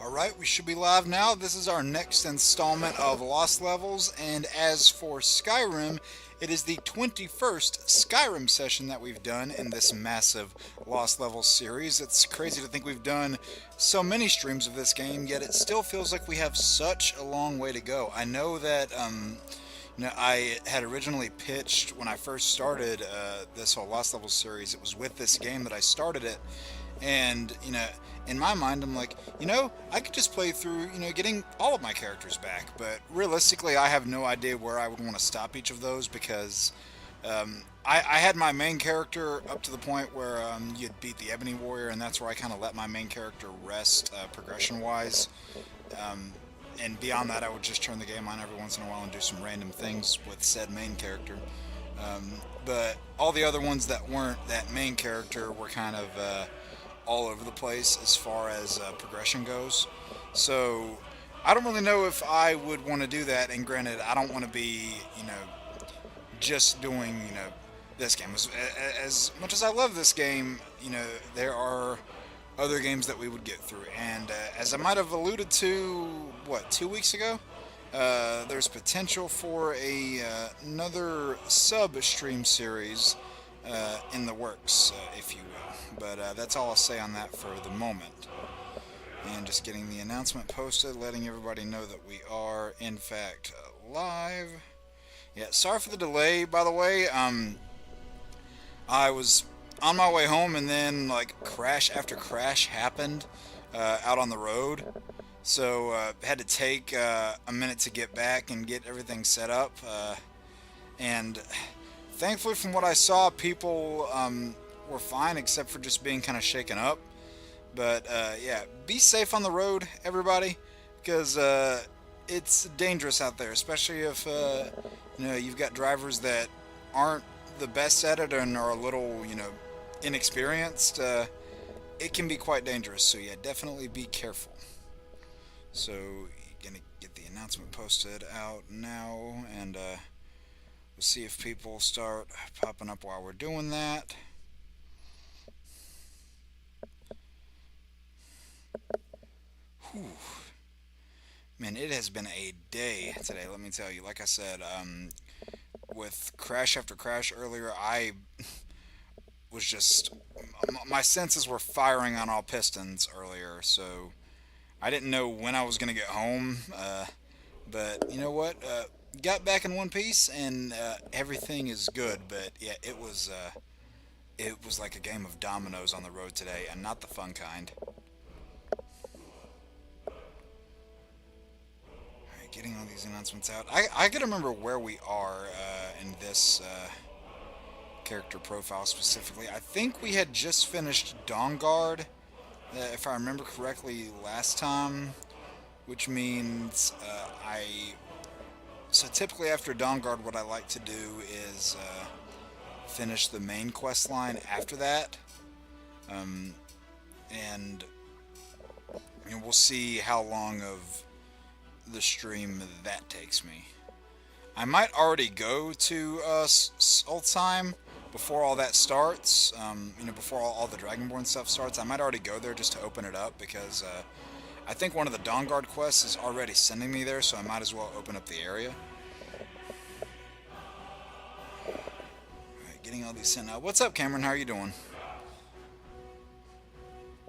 Alright, we should be live now. This is our next installment of Lost Levels, and as for Skyrim, it is the 21st Skyrim session that we've done in this massive Lost Levels series. It's crazy to think we've done so many streams of this game, yet it still feels like we have such a long way to go. I know that I had originally pitched when I first started this whole Lost Levels series. It was with this game that I started it, and in my mind, I'm like, I could just play through, getting all of my characters back. But realistically, I have no idea where I would want to stop each of those because I had my main character up to the point where you'd beat the Ebony Warrior, and that's where I kind of let my main character rest progression-wise. And beyond that, I would just turn the game on every once in a while and do some random things with said main character. But all the other ones that weren't that main character were kind of all over the place as far as progression goes. So I don't really know if I would want to do that. And granted, I don't want to be, just doing, this game. As much as I love this game, there are other games that we would get through. And as I might have alluded to, 2 weeks ago, there's potential for another sub-stream series in the works, if you will. But that's all I'll say on that for the moment. And just getting the announcement posted, letting everybody know that we are, in fact, live. Yeah, sorry for the delay, by the way. I was on my way home, and then, crash after crash happened out on the road. So, had to take a minute to get back and get everything set up. And thankfully, from what I saw, people were fine, except for just being kind of shaken up. But, yeah, be safe on the road, everybody, because it's dangerous out there, especially if, you've got drivers that aren't the best at it and are a little, inexperienced. It can be quite dangerous, so yeah, definitely be careful. So, gonna get the announcement posted out now, and we'll see if people start popping up while we're doing that. Whew. Man, it has been a day today, let me tell you. Like I said, with crash after crash earlier, I was just... My senses were firing on all pistons earlier, so I didn't know when I was going to get home. But you know what? Got back in one piece, and everything is good. But yeah, it was like a game of dominoes on the road today, and not the fun kind. Alright, getting all these announcements out. I gotta remember where we are in this character profile specifically. I think we had just finished Dawnguard, if I remember correctly, last time, which means So typically after Dawnguard, what I like to do is finish the main quest line after that, and we'll see how long of the stream that takes me. I might already go to Solstheim before all that starts, before all the Dragonborn stuff starts. I might already go there just to open it up, because I think one of the Dawnguard quests is already sending me there, so I might as well open up the area. Alright, getting all these sent out. What's up, Cameron? How are you doing?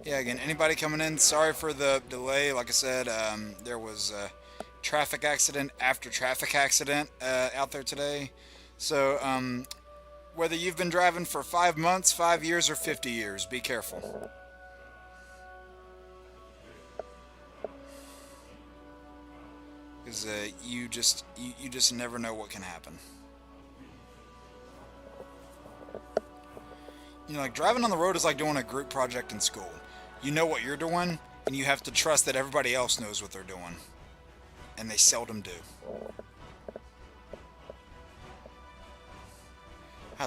Yeah, again, anybody coming in, sorry for the delay. Like I said, there was a traffic accident after traffic accident out there today. So, whether you've been driving for 5 months, 5 years, or 50 years, be careful. Because you just never know what can happen. Like driving on the road is like doing a group project in school. You know what you're doing, and you have to trust that everybody else knows what they're doing. And they seldom do.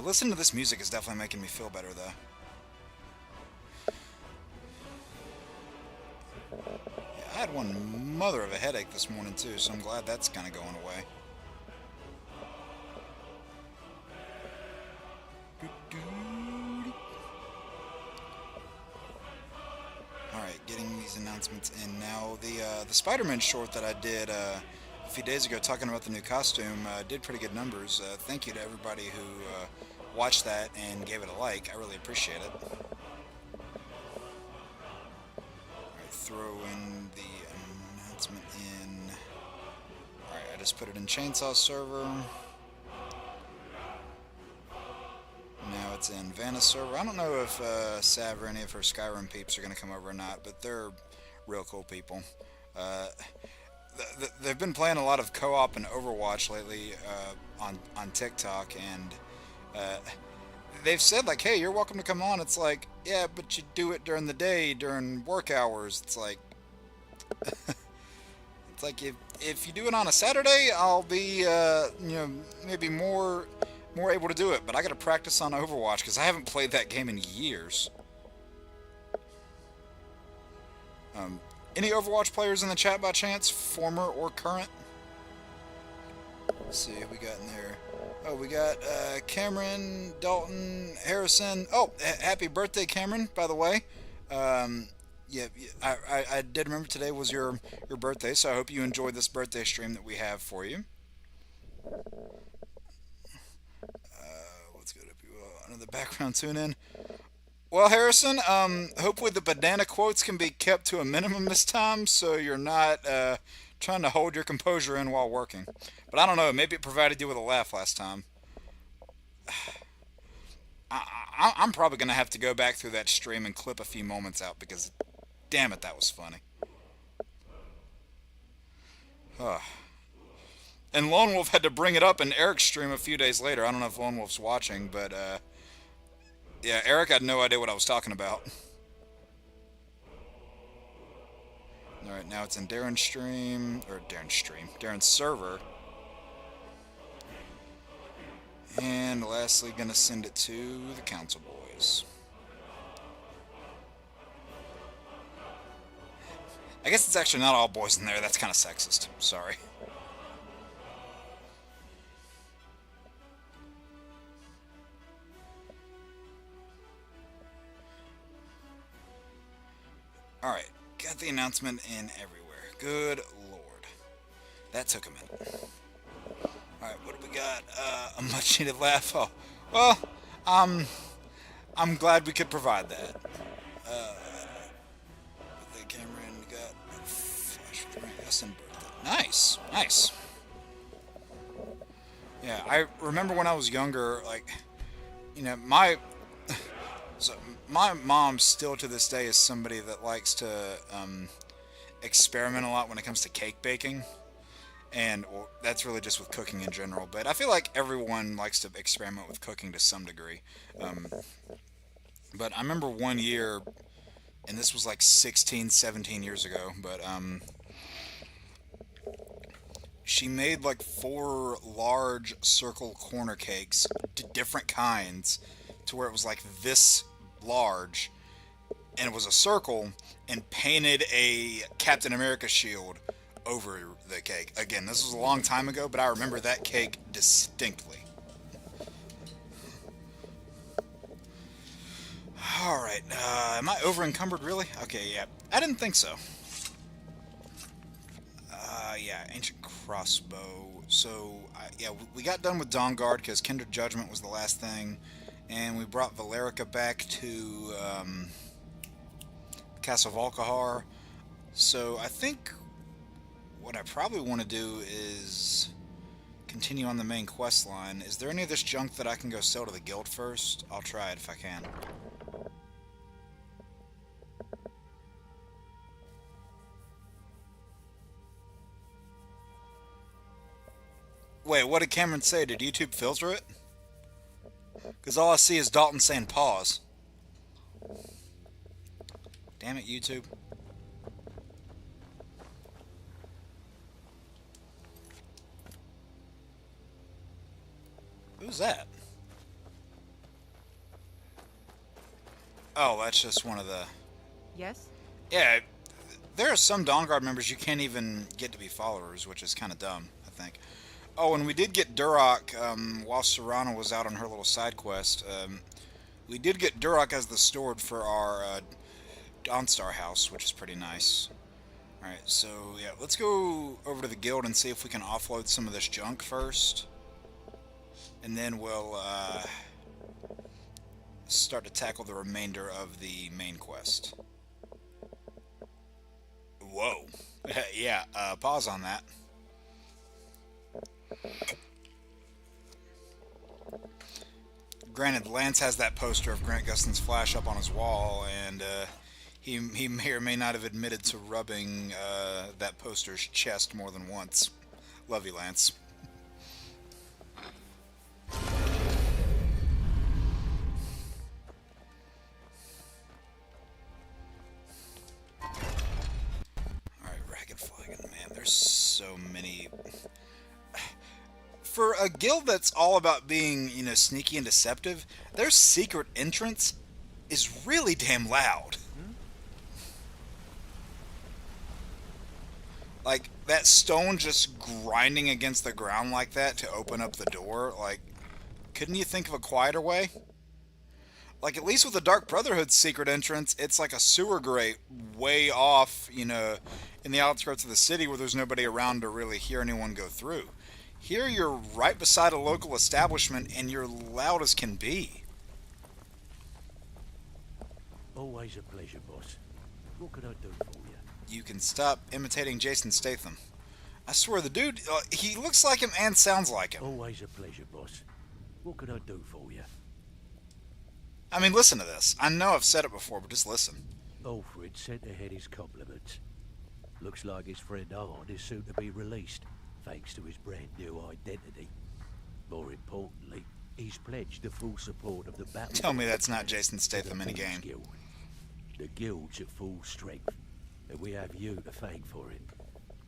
Listening to this music is definitely making me feel better, though. Yeah, I had one mother of a headache this morning, too, so I'm glad that's kind of going away. Alright, getting these announcements in now. The Spider-Man short that I did a few days ago talking about the new costume did pretty good numbers. Thank you to everybody who watched that and gave it a like. I really appreciate it. Alright, throw in the announcement in... Alright, I just put it in Chainsaw server. Now it's in Vanna server. I don't know if Sav or any of her Skyrim peeps are going to come over or not, but they're real cool people. They've been playing a lot of co-op and Overwatch lately on TikTok, and they've said, like, hey, you're welcome to come on. It's like, yeah, but you do it during the day, during work hours. It's like... it's like, if you do it on a Saturday, I'll be, maybe more able to do it, but I gotta practice on Overwatch because I haven't played that game in years. Any Overwatch players in the chat by chance, former or current? Let's see what we got in there. Oh, we got Cameron, Dalton, Harrison. Oh, happy birthday, Cameron, by the way. Yeah, I did remember today was your birthday, so I hope you enjoyed this birthday stream that we have for you. Let's go to another background tune in. Well, Harrison, hopefully the banana quotes can be kept to a minimum this time, so you're not trying to hold your composure in while working. But I don't know, maybe it provided you with a laugh last time. I'm probably going to have to go back through that stream and clip a few moments out, because damn it, that was funny. And Lone Wolf had to bring it up in Eric's stream a few days later. I don't know if Lone Wolf's watching, but yeah, Eric had no idea what I was talking about. Alright, now it's in Darren's stream, or Darren's server. And lastly, gonna send it to the council boys. I guess it's actually not all boys in there, that's kind of sexist. Sorry. Alright, got the announcement in everywhere. Good lord. That took a minute. Alright, what do we got? A much needed laugh. Oh, well, I'm glad we could provide that. The Cameron got flash with my birthday. Nice, nice. Yeah, I remember when I was younger, like, you know, my mom still to this day is somebody that likes to experiment a lot when it comes to cake baking. And that's really just with cooking in general. But I feel like everyone likes to experiment with cooking to some degree. But I remember one year, and this was like 16, 17 years ago, but she made like 4 large circle corner cakes, different kinds, to where it was like this large, and it was a circle, and painted a Captain America shield over the cake. Again, this was a long time ago, but I remember that cake distinctly. Alright, am I over encumbered really? Okay, yeah. I didn't think so. Yeah, Ancient Crossbow. So, yeah, we got done with Dawnguard because Kindred Judgment was the last thing. And we brought Valerica back to Castle Volkihar. So I think what I probably want to do is continue on the main quest line. Is there any of this junk that I can go sell to the guild first? I'll try it if I can. Wait, what did Cameron say? Did YouTube filter it? Because all I see is Dalton saying pause. Damn it, YouTube. Who's that? Oh, that's just one of the... Yes? Yeah, there are some Dawnguard members you can't even get to be followers, which is kind of dumb, I think. Oh, and we did get Duroc while Serrana was out on her little side quest. We did get Duroc as the steward for our OnStar house, which is pretty nice. Alright, so yeah, let's go over to the guild and see if we can offload some of this junk first. And then we'll start to tackle the remainder of the main quest. Whoa. Yeah, pause on that. Granted, Lance has that poster of Grant Gustin's Flash up on his wall, and he may or may not have admitted to rubbing that poster's chest more than once. Love you, Lance. Alright, Ragged Flagon, man, there's so many... For a guild that's all about being, you know, sneaky and deceptive, their secret entrance is really damn loud. Like, that stone just grinding against the ground like that to open up the door, like, couldn't you think of a quieter way? Like, at least with the Dark Brotherhood's secret entrance, it's like a sewer grate way off, you know, in the outskirts of the city where there's nobody around to really hear anyone go through. Here you're right beside a local establishment and you're loud as can be. Always a pleasure, boss. What could I do for you? You can stop imitating Jason Statham. I swear, the dude, he looks like him and sounds like him. Always a pleasure, boss. What could I do for you? I mean, listen to this. I know I've said it before, but just listen. Alfred sent ahead his compliments. Looks like his friend Arn is soon to be released, thanks to his brand new identity. More importantly, he's pledged the full support of the battle. Tell me that's not Jason Statham in a game. Guild. The guild's at full strength, and we have you to thank for it.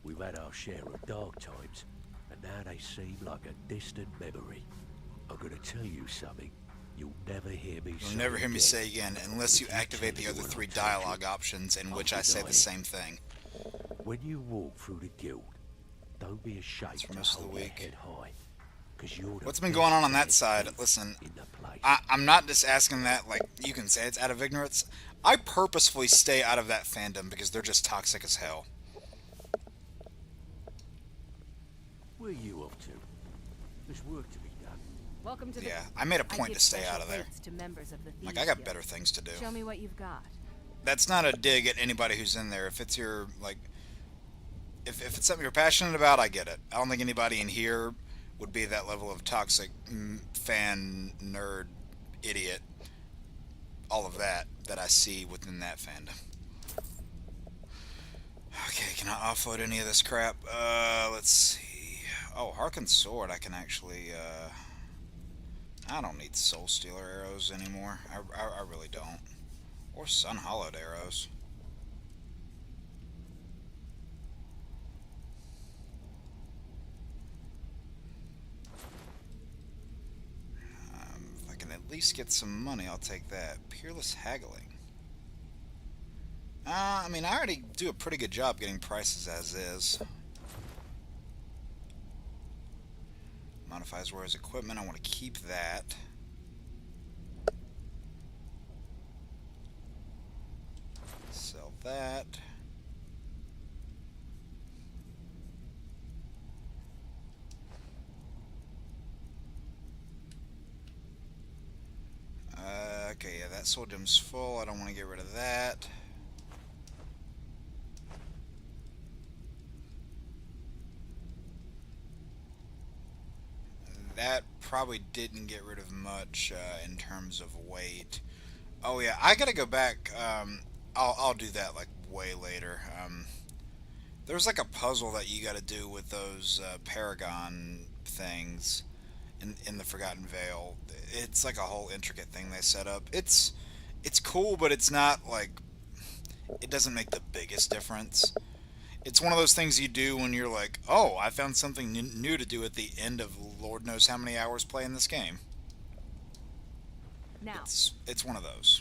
We've had our share of dark times, and now they seem like a distant memory. I'm gonna tell you something you'll never hear me say. You'll never hear me say again unless you activate the other 3 dialogue options in which I say the same thing. When you walk through the guild, don't be ashamed to hold your head high. What's been going on that side? Listen, I'm not just asking that, like, you can say it's out of ignorance. I purposefully stay out of that fandom because they're just toxic as hell. Where are you off to? There's work to be done. Welcome to yeah, I made a point to stay out of there. Like, I got better things to do. Show me what you've got. That's not a dig at anybody who's in there. If it's your, like, if it's something you're passionate about, I get it. I don't think anybody in here would be that level of toxic fan, nerd, idiot, all of that I see within that fandom. Okay, can I offload any of this crap? Let's see. Oh, Harken's sword, I can actually, I don't need Soul Stealer arrows anymore. I really don't. Or Sun Hollowed arrows. If I can at least get some money, I'll take that. Peerless Haggling. I mean, I already do a pretty good job getting prices as is. Modifies wears equipment. I want to keep that. Sell that. Okay, yeah, that soul gem's full. I don't want to get rid of that. That probably didn't get rid of much in terms of weight. Oh yeah, I gotta go back. I'll do that like way later. There's like a puzzle that you gotta do with those Paragon things in the Forgotten Vale. It's like a whole intricate thing they set up. It's cool, but it's not like, it doesn't make the biggest difference. It's one of those things you do when you're like, oh, I found something new to do at the end of Lord knows how many hours playing this game. Now. It's one of those.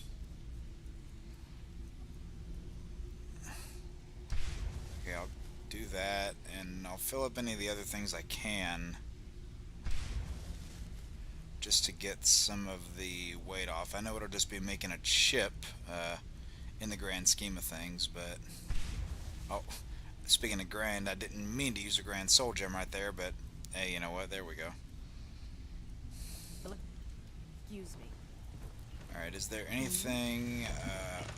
Okay, I'll do that, and I'll fill up any of the other things I can just to get some of the weight off. I know it'll just be making a chip in the grand scheme of things, but... Oh, speaking of grand, I didn't mean to use a grand soul gem right there, but hey, you know what? There we go. Excuse me. Alright, is there anything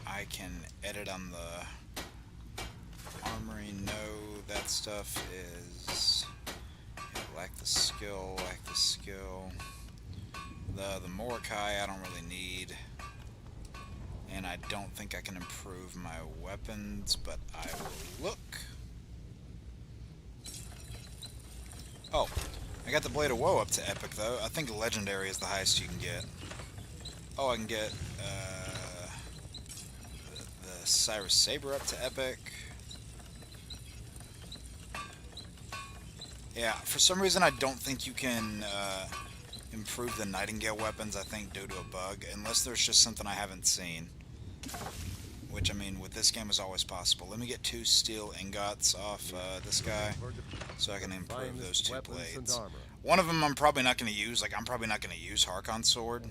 I can edit on the armory? No, that stuff is... Yeah, lack the skill, lack the skill. The Mordecai I don't really need. And I don't think I can improve my weapons, but I will look. Oh, I got the Blade of Woe up to Epic, though. I think Legendary is the highest you can get. Oh, I can get the Cyrus Saber up to Epic. Yeah, for some reason I don't think you can improve the Nightingale weapons, I think, due to a bug, unless there's just something I haven't seen. Which, I mean, with this game is always possible. Let me get 2 steel ingots off this guy, so I can improve those 2 blades. One of them I'm probably not going to use, like, I'm probably not going to use Harkon's sword,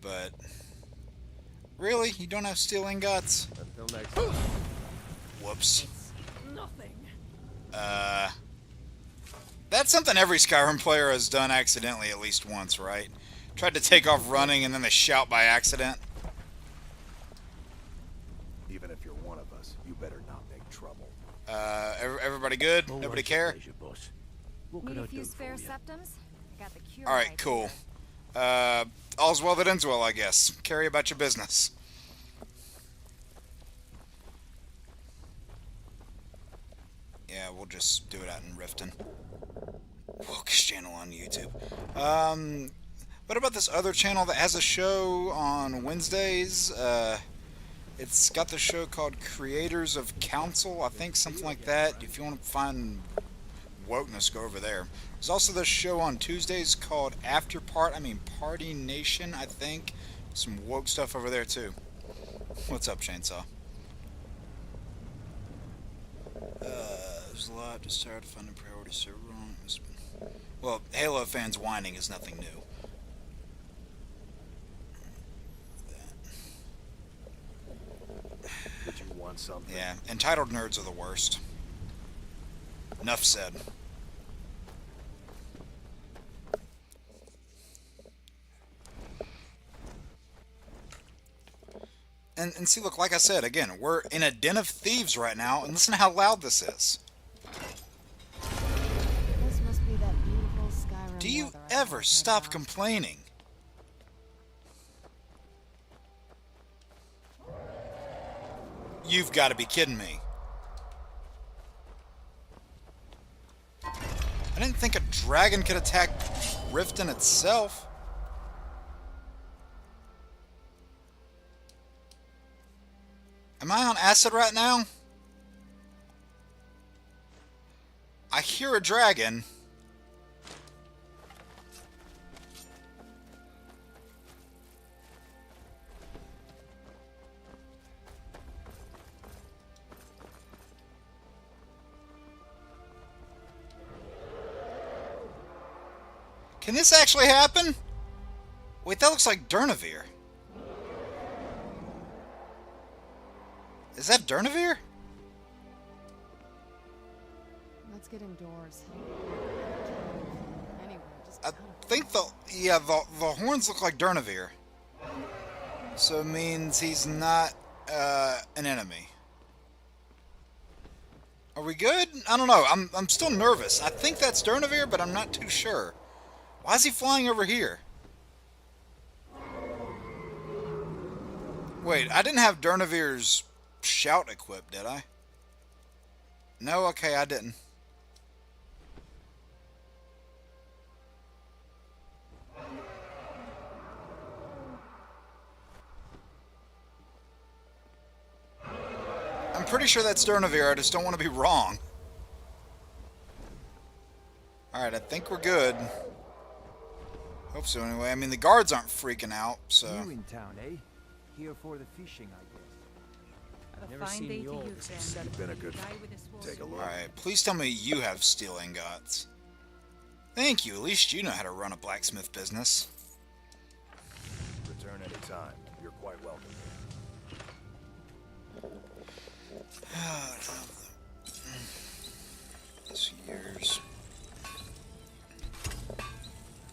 but... Really? You don't have steel ingots? Until next time. Whoops. Nothing. That's something every Skyrim player has done accidentally at least once, right? Tried to take off running and then they shout by accident. Even if you're one of us, you better not make trouble. Everybody good? Always Nobody a care? pleasure, boss. What Need can a I few do spare for you? septums? I got the cure. Alright, right cool. here. All's well that ends well, I guess. Carry about your business. Yeah, we'll just do it out in Riften. Focus channel on YouTube. What about this other channel that has a show on Wednesdays? It's got the show called Creators of Council, I think, something like that. If you want to find wokeness, go over there. There's also this show on Tuesdays called Party Nation, I think. Some woke stuff over there, too. What's up, Chainsaw? There's a lot. Just tired of finding priorities so wrong. Well, Halo fans whining is nothing new. Did you want something? Yeah, entitled nerds are the worst. Enough said. And see, look, like I said, again, we're in a den of thieves right now, and listen to how loud this is. This must be that beautiful Skyrim Do you weather I ever heard stop about. complaining? You've got to be kidding me. I didn't think a dragon could attack Riften itself. Am I on acid right now? I hear a dragon. Can this actually happen? Wait, that looks like Durnavir. Is that Durnavir? Let's get indoors. Anyway, just I think the horns look like Durnavir. So it means he's not an enemy. Are we good? I don't know. I'm still nervous. I think that's Durnavir, but I'm not too sure. Why is he flying over here? Wait, I didn't have Durnavir's shout equipped, did I? No, okay, I didn't. I'm pretty sure that's Durnavir, I just don't want to be wrong. Alright, I think we're good. Hope so anyway. I mean, the guards aren't freaking out, so... You in town, eh? Here for the fishing, I guess. Never seen the old. You've been a good... Take a look. Alright, please tell me you have steel ingots. Thank you, at least you know how to run a blacksmith business. Return any time. You're quite welcome. This year's.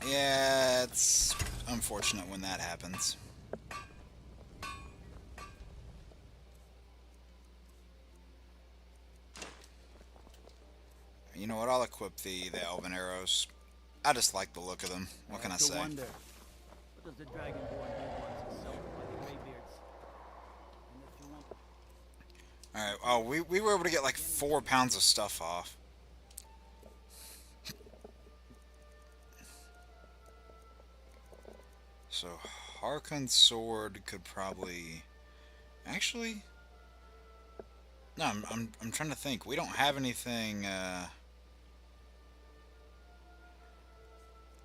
Yeah, it's unfortunate when that happens. You know what? I'll equip the elven arrows. I just like the look of them. What can I say? Wonder, what does the dragonborn do once assaulted by the greybeards? And if you want Alright, oh, we were able to get like 4 pounds of stuff off. So, Harkon's sword could probably... Actually... No, I'm trying to think. We don't have anything,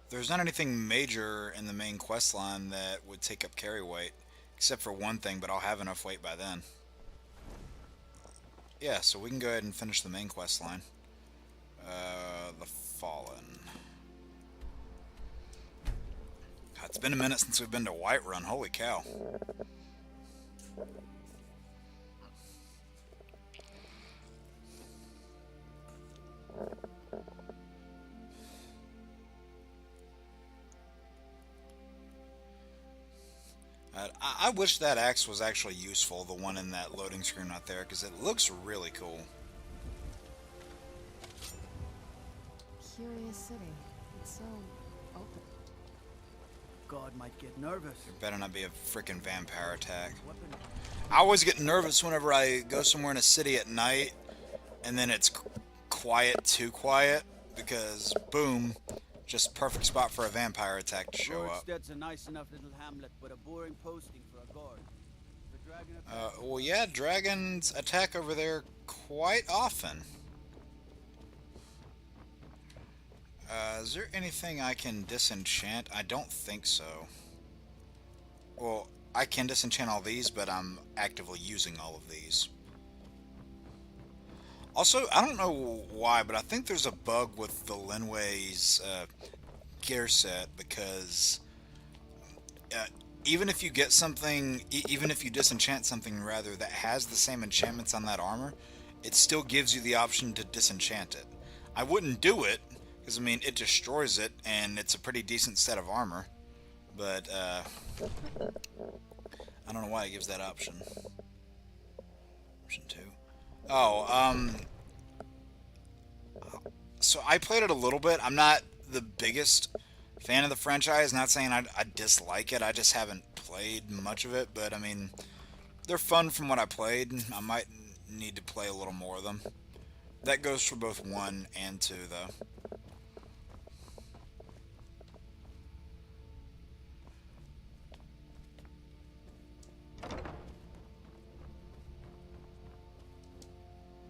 There's not anything major in the main quest line that would take up carry weight. Except for one thing, but I'll have enough weight by then. Yeah, so we can go ahead and finish the main quest line. The Fallen. God, it's been a minute since we've been to Whiterun. Holy cow. I wish that axe was actually useful, the one in that loading screen right there, because it looks really cool. Curious city. It's so open. God might get nervous. There better not be a freaking vampire attack. Weapon. I always get nervous whenever I go somewhere in a city at night, and then it's quiet, too quiet, because, boom, just perfect spot for a vampire attack to show up. That's a nice enough little hamlet, but a boring posting for a guard. The dragon Well, yeah, dragons attack over there quite often. Is there anything I can disenchant? I don't think so. Well, I can disenchant all these, but I'm actively using all of these. Also, I don't know why, but I think there's a bug with the Linway's gear set, because even if you get something, even if you disenchant something rather that has the same enchantments on that armor, it still gives you the option to disenchant it. I wouldn't do it, because I mean, it destroys it, and it's a pretty decent set of armor, but I don't know why it gives that option. Option 2. Oh, so I played it a little bit. I'm not the biggest fan of the franchise. Not saying I dislike it. I just haven't played much of it. But, I mean, they're fun from what I played. I might need to play a little more of them. That goes for both 1 and 2, though.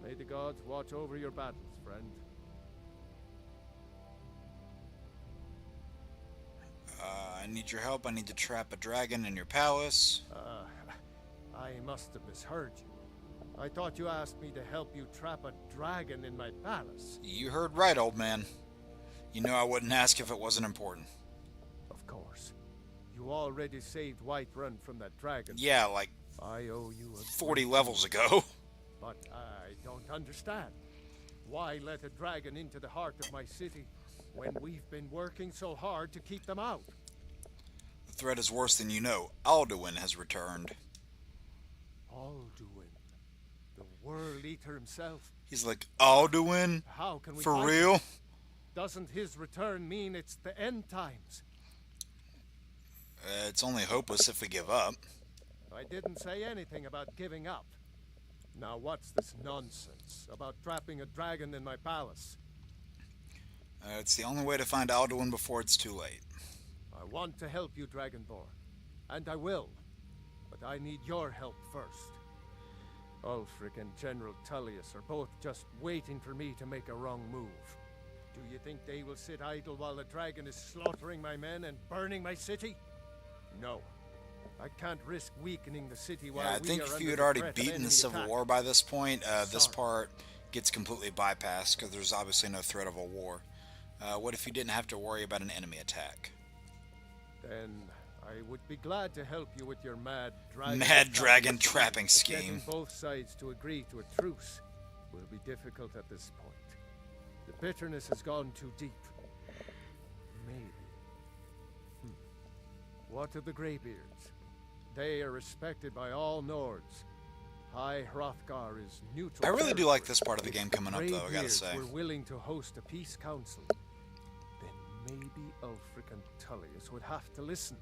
May the gods watch over your battles, friend. I need your help. I need to trap a dragon in your palace. I must have misheard you. I thought you asked me to help you trap a dragon in my palace. You heard right, old man. You know I wouldn't ask if it wasn't important. Of course. You already saved Whiterun from that dragon. Yeah, like I owe you a 40 levels ago. But I don't understand. Why let a dragon into the heart of my city when we've been working so hard to keep them out? The threat is worse than you know. Alduin has returned. Alduin, the World Eater himself. He's like, Alduin? How can we For fight real? him? Doesn't his return mean it's the end times? It's only hopeless if we give up. I didn't say anything about giving up. Now what's this nonsense about trapping a dragon in my palace? It's the only way to find Alduin before it's too late. I want to help you, Dragonborn. And I will. But I need your help first. Ulfric and General Tullius are both just waiting for me to make a wrong move. Do you think they will sit idle while the dragon is slaughtering my men and burning my city? No. I can't risk weakening the city while Yeah, I think if you had already beaten the Civil War by this point, this part gets completely bypassed because there's obviously no threat of a war. What if you didn't have to worry about an enemy attack? Then I would be glad to help you with your mad dragon trapping but scheme. getting both sides to agree to a truce will be difficult at this point. The bitterness has gone too deep. Maybe. What of the Greybeards? They are respected by all Nords. High Hrothgar is neutral. I really do territory. like this part of the game coming up, though, I gotta Greybeards say. were willing to host a peace council, then maybe Ulfric and Tullius would have to listen.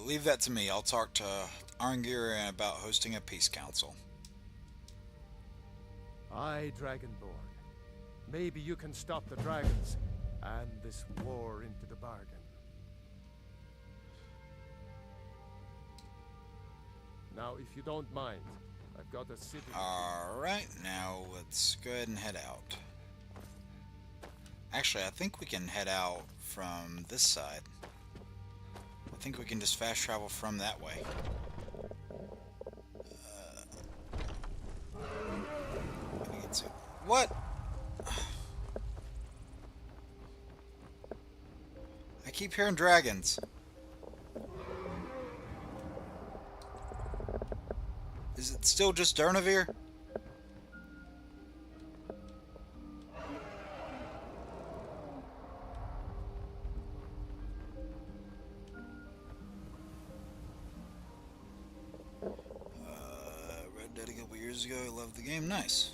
Leave that to me. I'll talk to Arngir about hosting a peace council. Aye, Dragonborn. Maybe you can stop the dragons and this war into the bargain. Now, if you don't mind, I've got a city. Alright, now let's go ahead and head out. Actually, I think we can head out from this side. I think we can just fast travel from that way. What? I keep hearing dragons. Is it still just Durnavir? Red Dead a couple years ago. I loved the game. Nice.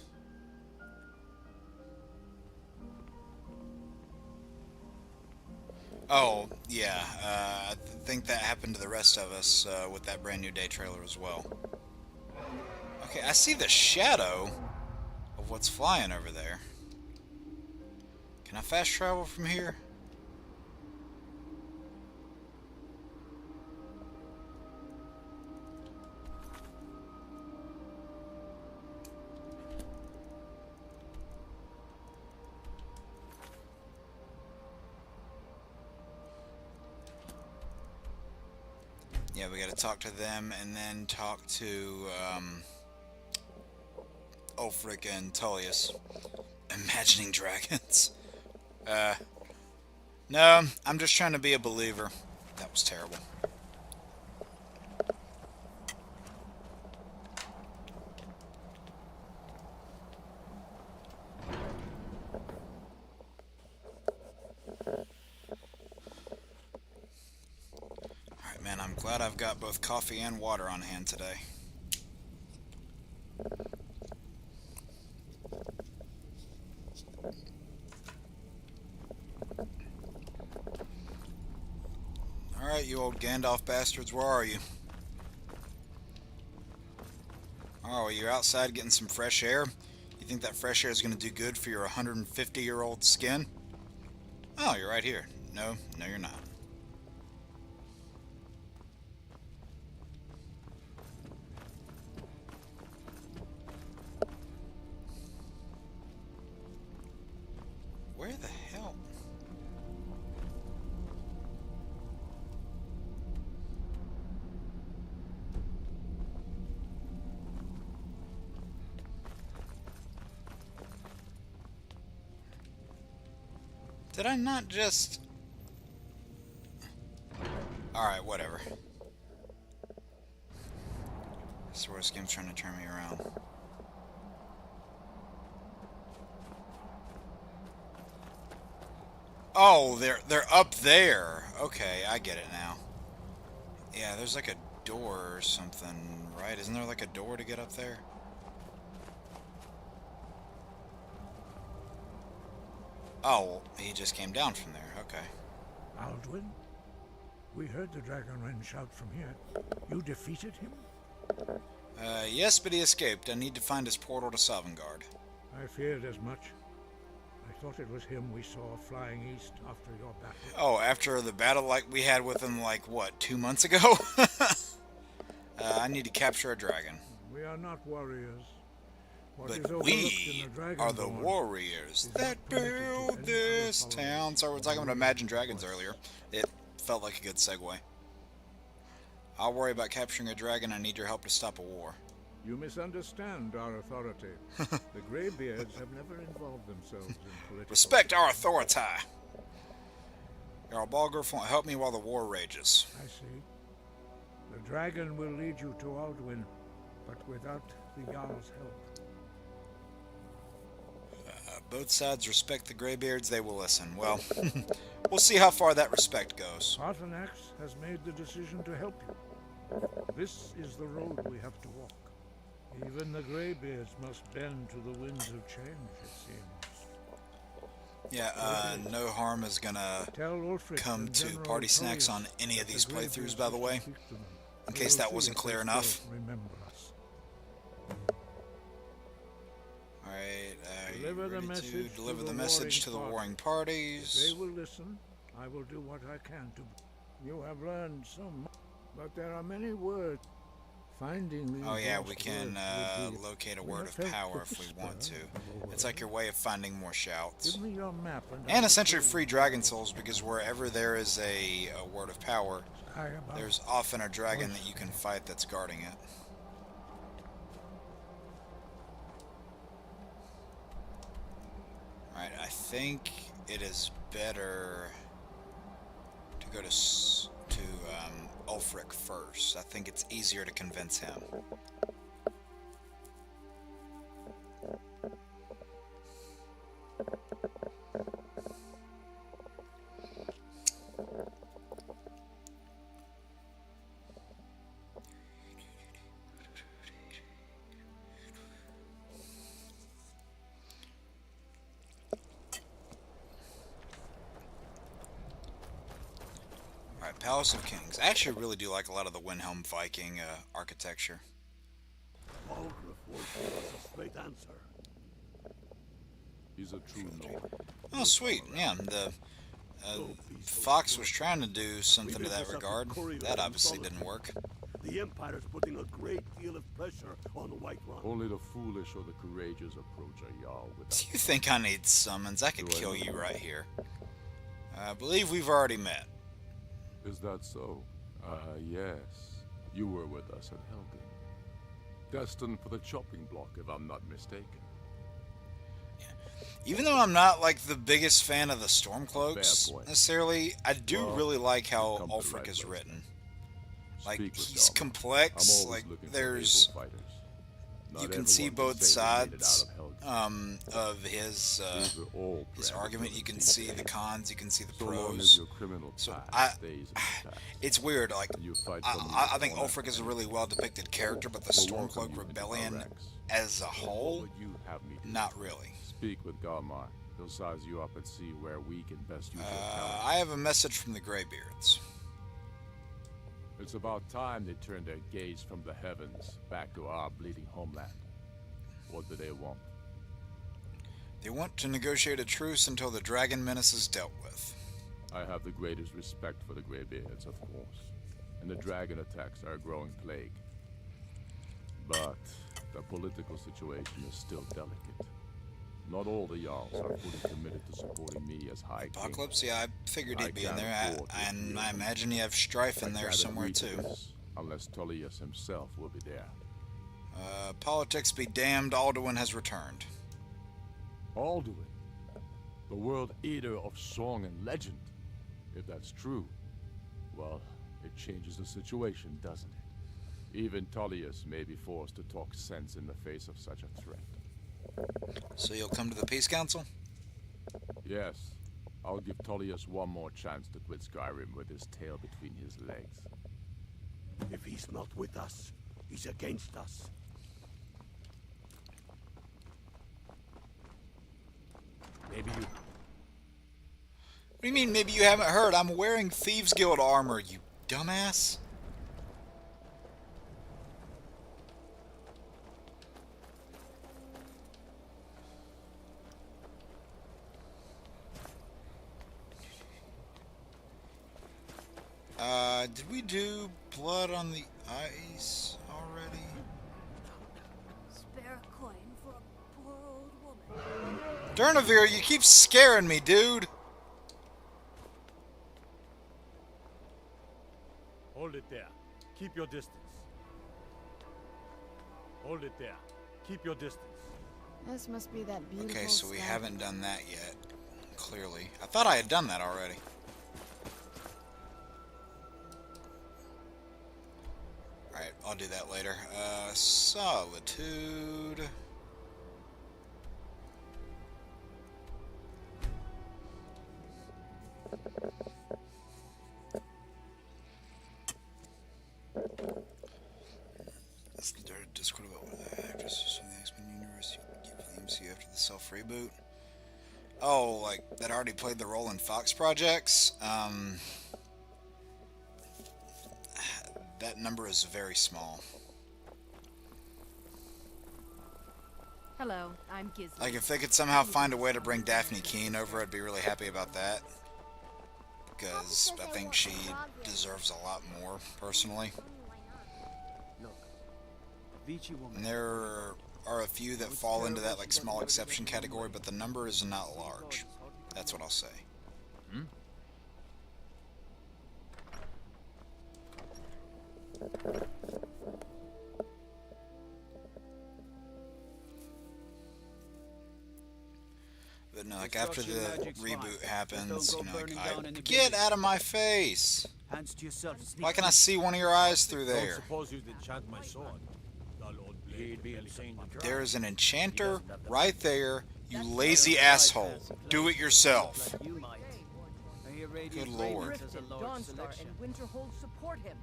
Oh, yeah. I think that happened to the rest of us with that brand new day trailer as well. Okay, I see the shadow of what's flying over there. Can I fast travel from here? Yeah, we gotta talk to them and then talk to Ulfric and Tullius. Imagining dragons. No, I'm just trying to be a believer. That was terrible. Alright, man, I'm glad I've got both coffee and water on hand today. Alright, you old Gandalf bastards, where are you? Oh, you're outside getting some fresh air? You think that fresh air is going to do good for your 150-year-old skin? Oh, you're right here. No, you're not. Where the hell? Did I not just... Alright, whatever. This is where this game's trying to turn me around. Oh, they're up there. Okay, I get it now. Yeah, there's like a door or something, right? Isn't there like a door to get up there? Oh, he just came down from there. Okay. Aldwin? We heard the Dragonren shout from here. You defeated him? Yes, but he escaped. I need to find his portal to Sovngarde. I feared as much. I thought it was him we saw flying east after your battle. Oh, after the battle like we had with him, like, what, 2 months ago? I need to capture a dragon. We are not warriors. What is But overlooked we in the are the Dragonborn warriors is that not permitted to build any this other town. followers. So we're talking about Imagine Dragons earlier. It felt like a good segue. I'll worry about capturing a dragon. I need your help to stop a war. You misunderstand our authority. The Greybeards have never involved themselves in political... Respect our authority. Jarl Balgruuf won't help me while the war rages. I see. The dragon will lead you to Alduin, but without the Jarl's help. Both sides respect the Greybeards, they will listen. Well, we'll see how far that respect goes. Arthanax has made the decision to help you. This is the road we have to walk. Even the Greybeards must bend to the winds of change, it seems. Yeah, no harm is gonna Tell Ulfric come and to General Party Snacks on Tullius any of that these the playthroughs, Greybeards by the wish to way, speak to them. in They case will that see wasn't if they clear still enough. Remember us. Alright, Deliver the ready message to to deliver the the message to the warring warring If parties. they will listen, I will do what I can to... You have learned some, but there are many words. Finding these Oh yeah, lost we can words would be... locate a We word have of felt power the if we whisper want to. of a It's like your way of finding more shouts. Give me your map and And essentially free dragon souls, because wherever there is a word of power, there's often a dragon that you can fight that's guarding it. Alright, I think it is better to go to Ulfric first. I think it's easier to convince him. Alright, Palace of Kings. I actually really do like a lot of the Windhelm Viking architecture. Balgruuf won't give us a straight answer. He's a true Nord. Oh, sweet. Yeah, the Fox was trying to do something to that regard. That obviously didn't work. The Empire's putting a great deal of pressure on the White Run. Only the foolish or the courageous approach a Jarl Do without... you think I need summons? I could kill you right here. I believe we've already met. Is that so? Yes. You were with us at Helgen. Destined for the chopping block, if I'm not mistaken. Even though I'm not like the biggest fan of the Stormcloaks Fair point. necessarily, I do Well, really like how you've come to the Ulfric right is place. written. Like, Speak with he's Dalmar. complex, I'm always like looking for there's... able fighters. Not You can see everyone both say they made it sides out of Helgen. of his These are all his planned argument. You can abilities. see the cons, you can see the So long as pros. your criminal So past stays intact, it's weird, like, and you fight I from think the Ulfric is a really well depicted character, but the We'll welcome Stormcloak you into Rebellion our ranks. as a What whole, would you have me do? not really. Speak with Galmar. He'll size you up and see where we can best use your talent. I have a message from the Greybeards. It's about time they turned their gaze from the heavens back to our bleeding homeland. What do they want? They want to negotiate a truce until the dragon menace is dealt with. I have the greatest respect for the Greybeards, of course, and the dragon attacks are a growing plague. But the political situation is still delicate. Not all the Jarls are fully committed to supporting me as High King. Apocalypse, yeah, I figured he'd I be in can't there, afford to and feel I imagine you have strife in I there can't somewhere agree to too. this unless Tullius himself will be there. Politics be damned, Alduin has returned. Alduin, the world eater of song and legend. If that's true, well, it changes the situation, doesn't it? Even Tullius may be forced to talk sense in the face of such a threat. So you'll come to the Peace Council? Yes, I'll give Tullius one more chance to quit Skyrim with his tail between his legs. If he's not with us, he's against us. Maybe you... What do you mean, maybe you haven't heard? I'm wearing Thieves Guild armor, you dumbass. Did we do blood on the ice already? Spare a coin for a poor old woman. Durnavir, you keep scaring me, dude. Hold it there. Keep your distance. Hold it there. Keep your distance. This must be that beautiful Okay, so we stuff. haven't done that yet. Clearly. I thought I had done that already. I'll do that later. Solitude. That's the dirty Discord about what the actresses from the X-Men universe give the MCU after the self-reboot. Oh, like, that already played the role in Fox projects? That number is very small. Hello, I'm Gizzy. Like, if they could somehow find a way to bring Daphne Keane over, I'd be really happy about that. Because I think she deserves a lot more, personally. Look, Vici will And there are a few that fall into that, like, small exception category, but the number is not large. That's what I'll say. But no, like, after the reboot happens, you know, like, get out of my face! hands to yourself. Why can I see one of your eyes through there? Suppose you'd enchant my sword. Dull old blade. He'd be insane to try. There's an enchanter right there, you lazy asshole. Do it yourself. You might. I hear Radiant Good lord. Radiance has a large Dawnstar selection. and Winterhold support him.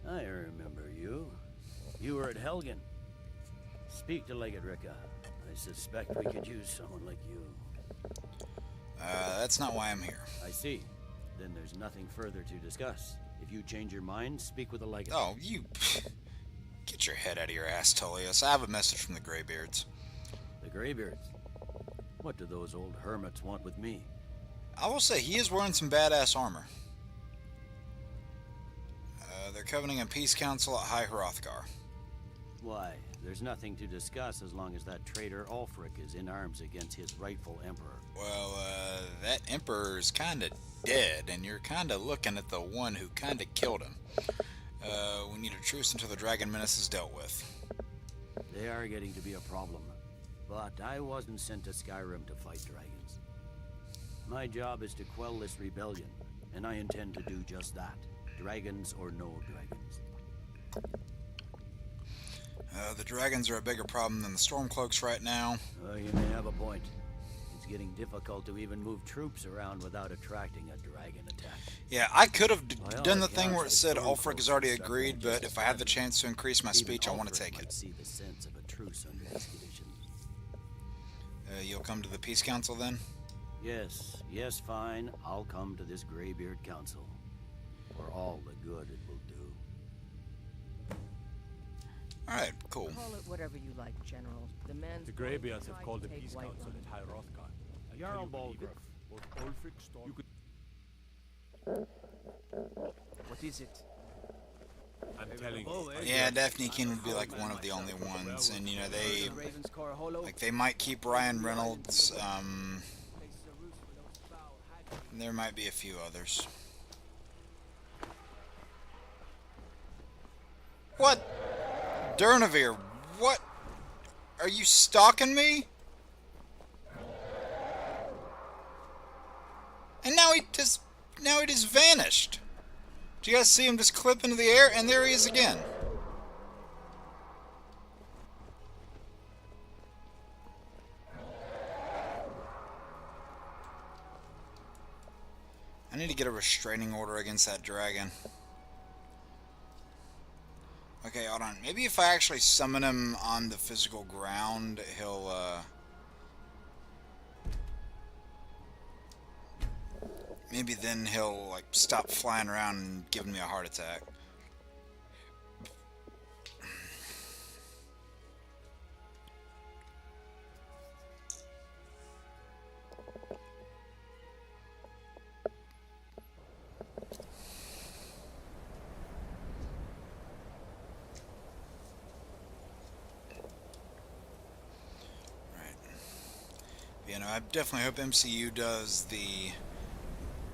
I remember you. You were at Helgen. Speak to Legate Ricka. I suspect we could use someone like you. That's not why I'm here. I see. Then there's nothing further to discuss. If you change your mind, speak with the Legate. Oh, you... Get your head out of your ass, Tullius. I have a message from the Greybeards. The Greybeards. What do those old hermits want with me? I will say, he is wearing some badass armor. They're covenanting a peace council at High Hrothgar. Why, there's nothing to discuss as long as that traitor Ulfric is in arms against his rightful emperor. Well, that emperor is kinda dead, and you're kinda looking at the one who kinda killed him. We need a truce until the dragon menace is dealt with. They are getting to be a problem. But I wasn't sent to Skyrim to fight dragons. My job is to quell this rebellion, and I intend to do just that. Dragons or no dragons. The dragons are a bigger problem than the Stormcloaks right now. You may have a point. It's getting difficult to even move troops around without attracting a dragon attack. Yeah, I could have By all done the thing where it accounts, said the Ulfric has Stormcloaks already are suffering agreed, just but as if I had the badly. chance to increase my Even speech, I want to Ulfric take might it. see the sense of a truce under this condition. You'll come to the Peace Council then? Yes, fine. I'll come to this Greybeard Council. For all the good it will do. Alright, cool. Call it whatever you like, General. The man's The going to Greybeards try have called to the take peace White council Run. at High Hrothgar. Jarl Balgruuf. Both Ulfric Storm. You could. What is it? I'm telling Oh, you. Yeah, Daphne Keane would be like one of the only ones, and you know, they... The Ravens Core Hollow. Like, they might keep Ryan Reynolds, there might be a few others. What? Durnavir, what? Are you stalking me? And now he just vanished. Do you guys see him just clip into the air? And there he is again. I need to get a restraining order against that dragon. Okay, hold on. Maybe if I actually summon him on the physical ground, he'll, maybe then he'll, like, stop flying around and giving me a heart attack. You know, I definitely hope MCU does the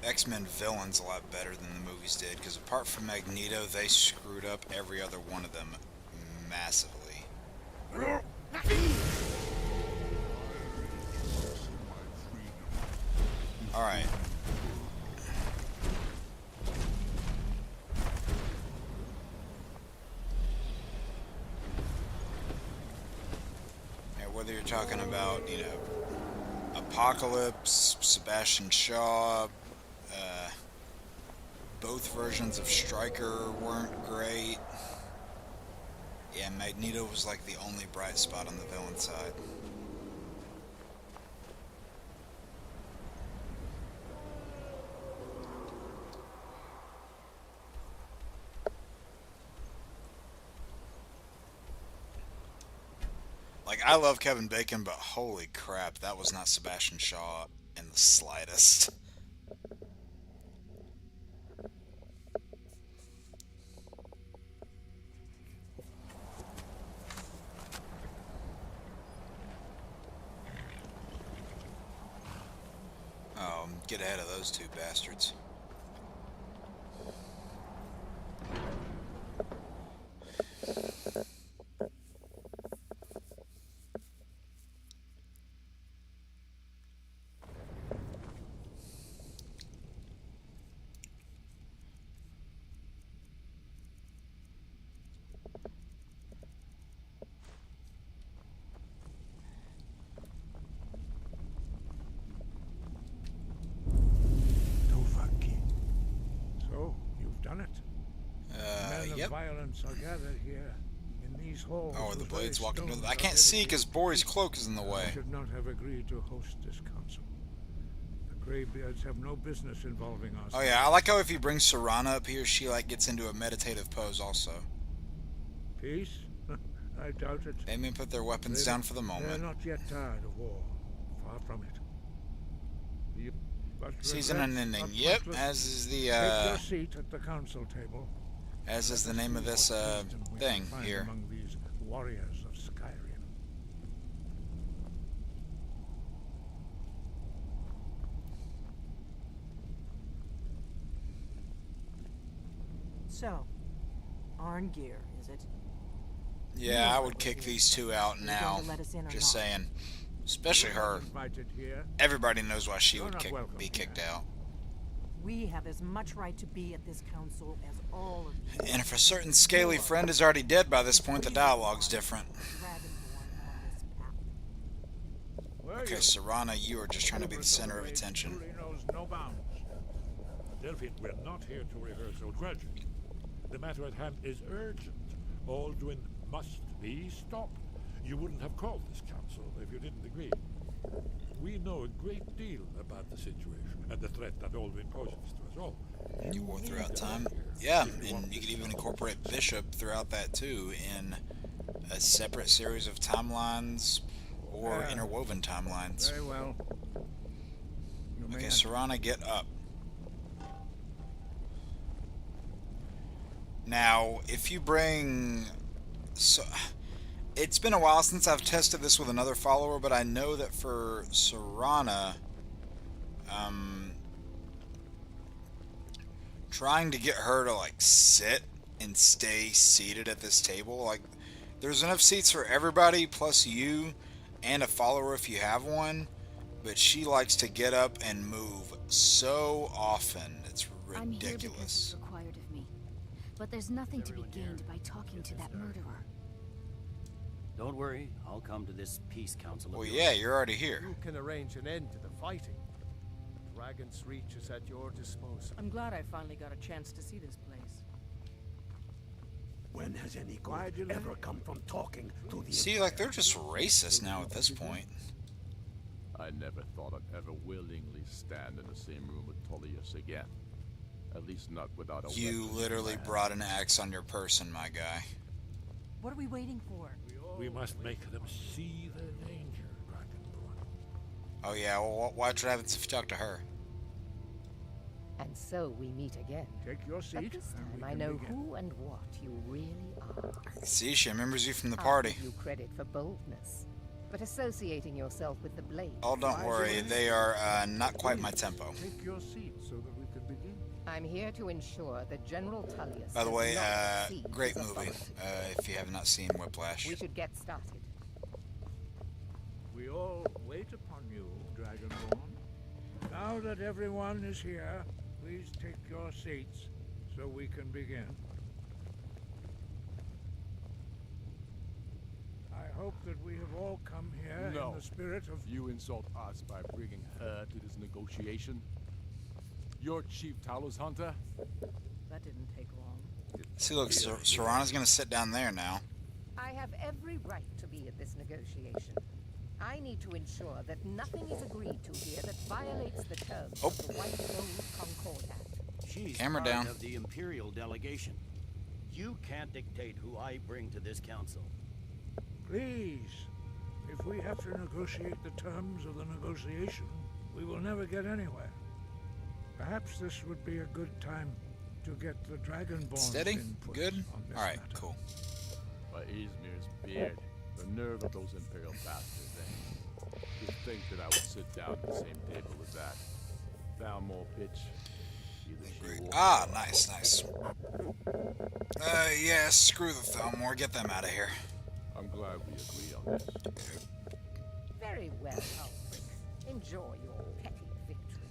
X-Men villains a lot better than the movies did, because apart from Magneto, they screwed up every other one of them massively. Alright. whether you're talking about, you know, Apocalypse, Sebastian Shaw, both versions of Stryker weren't great. Yeah, Magneto was like the only bright spot on the villain side. Like, I love Kevin Bacon, but holy crap, that was not Sebastian Shaw in the slightest. Get ahead of those two bastards. So, you've done it. Men of Yep. violence are gathered here in these halls. Oh, the whose blades very walking through. stones I are can't see because dedicated. Bori's cloak is in the I way. should not have agreed to host this council. The Greybeards have no business involving us. Oh yeah, I like how if you bring Serana up here, she like gets into a meditative pose also. Peace? I doubt it. They may put their weapons down for the They're moment. not yet tired of war. Far from it. But Season regrets and ending. are Yep, pointless. as is the Take your seat at the council table. as is the Let us name of see this what wisdom we thing can find here. among these warriors of Skyrim. So, Arngeir, is it? Yeah, I would kick these two out You now. going to let us in or Just not? saying. Especially You're not her. invited here. Everybody knows why she You're would not welcome be kicked here. out. We have as much right to be at this council as all of you. And if a certain scaly friend is already dead by this point, the dialogue's different. Dragonborn on this path. Were Okay, you? Serana, you are just trying to be the center of attention. Truly knows no bounds. Delphine, we're not here to rehearse old grudges. The matter at hand is urgent. Aldrin must be stopped. You wouldn't have called this council if you didn't agree. We know a great deal about the situation and the threat that Aldrin poses to us all. You war need throughout us time. here Yeah, if you and want you this could even council incorporate to Bishop throughout that too in a separate series of timelines or Yeah. interwoven timelines. Very well. You may Okay, enter. Serana, get up. Now, if you bring... So, it's been a while since I've tested this with another follower, but I know that for Serana, trying to get her to, like, sit and stay seated at this table, like, there's enough seats for everybody, plus you, and a follower if you have one, but she likes to get up and move so often, it's I'm here because ridiculous. it's required of me. But there's nothing to be gained by talking to that murderer. Don't worry, I'll come to this peace council. Well, yeah, you're already here. You can arrange an end to the fighting. Dragon's Reach is at your disposal. I'm glad I finally got a chance to see this place. When has any Why good do ever they- come from talking to the See, like, they're just racist now at this point. I never thought I'd ever willingly stand in the same room with Tullius again. At least not without a You weapon in literally my brought an axe on your person, my guy. What are we waiting for? We must make them see their danger, Dragonborn. Oh yeah, well, watch what happens if you talk to her. And so we meet again. Take your seat. But this and we time I can know begin. who and what you really are. See, she remembers you from the I'll party. give you credit for boldness, but associating yourself with the blade. Oh, don't worry, they are not quite my tempo. Take your seat so that we can begin. I'm here to ensure that General Tullius. By the does way, not see great his movie, authority. if you have not seen Whiplash. We should get started. We all wait upon you, Dragonborn. Now that everyone is here, please take your seats so we can begin. I hope that we have all come here No. in the spirit of... You insult us by bringing her to this negotiation? You're Chief Talos Hunter? That didn't take long. See, look, Serana's gonna sit down there now. I have every right to be at this negotiation. I need to ensure that nothing is agreed to here that violates the terms of the White Gold Concordat. She's Camera part down. of the Imperial delegation. You can't dictate who I bring to this council. Please, if we have to negotiate the terms of the negotiation, we will never get anywhere. Perhaps this would be a good time to get the Dragonborn's Steady? input Good? on this Alright, matter. cool. By Izmir's beard. The nerve of those Imperial bastards, eh? To think that I would sit down at the same table as that. Thalmor bitch. Either she won't Ah, or I nice, won't. nice. Yeah, screw the Thalmor. Get them out of here. I'm glad we agree on this. Very well, Alfred. Enjoy your petty victory.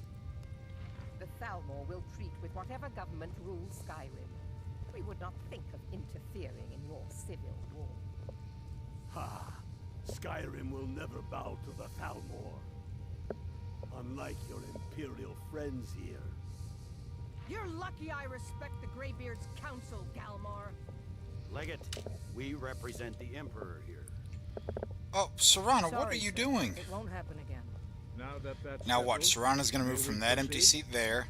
The Thalmor will treat with whatever government rules Skyrim. We would not think of interfering in your civil war. Ha! Skyrim will never bow to the Thalmor. Unlike your Imperial friends here. You're lucky I respect the Greybeard's council, Galmar. Legate, we represent the Emperor here. Oh, Serana, what are Sorry, you sir. doing? It won't happen again. Now that that's Now watch, settled, Serana's gonna move may from we that empty proceed? seat there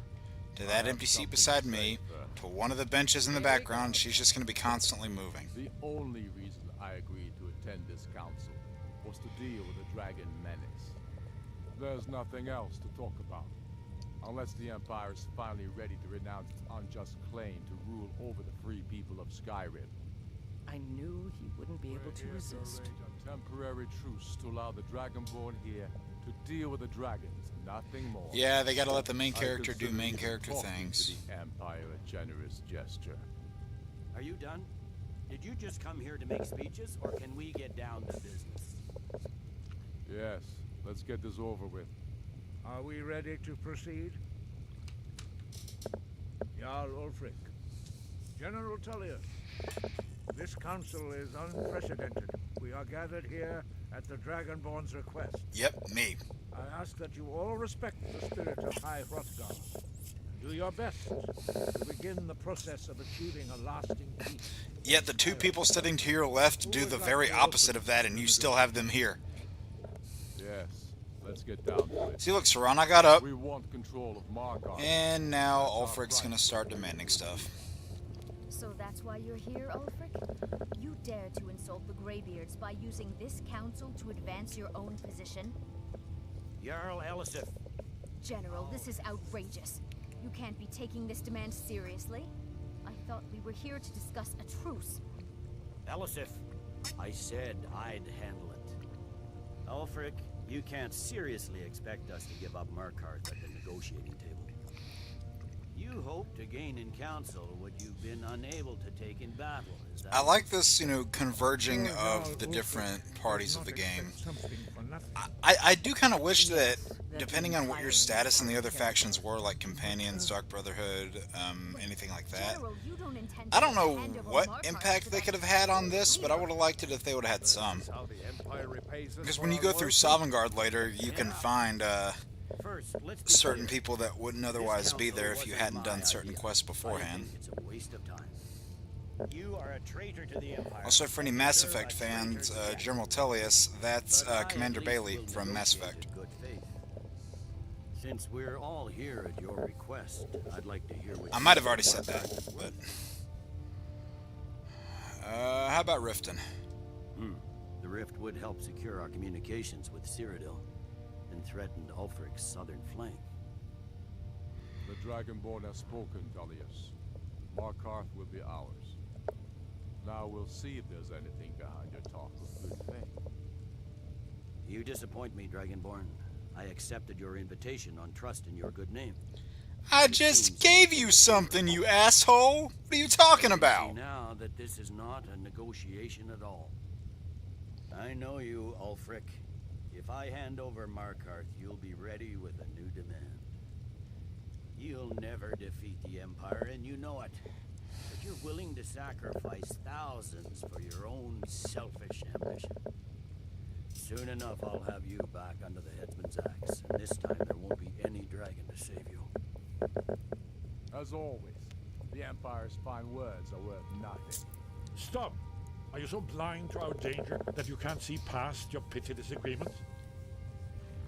to I that have empty seat something beside to say, me sir. to one of the benches in the background. She's just gonna be constantly moving. The only reason I agreed to attend this council was to deal with the dragon menace. There's nothing else to talk about. Unless the Empire is finally ready to renounce its unjust claim to rule over the free people of Skyrim. I knew he wouldn't be able to We're here resist. arrange a temporary truce to allow the Dragonborn here to deal with the dragons, nothing more. Yeah, they gotta let the main I character do consider main even character talking things. To the Empire a generous gesture. Are you done? Did you just come here to make speeches, or can we get down to business? Yes, let's get this over with. Are we ready to proceed? Jarl Ulfric, General Tullius, this council is unprecedented. We are gathered here at the Dragonborn's request. Yep, me. I ask that you all respect the spirit of High Hrothgar and do your best to begin the process of achieving a lasting peace. Yet the two people sitting to your left do the very opposite of that, and you still have them here. Yes, let's get down to it. See, look, Serana got up, We want control of Markarth. and now Ulfric's gonna start demanding stuff. So that's why you're here, Ulfric? You dare to insult the Greybeards by using this council to advance your own position? Jarl Elisif, General, this is outrageous. You can't be taking this demand seriously. I thought we were here to discuss a truce. Elisif, I said I'd handle it. Ulfric, you can't seriously expect us to give up Markarth at the negotiating table. You hope to gain in council what you've been unable to take in battle, is that? I like this, converging Sure, of Jarl the Ulfric different does parties of not the expect game. something for nothing. I do kind of wish that, depending on what your status in the other factions were, like Companions, Dark Brotherhood, anything like that, General, you don't intend I to don't know hand over what Markarth impact to they that could have had on this, but I would have liked it if they would have had some. This is how the Empire repays us Because for when you our go through work. Sovngarde later, you can find First, let's be certain clear. people that wouldn't otherwise be there if you hadn't done certain quests I beforehand. think it's a waste of time. You are a traitor to the Empire. Also, for any Mass You're a Effect fans, traitor to the General Tullius, that's But I at Commander least Bailey will from Mass negotiate Effect. in good faith. Since we're all here at your request, I'd like to hear what I you might have say already about said that, as well. but... how about Riften? The rift would help secure our communications with Cyrodiil and threatened Ulfric's southern flank. The Dragonborn has spoken, Tullius. Markarth will be ours. Now we'll see if there's anything behind your talk of good faith. You disappoint me, Dragonborn. I accepted your invitation on trust in your good name. I just gave you something, you asshole! What are you talking See about? now that this is not a negotiation at all. I know you, Ulfric. If I hand over Markarth, you'll be ready with a new demand. You'll never defeat the Empire, and you know it. But you're willing willing to sacrifice thousands for your own selfish ambition. Soon enough, I'll have you back under the headsman's axe, and this time there won't be any dragon to save you. As always, the Empire's fine words are worth nothing. Stop! Are you so blind to our danger that you can't see past your petty disagreements?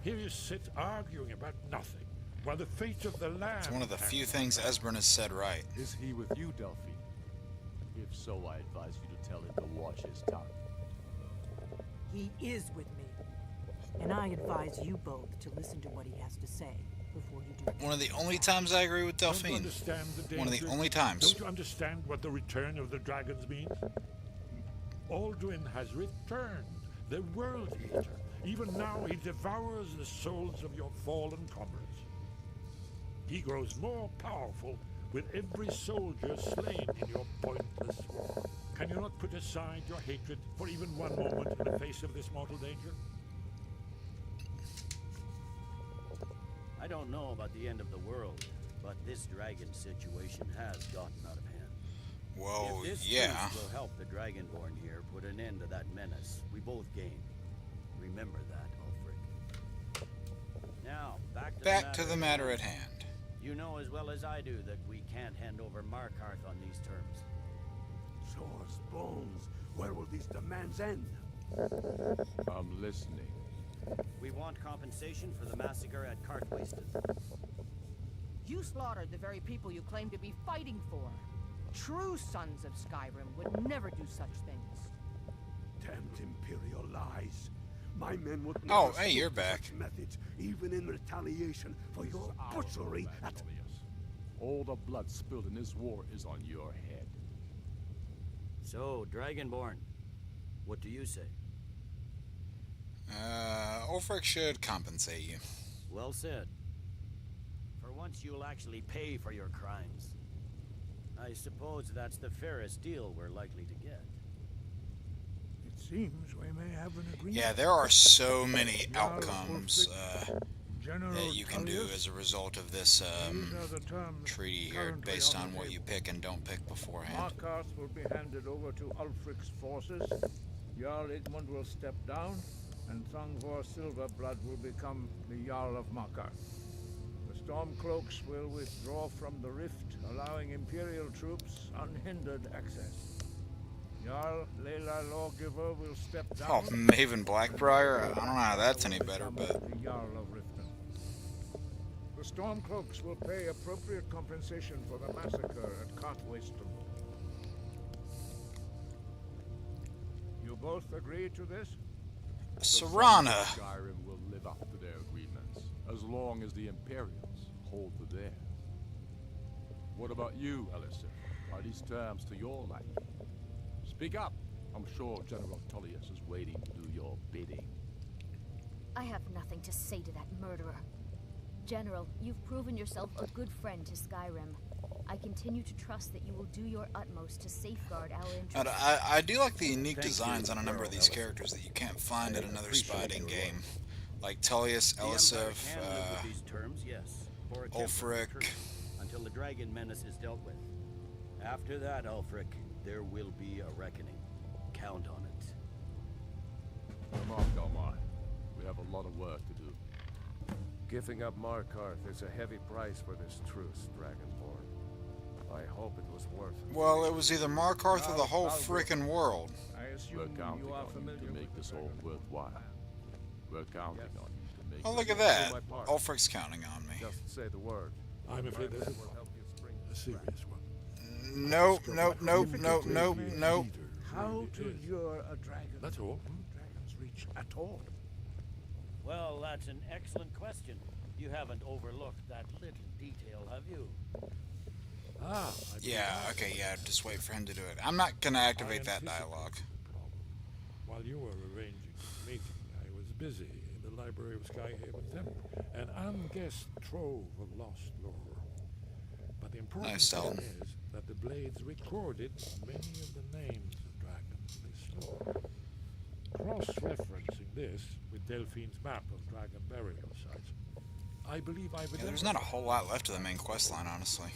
Here you sit arguing about nothing, while the fate of the land... It's one of the few things Esbern has said right. Is he with you, Delphine? If so, I advise you to tell him to watch his tongue. He is with me. And I advise you both to listen to what he has to say before you do. One of the only times I agree with Delphine. One of the only times. Don't you understand what the return of the dragons means? Alduin has returned, the World Eater. Even now he devours the souls of your fallen comrades. He grows more powerful with every soldier slain in your pointless war. Can you not put aside your hatred for even one moment in the face of this mortal danger? I don't know about the end of the world, but this dragon situation has gotten out of hand. Well, if this yeah. truce will help the Dragonborn here put an end to that menace, we both gain. Remember that, Ulfric. Now, back to the matter at hand. You know as well as I do that we can't hand over Markarth on these terms. Jaws, bones, where will these demands end? I'm listening. We want compensation for the massacre at Cartwaiston. You slaughtered the very people you claim to be fighting for. True sons of Skyrim would never do such things. Damned Imperial lies. My men would Oh, never hey, you're stoop to back. such methods, even in retaliation for your butchery at... All the blood spilled in this war is on your head. So, Dragonborn, what do you say? Ulfric should compensate you. Well said. For once you'll actually pay for your crimes. I suppose that's the fairest deal we're likely to get. It seems we may have an agreement. Yeah, there are so many outcomes that you can do as a result of this treaty here, based on what you pick and don't pick beforehand. Markarth will be handed over to Ulfric's forces. Jarl Igmund will step down, and Thongvor Silverblood will become the Jarl of Markarth. The Stormcloaks will withdraw from the rift, allowing Imperial troops unhindered access. Jarl Layla Lawgiver will step down. Oh, Maven Blackbriar? I don't know how that's any better, but... The Jarl of Riften. The Stormcloaks will pay appropriate compensation for the massacre at Cartwaiston. You both agree to this? Serana! Skyrim will live up to their agreements, as long as the Imperials hold to theirs. What about you, Alistair? Are these terms to your liking? Speak up. I'm sure General Tullius is waiting to do your bidding. I have nothing to say to that murderer. General, you've proven yourself a good friend to Skyrim. I continue to trust that you will do your utmost to safeguard our interests. I do like the unique designs on a number of these characters that you can't find in another Spiding game. Like Tullius, Elisif, these terms, yes, for a Ulfric. Until the dragon menace is dealt with. After that, Ulfric, there will be a reckoning. Count on it. Come on. We have a lot of work to do. Giving up Markarth is a heavy price for this truce, Dragonborn. I hope it was worth it. Well, it was either Markarth or the whole frickin' world. We're counting on you to make this all worthwhile. We're counting on you to make... Oh, look at that. Ulfric's counting on me. Just say the word. I'm afraid this is a serious one. Nope, nope, nope, nope, nope, nope. How to lure a dragon? That's all. Dragon's reach at all. Well, that's an excellent question. You haven't overlooked that little detail, have you? Yeah, okay, yeah, just wait for him to do it. I'm not gonna activate that dialogue. While you were arranging the meeting, I was busy in the library of Skyhaven Temple, an unguessed trove of lost lore. But the important thing is that the blades recorded many of the names of dragons they slew. Cross-referencing this with Delphine's map of dragon burial sites, I believe I've... Yeah, there's not a whole lot left of the main quest line, honestly.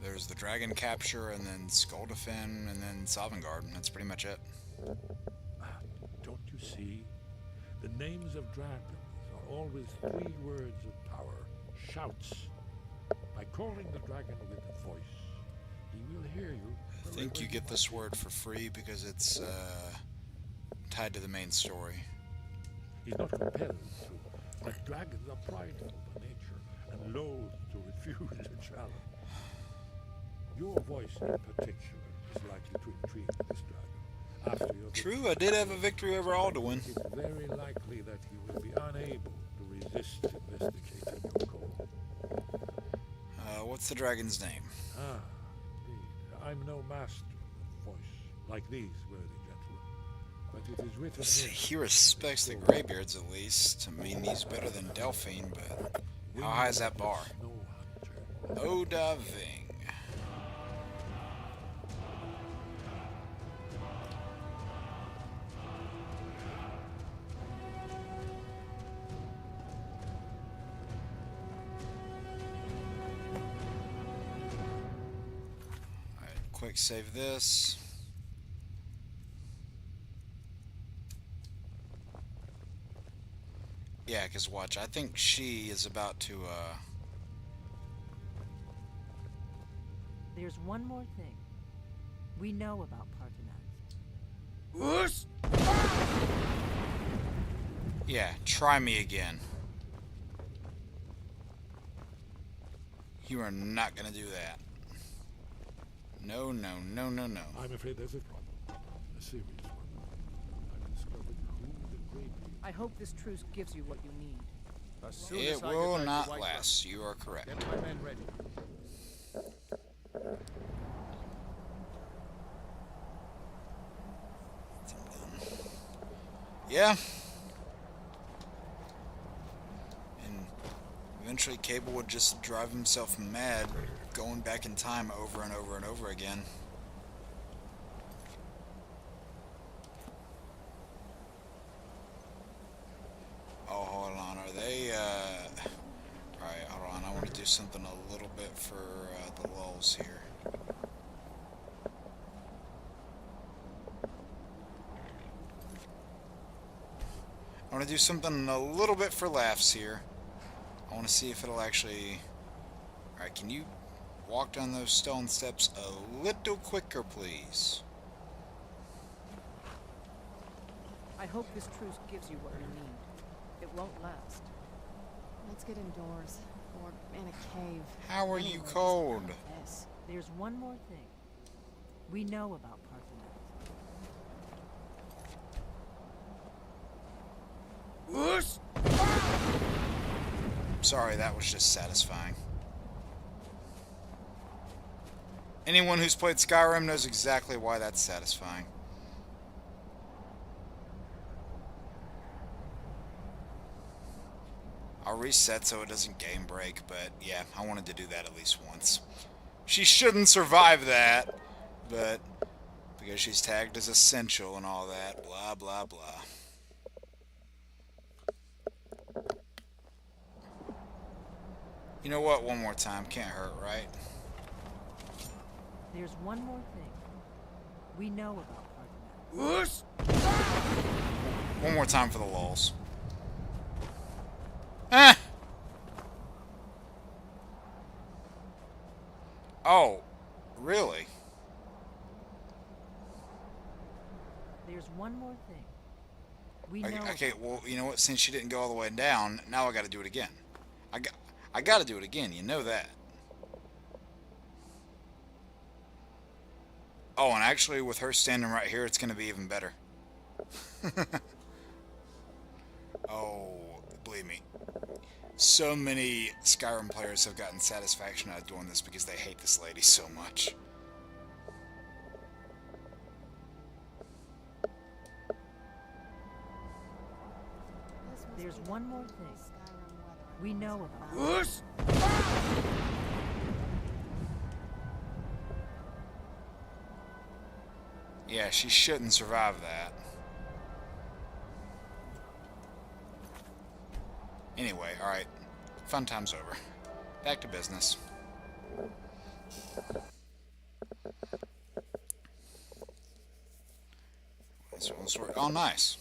There's the dragon capture, and then Skull Defend, and then Sovngarde. That's pretty much it. Don't you see? The names of dragons are always 3 words of power. Shouts. By calling the dragon with a voice, he will hear you. I think you get this word for free because it's tied to the main story. He's not compelled to, but dragons are prideful by nature and loath to refuse a challenge. Your voice in particular is likely to intrigue this dragon. After your True, I did have a victory over Alduin. It's very likely that he will be unable to resist investigating your call. What's the dragon's name? Ah, indeed. I'm no master of voice, like these worthy gentlemen. But it is written here. He respects the Greybeards at least. I mean, he's better than Delphine, but how high is that bar? Oda Ving. Quick save this. Yeah, because watch, I think she is about to, There's one more thing. We know about Parthenax. Yeah, try me again. You are not gonna do that. No, no, no, no, no. I'm afraid there's a problem. A serious one. I've discovered who the Greybeard. I hope this truce gives you what you need. As soon It as I get will back to not Whiterun, last. You are correct. Get my men ready. Yeah. And eventually Cable would just drive himself mad going back in time over and over and over again. Oh, hold on. Are they, Alright, hold on. I want to do something a little bit for the lulls here. I want to do something a little bit for laughs here. I want to see if it'll actually... Alright, can you walk down those stone steps a little quicker, please? I hope this truce gives you what you need. It won't last. Let's get indoors. Or in a cave. How are you Anywhere, just cold? none of this. There's one more thing. We know about Parthenax. Sorry, that was just satisfying. Anyone who's played Skyrim knows exactly why that's satisfying. I'll reset so it doesn't game break, but yeah, I wanted to do that at least once. She shouldn't survive that, but because she's tagged as essential and all that, blah, blah, blah. You know what? One more time. Can't hurt, right? There's one more thing. We know about Parthenax. One more time for the lulls. Ah! Oh, really? There's one more thing. We know. Okay, well, you know what? Since she didn't go all the way down, now I got to do it again. I got to do it again. You know that. Oh, and actually, with her standing right here, it's going to be even better. Oh, believe me. So many Skyrim players have gotten satisfaction out of doing this because they hate this lady so much. There's one more thing. We know about. Yeah, she shouldn't survive that. Anyway, alright. Fun time's over. Back to business. This one's work. Oh, nice.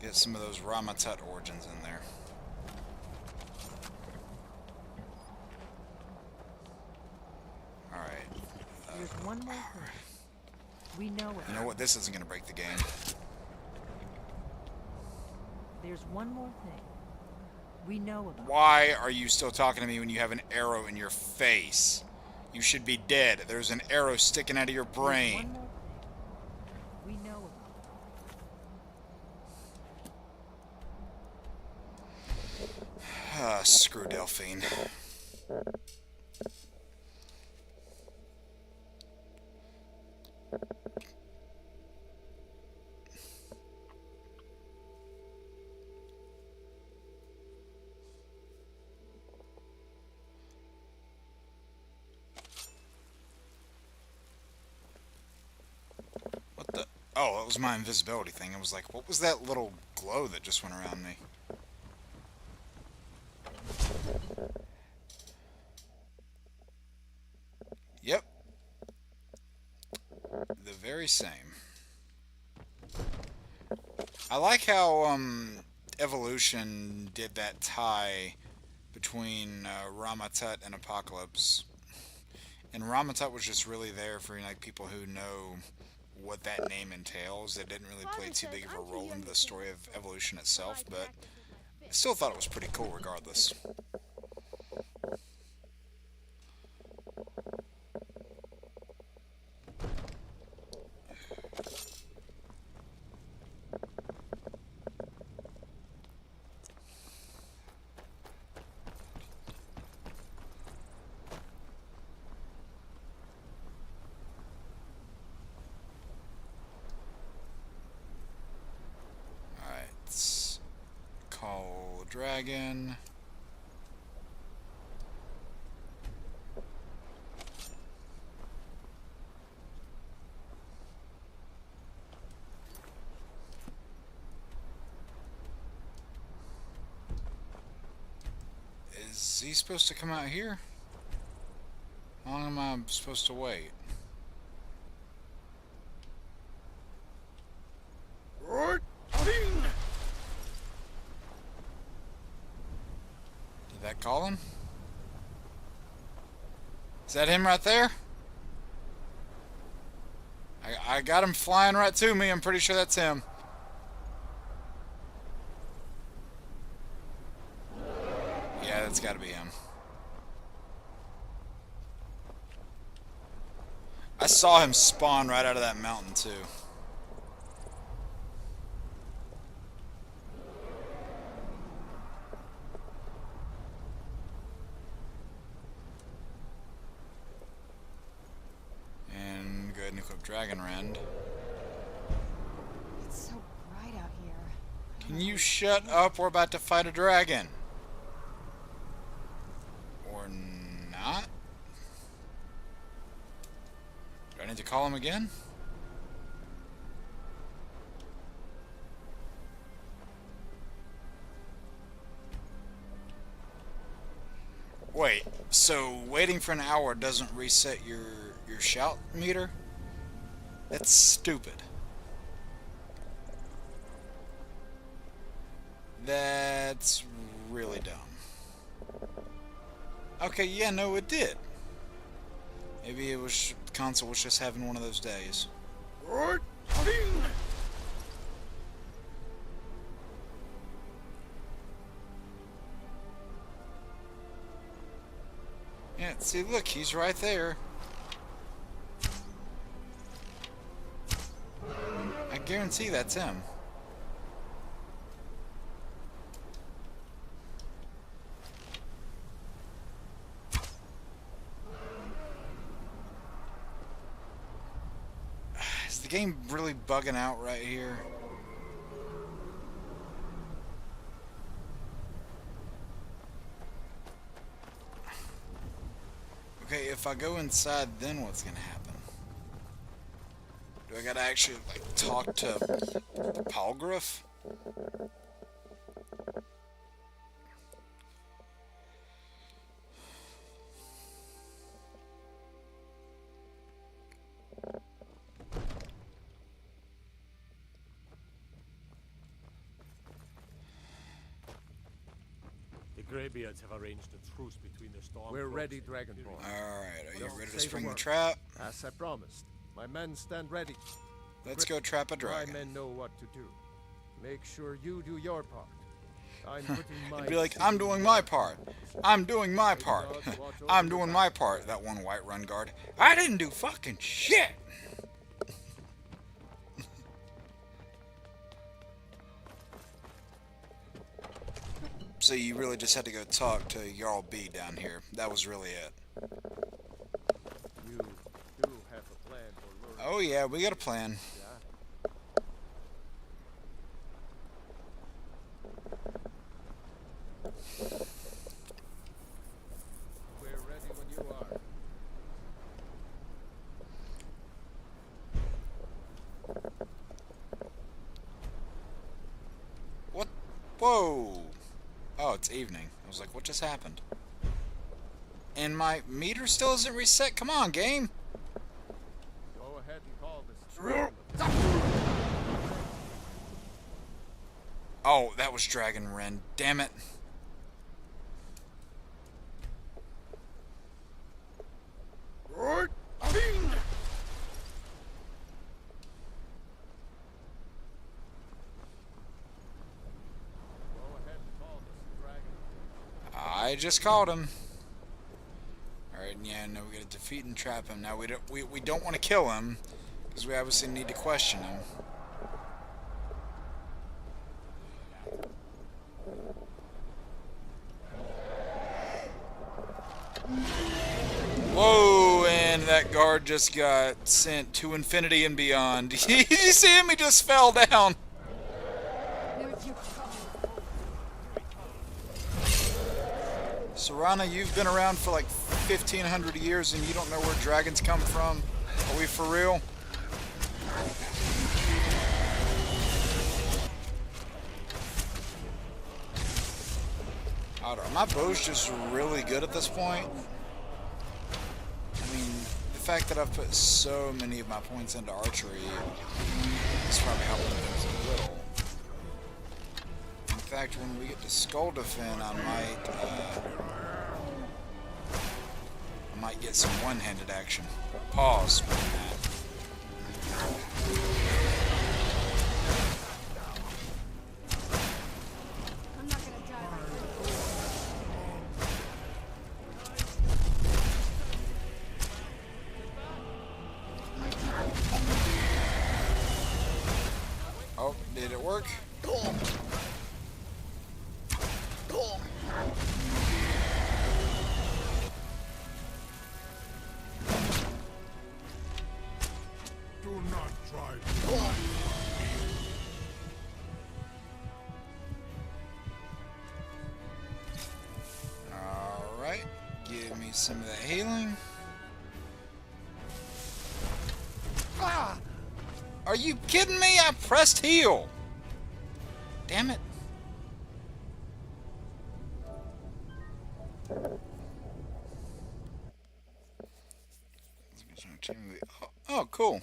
Get some of those Ramatut origins in there. Alright. There's one more thing. We know it. You know what? This isn't going to break the game. There's one more thing. We know about. Why are you still talking to me when you have an arrow in your face? You should be dead. There's an arrow sticking out of your brain. One more thing. We know about. Screw Delphine. What the? Oh, that was my invisibility thing. I was like, what was that little glow that just went around me? Yep. The very same. I like how Evolution did that tie between Ramatut and Apocalypse. And Ramatut was just really there for like people who know what that name entails. It didn't really play too big of a role in the story of Evolution itself, but I still thought it was pretty cool regardless. Call dragon. Is he supposed to come out here? How long am I supposed to wait? Did that call him? Is that him right there? I got him flying right to me. I'm pretty sure that's him. Yeah, that's got to be him. I saw him spawn right out of that mountain too. And go ahead and equip Dragon Rend. It's so bright out here. Can you shut up? We're about to fight a dragon. Or not? Do I need to call him again? Wait, so waiting for an hour doesn't reset your shout meter? That's stupid. That's really dumb. Okay, yeah, no, it did. Maybe it was the console was just having one of those days. Yeah, see, look, he's right there. I guarantee that's him. Is the game really bugging out right here? Okay, if I go inside, then what's gonna happen? Do I gotta actually, like, talk to Palgraf? Greybeards have arranged a truce between the storm. We're ready, Dragonborn. Alright, are you Just ready to say the spring the word. trap? As I promised. My men stand ready. Let's go trap a dragon. My men know what to do. Make sure you do your part. I'm putting my... It'd be like, I'm doing my part. I'm doing my part. I'm doing my part. That one white run guard. I didn't do fucking shit. So you really just had to go talk to Jarl B down here. That was really it. You do have a plan for luring... Oh yeah, we got a plan. We're ready when you are. What? Whoa! Oh, it's evening. I was like, what just happened? And my meter still isn't reset? Come on, game! Go ahead and call this. Oh, that was Dragon Ren. Damn it. I just called him. Alright, yeah, no, we gotta defeat and trap him. Now we don't want to kill him, because we obviously need to question him. Whoa, and that guard just got sent to infinity and beyond. Did you see him? He just fell down. Serana, you've been around for like 1,500 years and you don't know where dragons come from? Are we for real? I don't know. My bow's just really good at this point. I mean, the fact that I've put so many of my points into archery is probably helping things a little. In fact, when we get to Skull Defend, I might get some one-handed action. Pause. I'm not gonna die like Oh, did it work? Do not try. Alright, give me some of that healing. Ah! Are you kidding me? I pressed heal! Damn it. Oh, cool.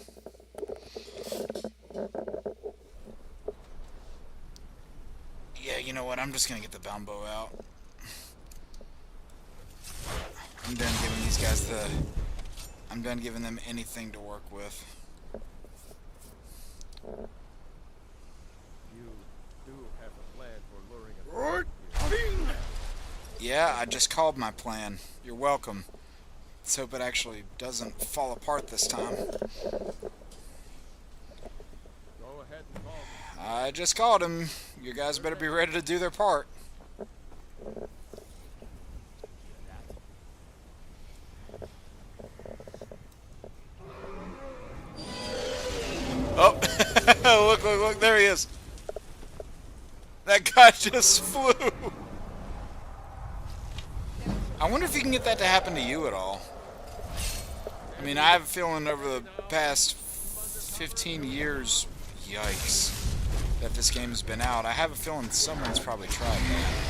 Yeah, you know what? I'm just gonna get the Balbo out. I'm done giving these guys I'm done giving them anything to work with. You do have a plan for luring a... Yeah, I just called my plan. You're welcome. Let's hope it actually doesn't fall apart this time. Go ahead and call them. I just called him. You guys better be ready to do their part. Oh, look, there he is. That guy just flew. I wonder if you can get that to happen to you at all. I mean, I have a feeling over the past 15 years, yikes, that this game has been out, I have a feeling someone's probably tried that.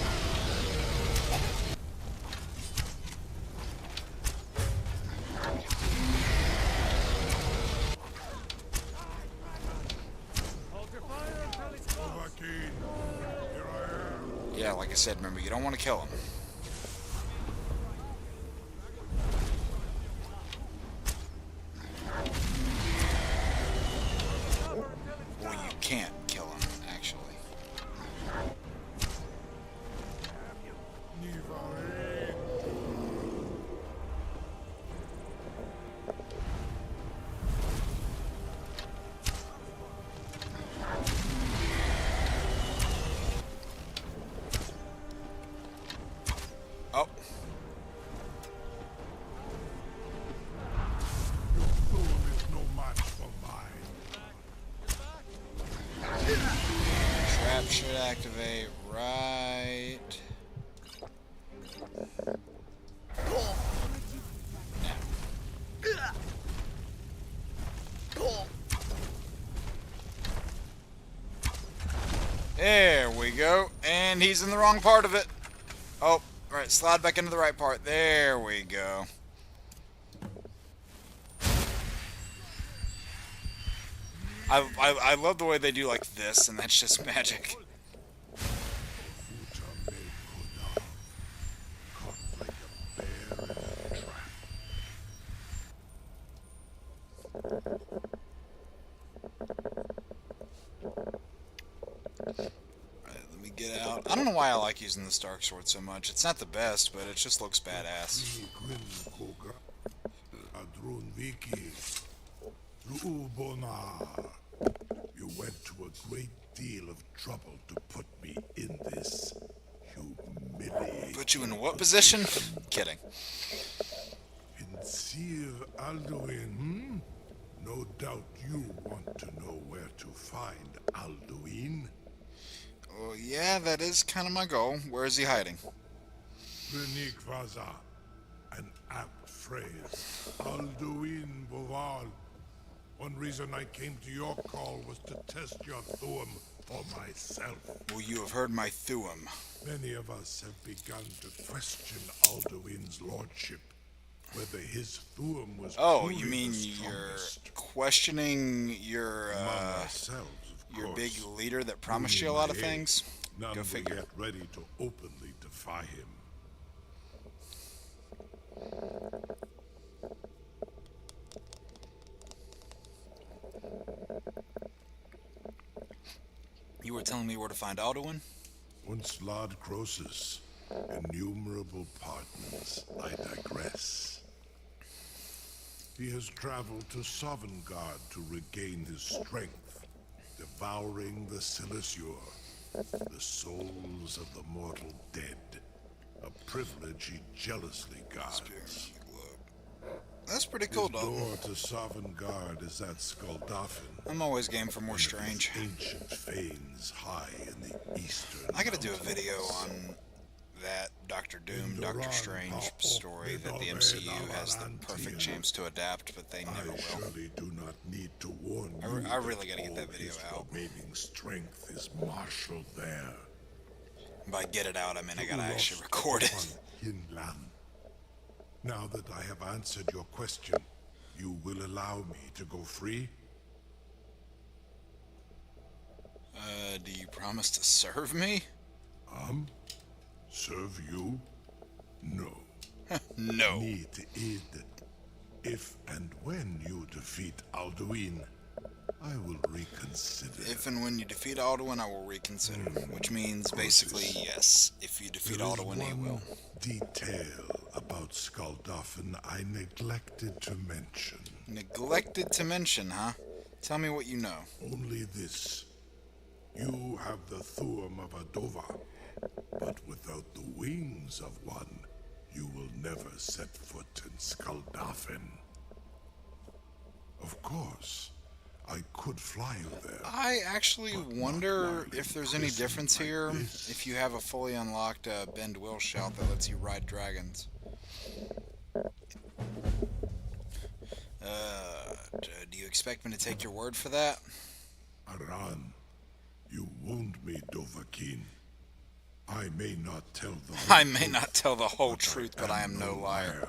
yeah, like I said, remember, you don't want to kill him. Well, you can't kill him, actually. Oh. Trap should activate right now. There we go. And he's in the wrong part of it. Oh, right. Slide back into the right part. There we go. I love the way they do like this, and that's just magic. Let me get out. I don't know why I like using the Stark Sword so much. It's not the best, but it just looks badass. You went to a great deal of trouble to put me in this humiliating... Put you in what position? Kidding. Sir Alduin, No doubt you want to know where to find Alduin. Oh, yeah, that is kind of my goal. Where is he hiding? Vaza, an apt phrase. Alduin Boval. One reason I came to your call was to test your Thuum for myself. Well, you have heard my Thuum. Many of us have begun to question Alduin's lordship. Whether his Thuum was oh, you mean you're questioning your big leader that promised you a lot of things? Go figure. Yet ready to openly defy him. You were telling me where to find Alduin? Once Lord Croesus, innumerable pardons, I digress. He has traveled to Sovngarde to regain his strength, devouring the Silesure, the souls of the mortal dead, a privilege he jealously guards. That's pretty cool, dog. The door to Sovngarde is at Skuldafn. I'm always game for more strange. Ancient fanes high in the eastern. I gotta do a video on that Doctor Doom, Doctor Strange story that the MCU has the perfect chance to adapt, but they never will. Surely do not need to warn I really gotta get that video out. Remaining strength is marshaled there. By get it out, I mean I gotta actually record it. Now that I have answered your question, you will allow me to go free? Do you promise to serve me? Serve you? No. No. Need aid. If and when you defeat Alduin, I will reconsider. If and when you defeat Alduin, I will reconsider. Which means basically yes. If you defeat Alduin, he will. Detail about Skuldafn I neglected to mention. Neglected to mention, huh? Tell me what you know. Only this. You have the Thuum of Adova, but without the wings of one, you will never set foot in Skuldafn. Of course, I could fly you there. I actually wonder if there's any difference here if you have a fully unlocked Bend Will Shout that lets you ride dragons. Do you expect me to take your word for that? Aran, you wound me, Dovahkiin. I may not tell the whole truth, but I am no liar.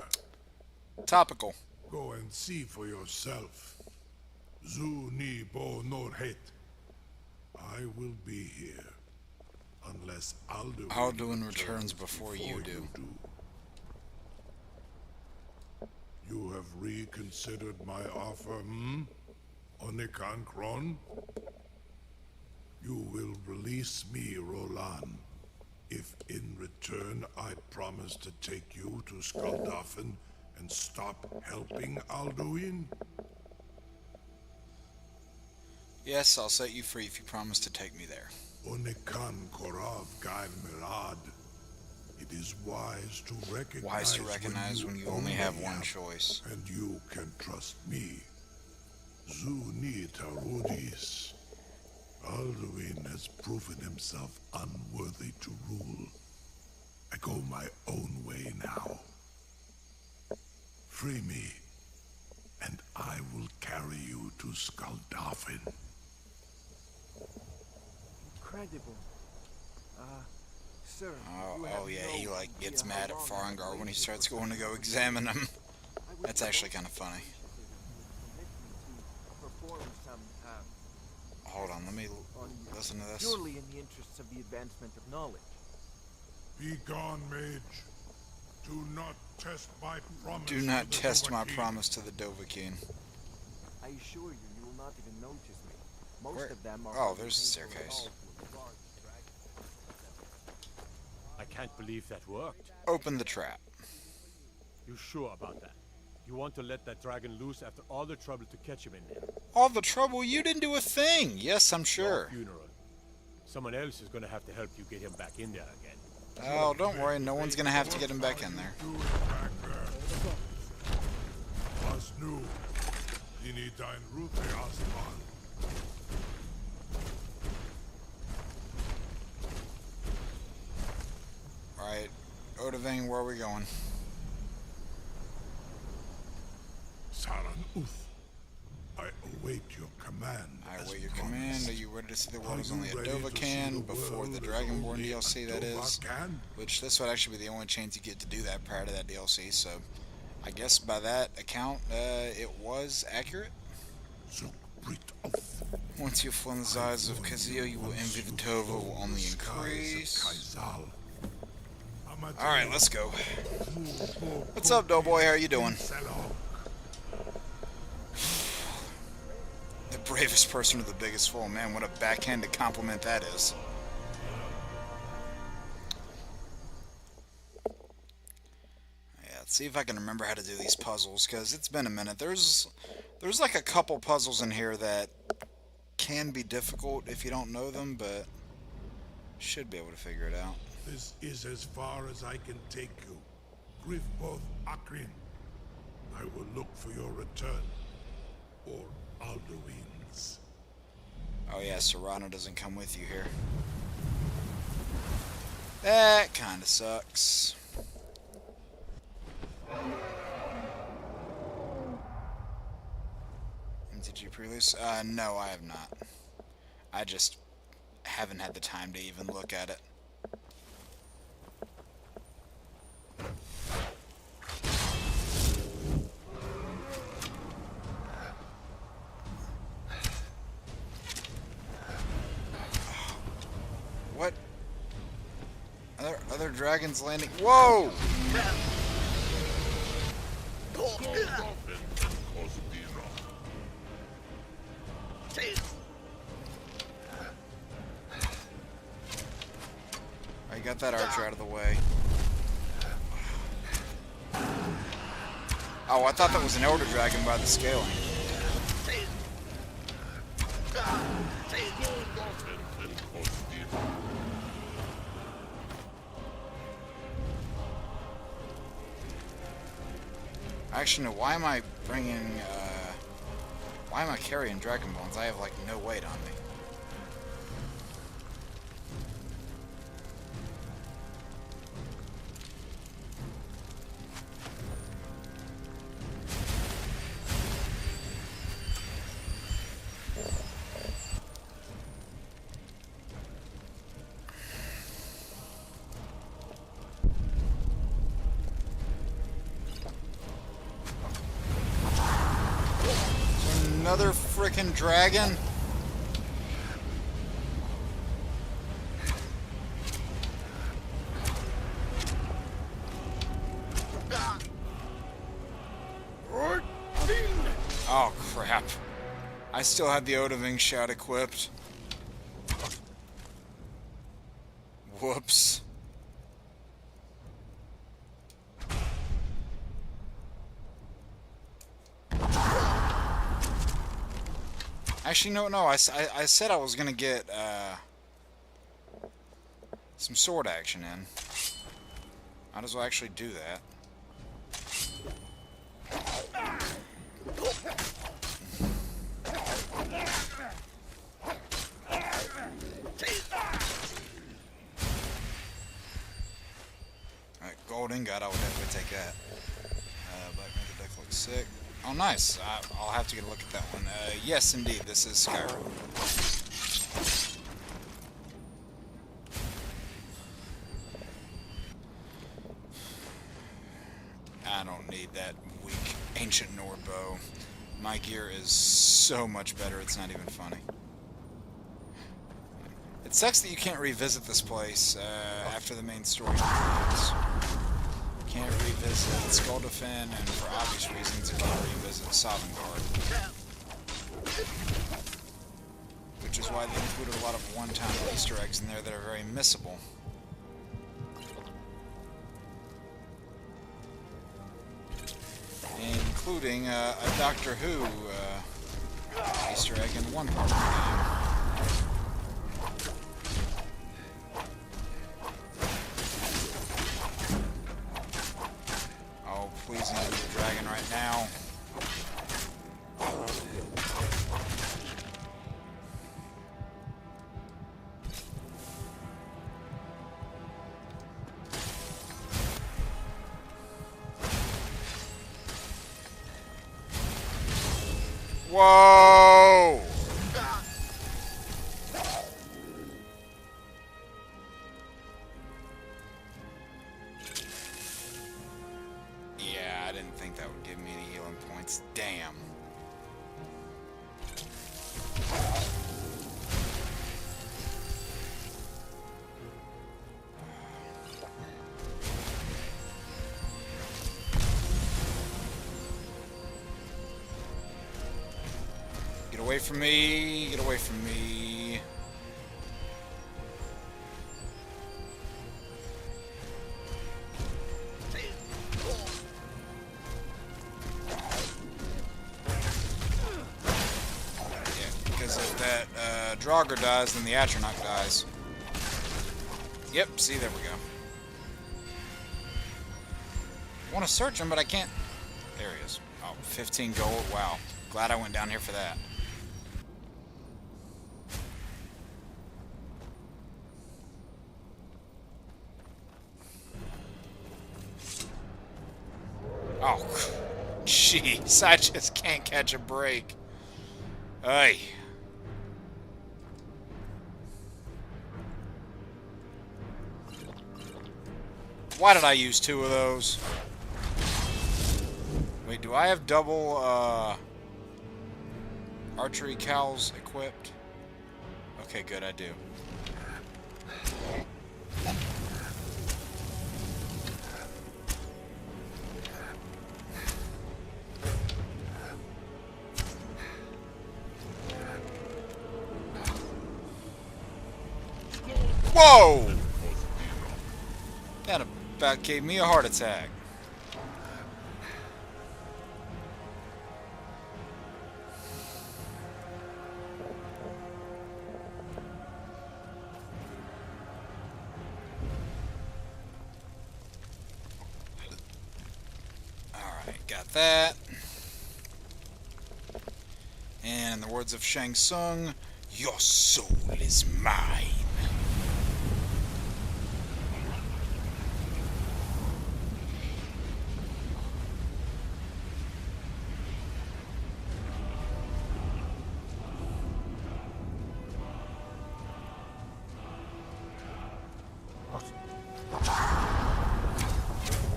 Topical. Go and see for yourself. Zu ni bo nor het. I will be here unless Alduin, Alduin returns before you do. You have reconsidered my offer, Onikan Kron? You will release me, Roland, if in return I promise to take you to Skuldafn and stop helping Alduin? Yes, I'll set you free if you promise to take me there. Onikan Korav Gair Mirad. It is wise to recognize when you only have one choice. And you can trust me. Zuni Tarudis. Alduin has proven himself unworthy to rule. I go my own way now. Free me, and I will carry you to Skuldafn. Incredible. Sir. Oh yeah, he like gets mad at Farengar when he starts going to go examine him. That's actually kind of funny. Hold on, let me listen to this. Purely in the interests of the advancement of knowledge. Be gone, mage. Do not test my promise. Do not test my promise to the Dovahkiin. I assure you, you will not even notice me. Most of them are. Oh, there's the staircase. I can't believe that worked. Open the trap. You sure about that? You want to let that dragon loose after all the trouble to catch him in there? All the trouble? You didn't do a thing. Yes, I'm sure. Your funeral. Someone else is going to have to help you get him back in there again. Oh, don't worry. No one's going to have to get him back in there. Alright, Odaving, where are we going? Saran Uth, I await your command. I await your command. Are you ready to see the world is only a Dovahkiin before the Dragonborn DLC, that is? Which this would actually be the only chance you get to do that prior to that DLC, so I guess by that account, it was accurate. Once you flood the eyes of Kazio, you will envy the Tova will only increase. Alright, let's go. What's up, Doughboy? How are you doing? The bravest person with the biggest fool. Man, what a backhanded compliment that is. Yeah, let's see if I can remember how to do these puzzles, because it's been a minute. There's like a couple puzzles in here that can be difficult if you don't know them, but should be able to figure it out. This is as far as I can take you. Grifboth Akrin. I will look for your return. Or Alduin's. Oh yeah, Serrano doesn't come with you here. That kinda sucks. Did you pre-release? No, I have not. I just haven't had the time to even look at it. What? Other dragons landing? Whoa! I got that archer out of the way. Oh, I thought that was an Elder Dragon by the scaling. Actually, no, why am I bringing, why am I carrying Dragon Bones? I have, like, no weight on me. Another frickin' dragon? I still had the Odoving shout equipped. Whoops. Actually, no. I said I was gonna get some sword action in. Might as well actually do that. Alright, gold ingot, I would definitely take that. Black Panther deck looks sick. Oh, nice. I'll have to get a look at that one. Yes, indeed, this is Skyrim. I don't need that weak ancient Nord bow. My gear is so much better, it's not even funny. It sucks that you can't revisit this place after the main story begins. Can't revisit Skuldafin, and for obvious reasons, you can't revisit Sovngarde. Which is why they included a lot of one-time Easter eggs in there that are very missable. Including a Doctor Who Easter egg in one part of the game. Oh, please not the dragon right now. Whoa! Yeah, I didn't think that would give me any healing points. Damn. Get away from me! Get away from me! Yeah, because if that Draugr dies, then the Atronach dies. Yep, see, there we go. I want to search him, but I can't. There he is. Oh, 15 gold. Wow. Glad I went down here for that. Oh, jeez, I just can't catch a break. Hey. Why did I use 2 of those? Wait, do I have double, archery cowls equipped? Okay, good, I do. Whoa! That about gave me a heart attack. Alright, got that. And in the words of Shang Tsung, your soul is mine.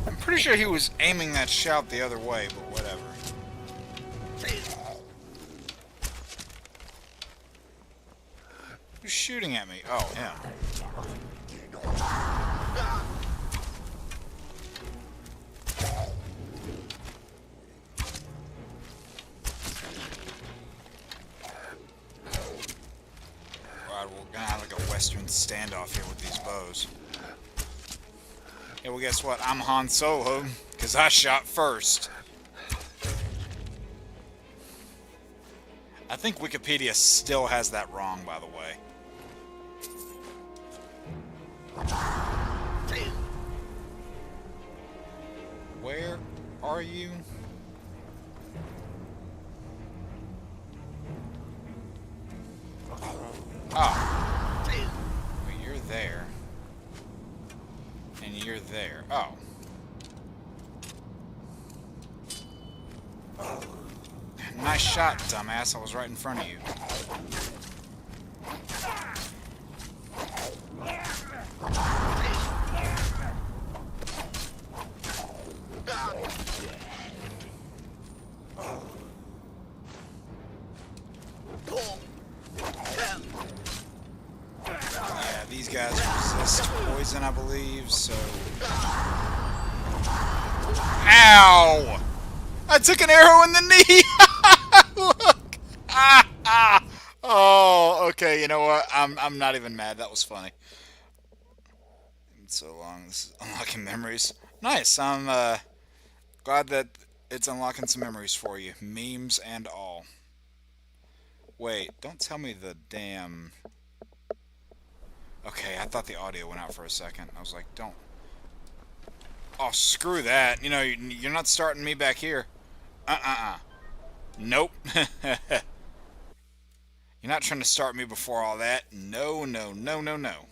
I'm pretty sure he was aiming that shout the other way, but whatever. Who's shooting at me? Oh, him. mastering the standoff here with these bows. Yeah, well, guess what? I'm Han Solo, because I shot first. I think Wikipedia still has that wrong, by the way. Where are you? Oh. Well, you're there. And you're there. Oh. Nice shot, dumbass. I was right in front of you. Yeah, these guys resist poison, I believe, so... Ow! I took an arrow in the knee! Look! Oh, okay, you know what? I'm not even mad. That was funny. It's so long. This is unlocking memories. Nice. I'm glad that it's unlocking some memories for you. Memes and all. Wait, don't tell me the damn... Okay, I thought the audio went out for a second. I was like, don't... Oh, screw that. You know, you're not starting me back here. Nope. You're not trying to start me before all that. No, no, no, no, no.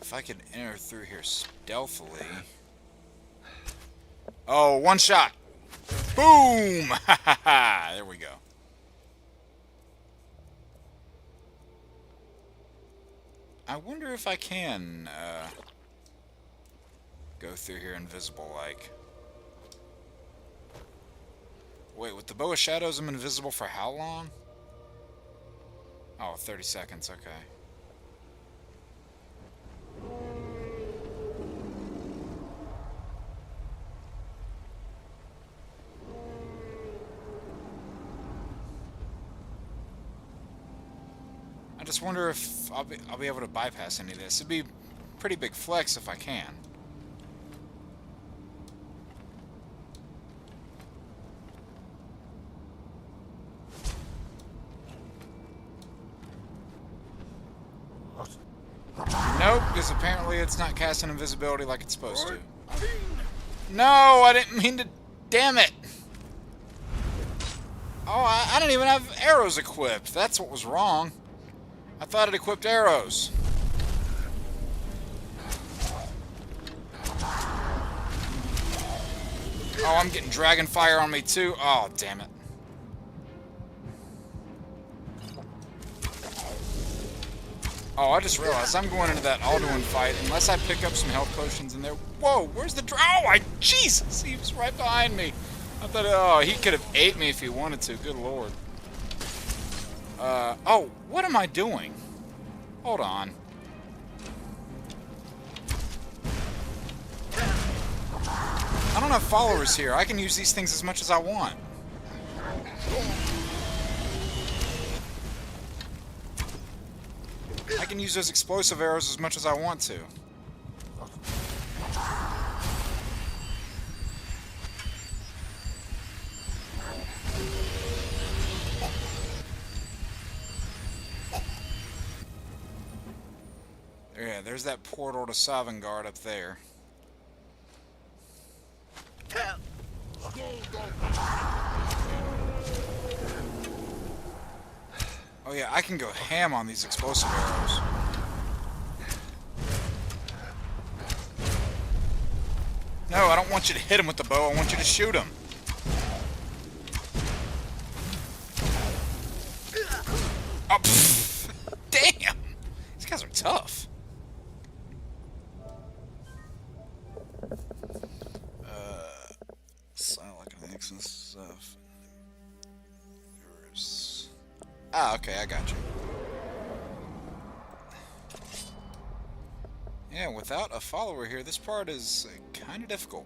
If I could enter through here stealthily... Oh, one shot! Boom! Ha ha ha! There we go. I wonder if I can, go through here invisible-like. Wait, with the Bow of Shadows, I'm invisible for how long? Oh, 30 seconds, okay. I just wonder if I'll be able to bypass any of this. It'd be a pretty big flex if I can. Nope, because apparently it's not casting invisibility like it's supposed to. No, I didn't mean to... Damn it! Oh, I didn't even have arrows equipped. That's what was wrong. I thought it equipped arrows. Oh, I'm getting dragon fire on me too. Oh, damn it. Oh, I just realized I'm going into that Alduin fight unless I pick up some health potions in there. Whoa, where's the Jesus, he was right behind me. I thought, oh, he could have ate me if he wanted to. Good lord. Oh, what am I doing? Hold on. I don't have followers here. I can use these things as much as I want. I can use those explosive arrows as much as I want to. Yeah, there's that portal to Sovngarde up there. Oh yeah, I can go ham on these explosive arrows. No, I don't want you to hit him with the bow, I want you to shoot him. Oh, pfft. Damn! These guys are tough. stuff. Ah, okay, I got you. Yeah, without a follower here, this part is kind of difficult.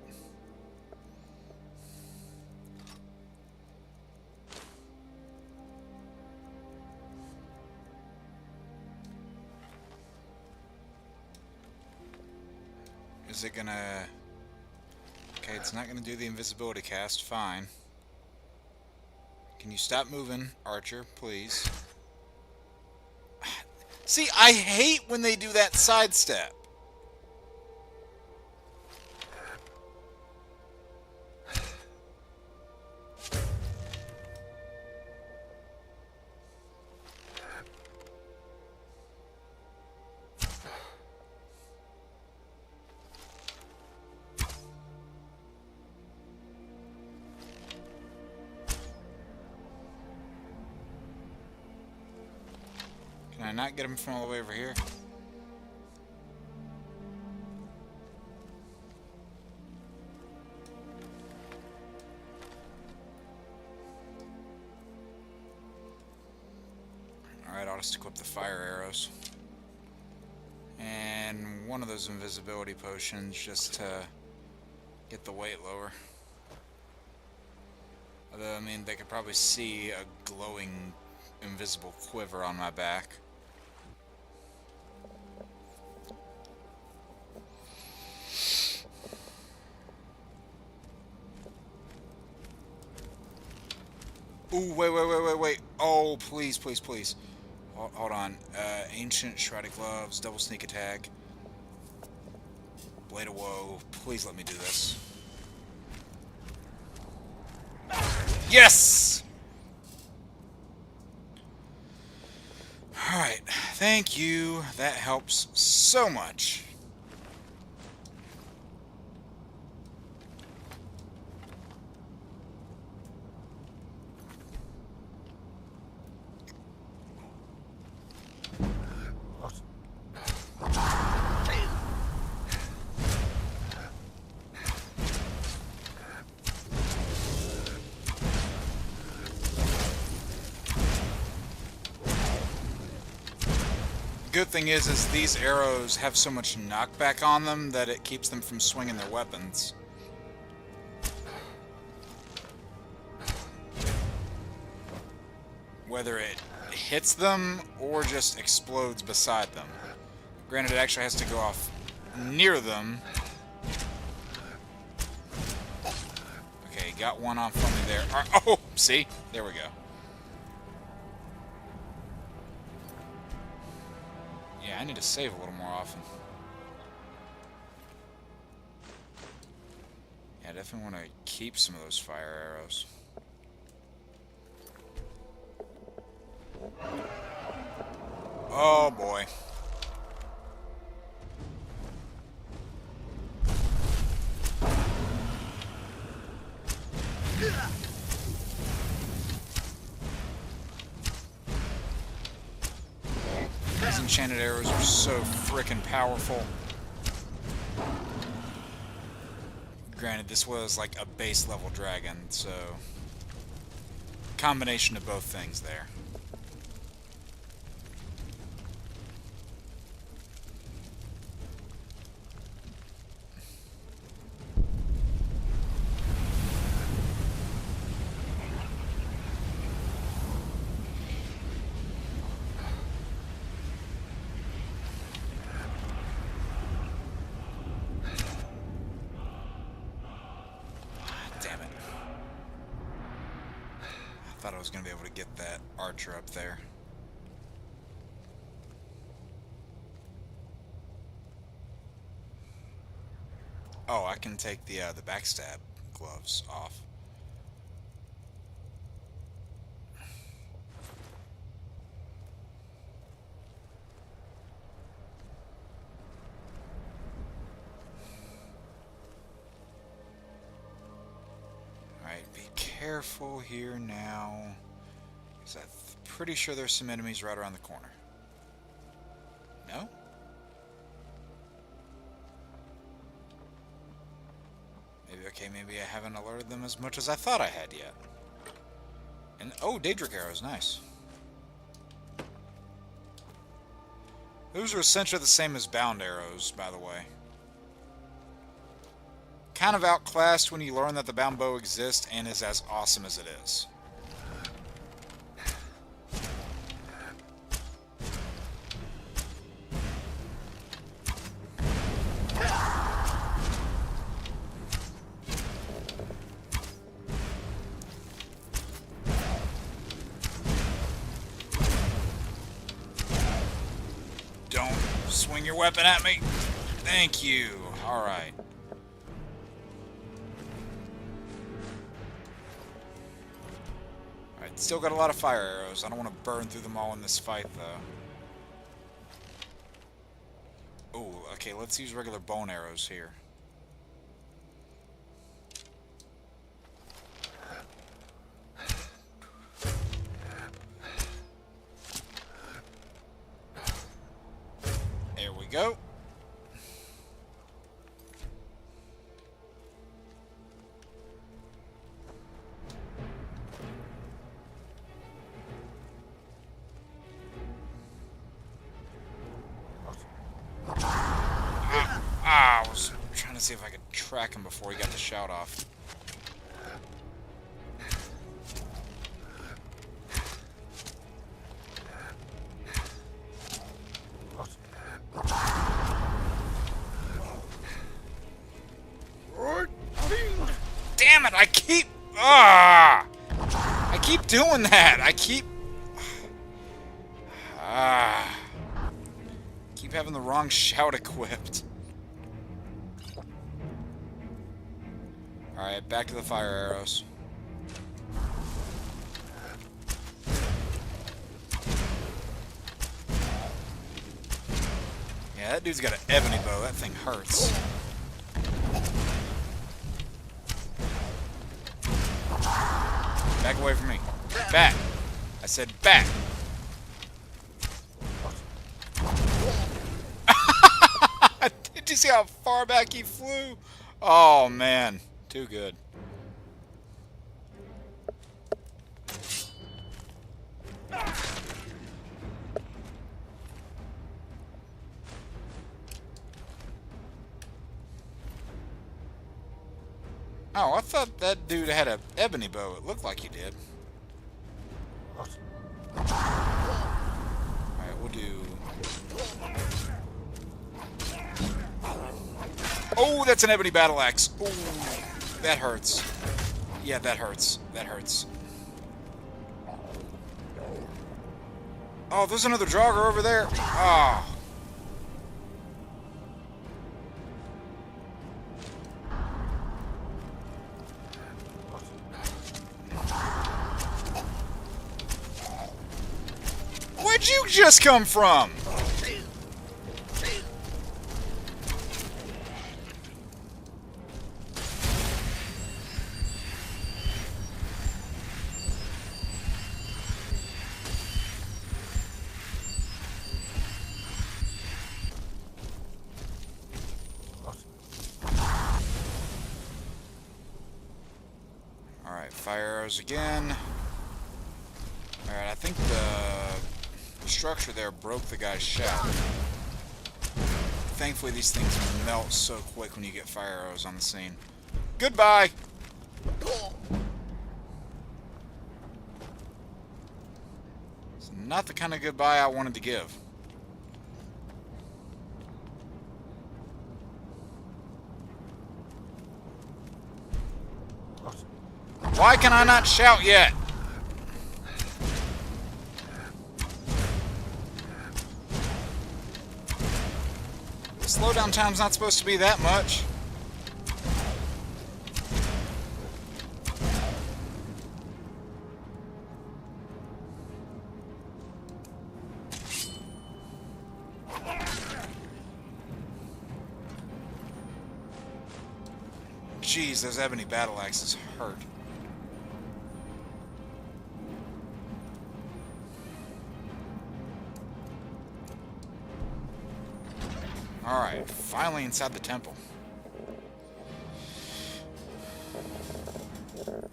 Is it gonna... Okay, it's not gonna do the invisibility cast. Fine. Can you stop moving, Archer, please? See, I hate when they do that sidestep. Can I not get him from all the way over here? Alright, I'll just equip the fire arrows. And one of those invisibility potions just to get the weight lower. Although, I mean, they could probably see a glowing invisible quiver on my back. Ooh, wait. Oh, please. Hold on. Ancient Shrouded Gloves, double sneak attack. Blade of Woe. Please let me do this. Yes! Alright. Thank you. That helps so much. Good thing is these arrows have so much knockback on them that it keeps them from swinging their weapons. Whether it hits them or just explodes beside them. Granted, it actually has to go off near them. Okay, got one off on me there. Oh, see? There we go. Yeah, I need to save a little more often. Yeah, I definitely want to keep some of those fire arrows. Oh boy. These enchanted arrows are so frickin' powerful. Granted, this was like a base level dragon, so combination of both things there. Thought I was going to be able to get that archer up there. Oh, I can take the backstab gloves off. Alright, be careful here now. Because I'm pretty sure there's some enemies right around the corner. No? Maybe I Okay, maybe I haven't alerted them as much as I thought I had yet. And, oh, Daedric arrows, nice. Those are essentially the same as bound arrows, by the way. Kind of outclassed when you learn that the bound bow exists and is as awesome as it is. Don't swing your weapon at me. Thank you. All right. Alright, still got a lot of fire arrows. I don't want to burn through them all in this fight, though. Oh, okay, let's use regular bone arrows here. There we go. I was trying to see if I could track him before he got the shout off. Damn it, I keep doing that. I keep having the wrong shout equipped. Alright, back to the fire arrows. Yeah, that dude's got an ebony bow. That thing hurts. Back away from me. Back. I said back. Did you see how far back he flew? Oh, man. Too good. Oh, I thought that dude had an ebony bow. It looked like he did. Alright, we'll do... Oh, that's an ebony battle axe. Oh, that hurts. Yeah, that hurts. That hurts. Oh, there's another Draugr over there. Oh. Where'd you just come from? Fire arrows again. Alright, I think the structure there broke the guy's shaft. Thankfully, these things melt so quick when you get fire arrows on the scene. Goodbye! It's not the kind of goodbye I wanted to give. Why can I not shout yet? The slowdown time's not supposed to be that much. Jeez, those ebony battle axes hurt. Alright, finally inside the temple. Oh.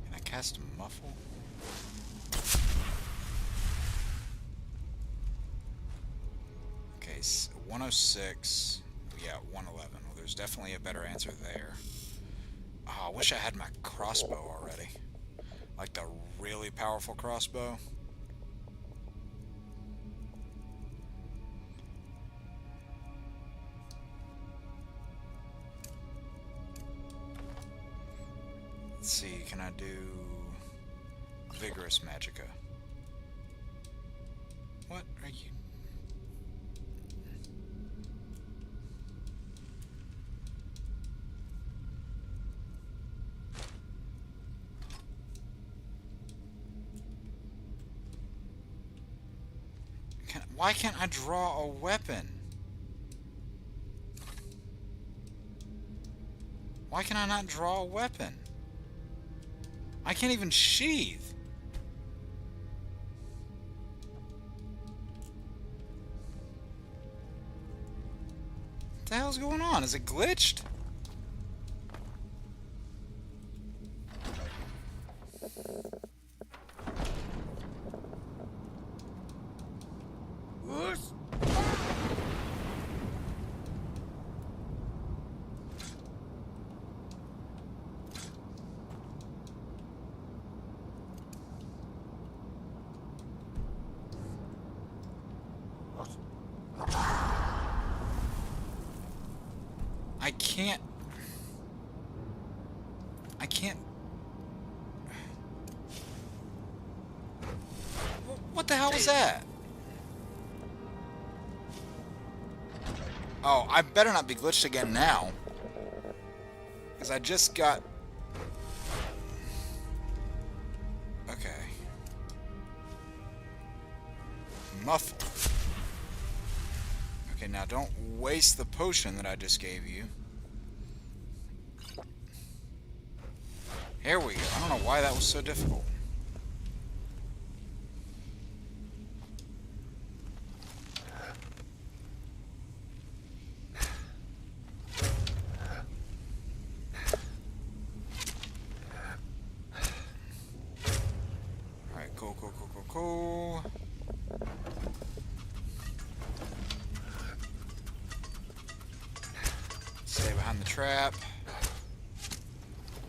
Can I cast a muffle? Okay, 106. Yeah, 111. Well, there's definitely a better answer there. Oh, I wish I had my crossbow already. Like the really powerful crossbow. Let's see, can I do Vigorous Magicka? What are you? Why can't I draw a weapon? Why can I not draw a weapon? I can't even sheathe. What the hell's going on? Is it glitched? I can't. What the hell was that? Oh, I better not be glitched again now. Because I just got... Okay. Muffle. Okay, now don't waste the potion that I just gave you. Here we go. I don't know why that was so difficult. Alright, cool. Stay behind the trap.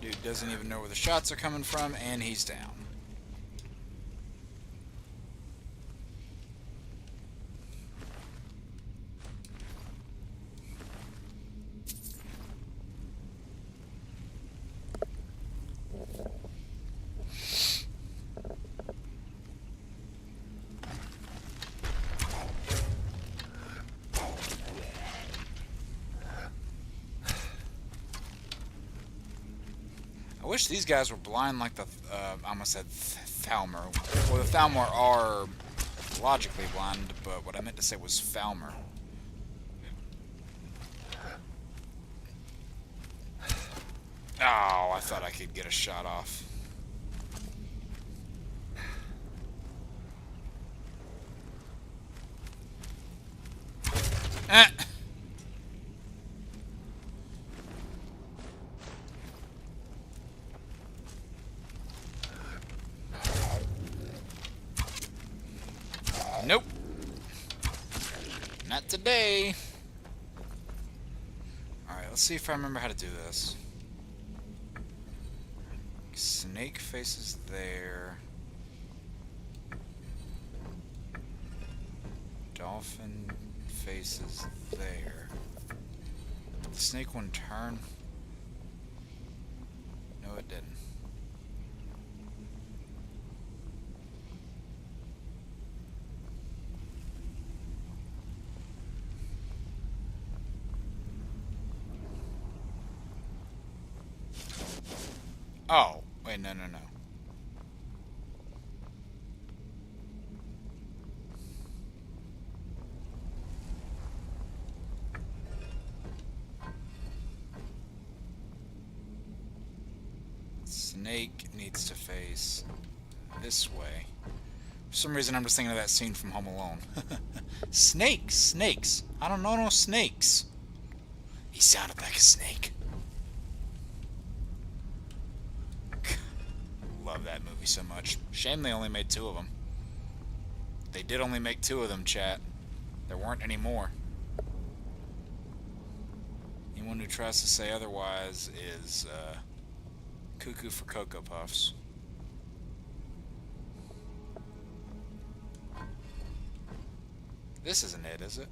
Dude doesn't even know where the shots are coming from, and he's down. I wish these guys were blind like the, I almost said Thalmor. Well, the Thalmor are logically blind, but what I meant to say was Falmer. Oh, I thought I could get a shot off. Eh. Nope. Not today. Alright, let's see if I remember how to do this. Snake faces there. Dolphin faces there. Did the snake one turn? No, it didn't. Oh, wait, no. Snake needs to face this way. For some reason, I'm just thinking of that scene from Home Alone. Snakes! Snakes! I don't know no snakes. He sounded like a snake. Love that movie so much. Shame they only made 2 of them. They did only make 2 of them, chat. There weren't any more. Anyone who tries to say otherwise is cuckoo for Cocoa Puffs. This isn't it, is it?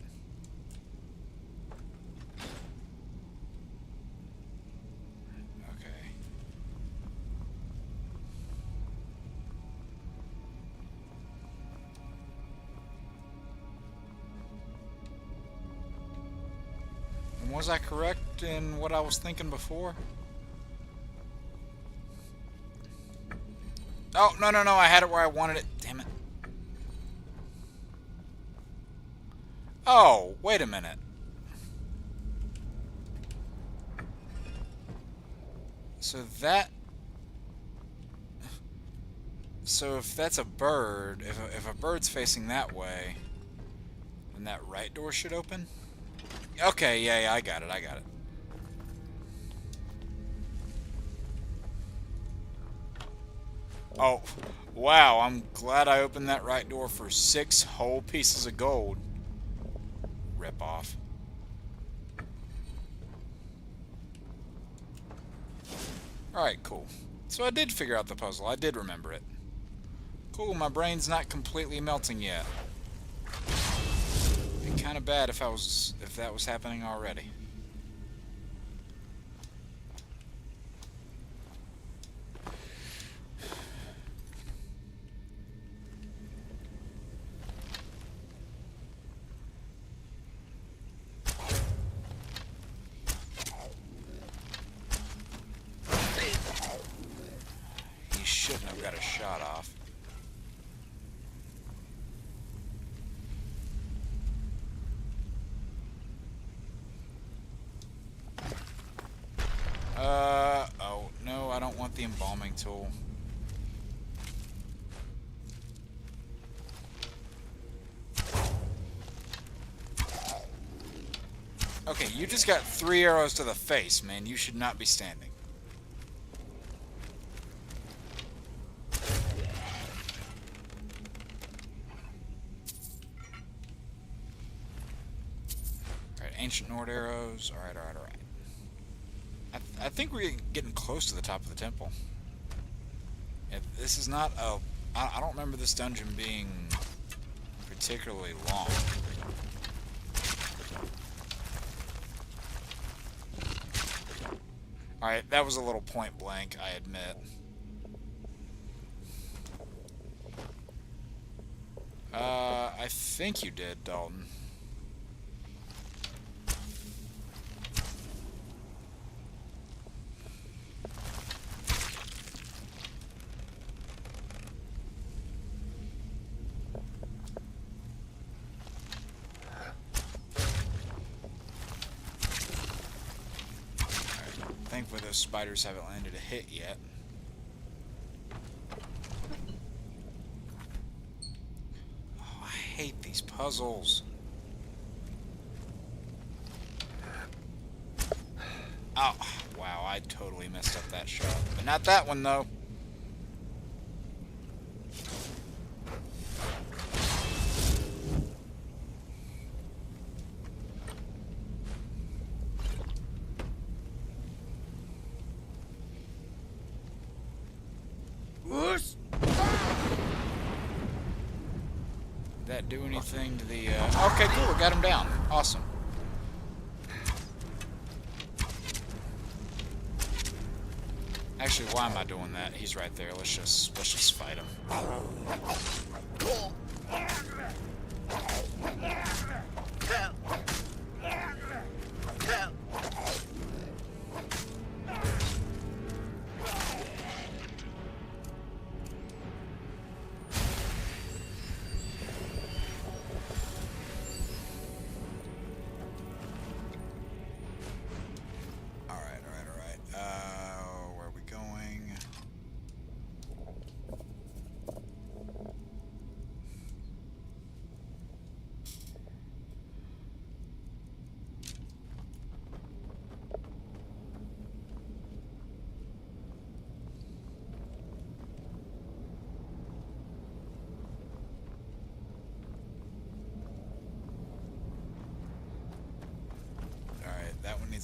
Okay. And was I correct in what I was thinking before? Oh, no, no, no, I had it where I wanted it. Damn it. Oh, wait a minute. So if that's a bird, if a bird's facing that way, then that right door should open? Okay, yeah, I got it. Oh, wow, I'm glad I opened that right door for 6 whole pieces of gold. Rip off. Alright, cool. So I did figure out the puzzle. I did remember it. Cool, my brain's not completely melting yet. It'd be kind of bad if that was happening already. Shouldn't have got a shot off. Oh, no, I don't want the embalming tool. Okay, you just got 3 arrows to the face, man. You should not be standing. Ancient Nord arrows. Alright. I think we're getting close to the top of the temple. Yeah, this is not a... I don't remember this dungeon being particularly long. Alright, that was a little point blank, I admit. I think you did, Dalton. Thankfully those spiders haven't landed a hit yet. Oh, I hate these puzzles. Oh, wow, I totally messed up that shot. But not that one, though. Did that do anything to the... Okay, cool, we got him down. Awesome. Actually, why am I doing that? He's right there. Let's just fight him. Where are we going?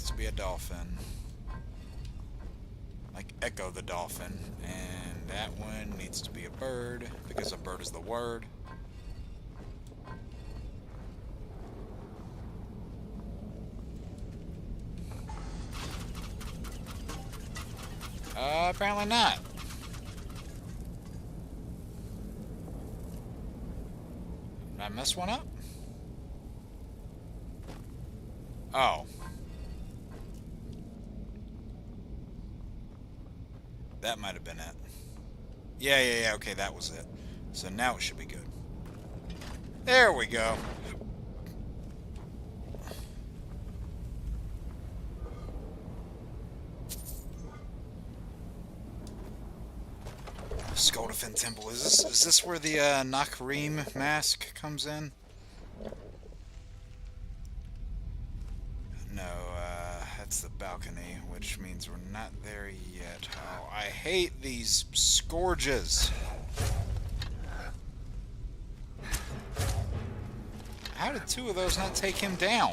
to be a dolphin. Like Echo the dolphin. And that one needs to be a bird, because a bird is the word. Apparently not. Did I mess one up? Oh. That might have been it. Yeah, okay, that was it. So now it should be good. There we go. Skuldafin Temple. Is this where the Nakarim mask comes in? No, that's the balcony, which means we're not there yet. Oh, I hate these scourges. How did two of those not take him down?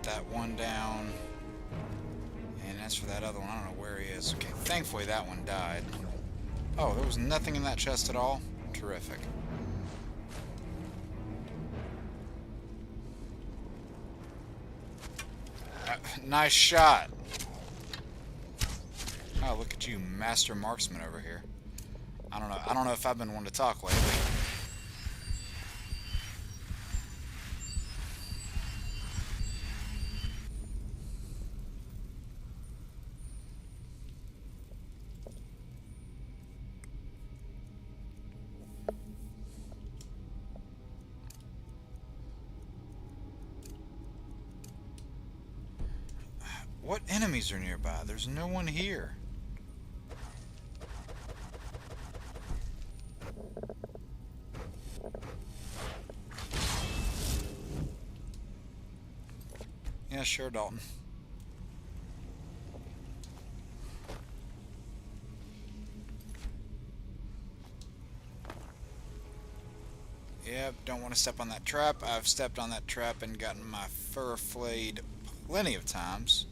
That one down, and as for that other one, I don't know where he is. Okay, thankfully that one died. Oh, there was nothing in that chest at all? Terrific. Nice shot. Oh, look at you, master marksman over here. I don't know if I've been one to talk lately. What enemies are nearby? There's no one here. Yeah, sure, Dalton. Yep, don't want to step on that trap. I've stepped on that trap and gotten my fur flayed plenty of times.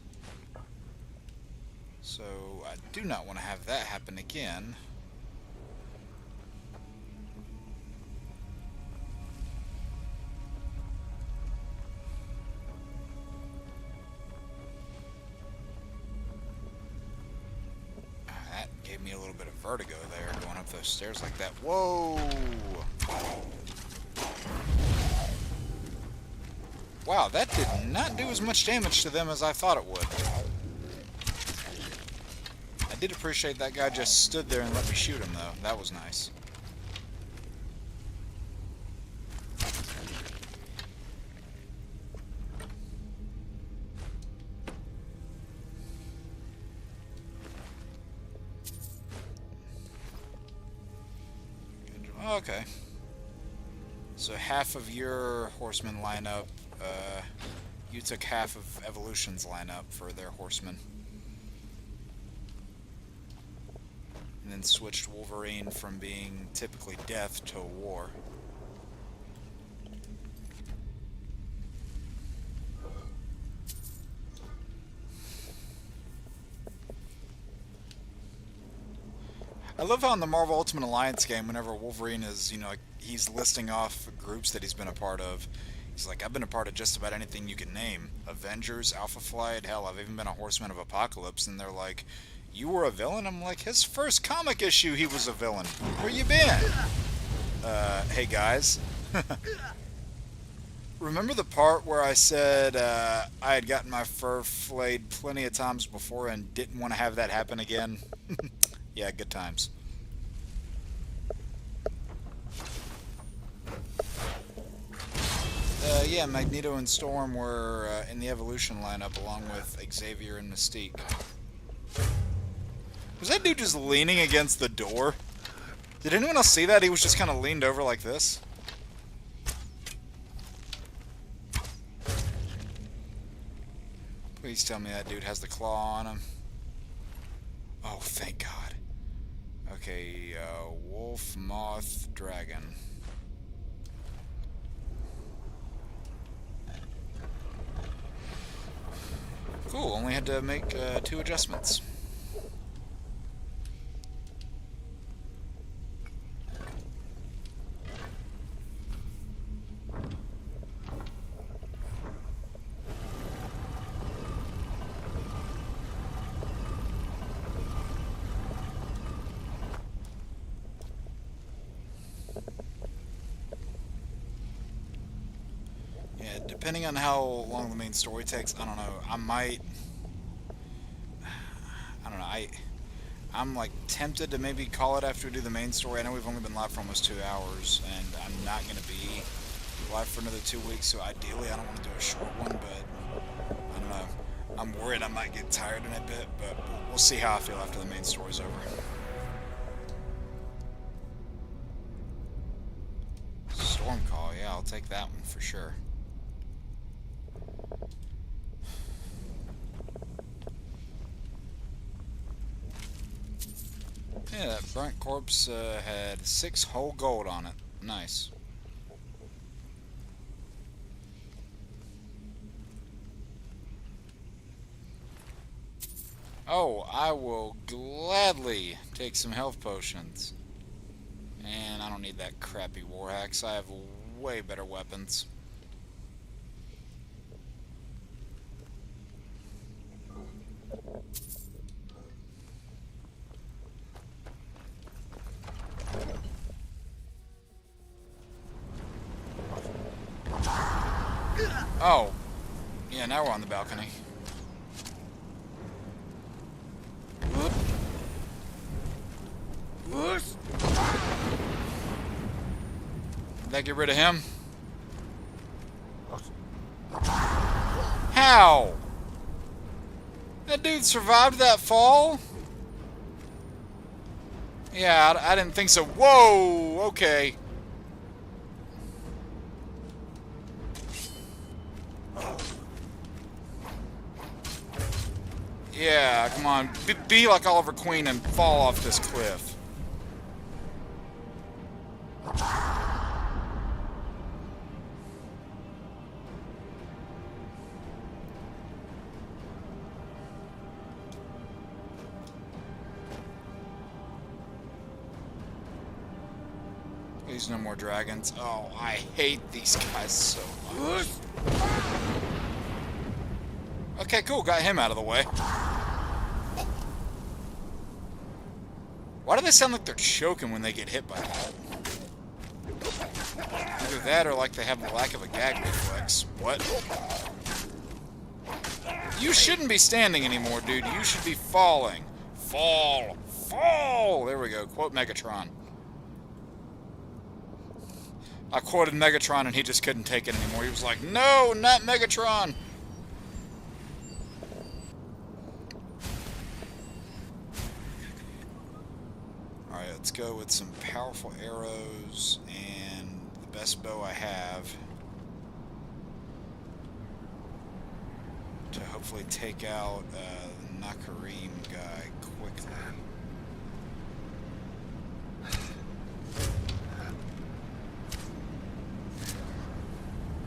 So, I do not want to have that happen again. That gave me a little bit of vertigo there, going up those stairs like that. Whoa! Wow, that did not do as much damage to them as I thought it would. I did appreciate that guy just stood there and let me shoot him, though. That was nice. Okay. So half of your horsemen line up. You took half of Evolution's lineup for their horsemen. And then switched Wolverine from being typically death to war. I love how in the Marvel Ultimate Alliance game, whenever Wolverine is, like, he's listing off groups that he's been a part of, he's like, I've been a part of just about anything you can name. Avengers, Alpha Flight, hell, I've even been a Horseman of Apocalypse, and they're like, you were a villain? I'm like, his first comic issue he was a villain. Where you been? Hey guys. Remember the part where I said I had gotten my fur flayed plenty of times before and didn't want to have that happen again? Yeah, good times. Yeah, Magneto and Storm were in the evolution lineup along with Xavier and Mystique. Was that dude just leaning against the door? Did anyone else see that? He was just kind of leaned over like this. Please tell me that dude has the claw on him. Oh, thank God. Okay, wolf, moth, dragon. Cool, only had to make 2 adjustments. Yeah, depending on how long the main story takes, I don't know, I don't know, I'm like tempted to maybe call it after we do the main story. I know we've only been live for almost 2 hours, and I'm not going to be live for another 2 weeks, so ideally I don't want to do a short one, but I don't know. I'm worried I might get tired in a bit, but we'll see how I feel after the main story's over. Storm Call, yeah, I'll take that one for sure. Yeah, that burnt corpse had 6 whole gold on it. Nice. Oh, I will gladly take some health potions. And I don't need that crappy war axe. I have way better weapons. Oh. Yeah, now we're on the balcony. Did that get rid of him? How? That dude survived that fall? Yeah, I didn't think so. Whoa! Okay. Yeah, come on. Be like Oliver Queen and fall off this cliff. Please, no more dragons. Oh, I hate these guys so much. Okay, cool. Got him out of the way. Why do they sound like they're choking when they get hit by that? Either that or like they have the lack of a gag reflex. What? You shouldn't be standing anymore, dude. You should be falling. Fall. Fall! There we go. Quote Megatron. I quoted Megatron and he just couldn't take it anymore. He was like, no, not Megatron! Alright, let's go with some powerful arrows and the best bow I have to hopefully take out the Nakarim guy quickly.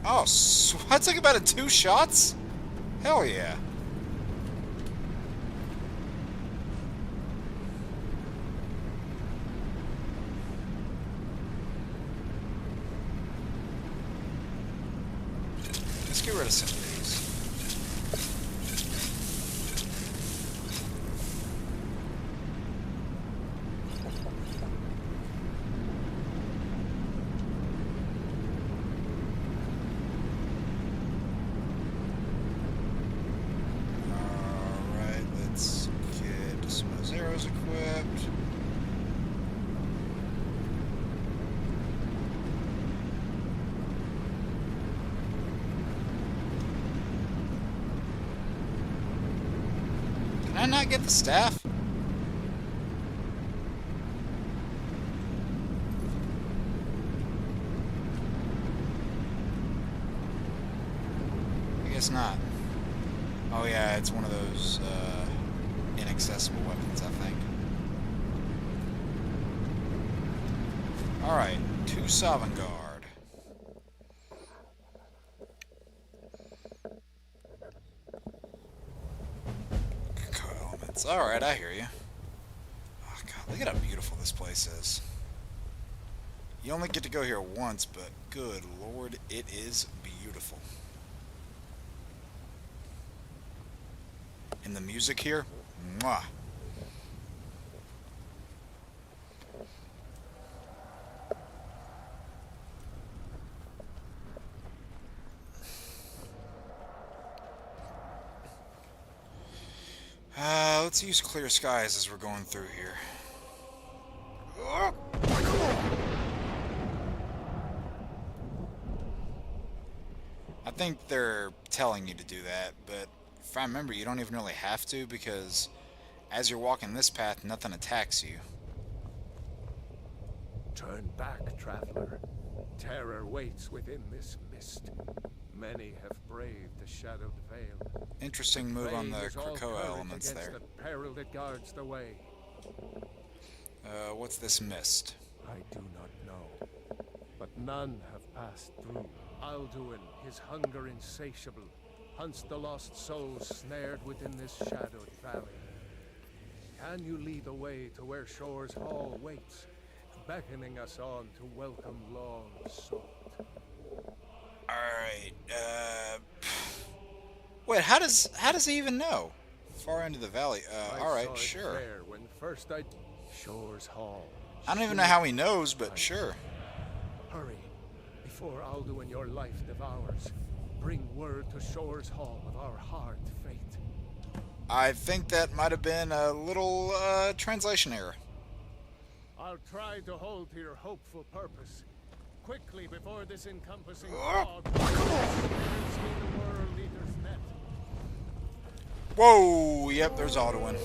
Oh, I took about 2 shots? Hell yeah. Let's get rid of some of these. Equipped. I not get the staff? I guess not. Oh yeah, it's one of those inaccessible weapons, I think. Alright, to Sovngarde. Co-elements. Alright, I hear you. Oh god, look at how beautiful this place is. You only get to go here once, but good lord, it is beautiful. And the music here, mwah. Let's use clear skies as we're going through here. I think they're telling you to do that, but if I remember, you don't even really have to, because as you're walking this path, nothing attacks you. Turn back, traveler. Terror waits within this mist. Many have braved the shadowed veil. Interesting move on the Vain is all Krakoa courage elements against there. the peril that guards the way. What's this mist? I do not know, but none have passed through. Alduin, his hunger insatiable, hunts the lost souls snared within this shadowed valley. Can you lead the way to where Shore's Hall waits, beckoning us on to welcome long sought? Alright, wait, how does he even know? Far into the valley. Alright, sure. When first Shore's Hall. I don't even know how he knows, but sure. Hurry, before Alduin your life devours. Bring word to Shore's Hall of our hard fate. I think that might have been a little translation error. I'll try to hold to your hopeful purpose. Quickly, before this encompassing fog snares me the World Eater's net. Whoa! Yep, there's Alduin.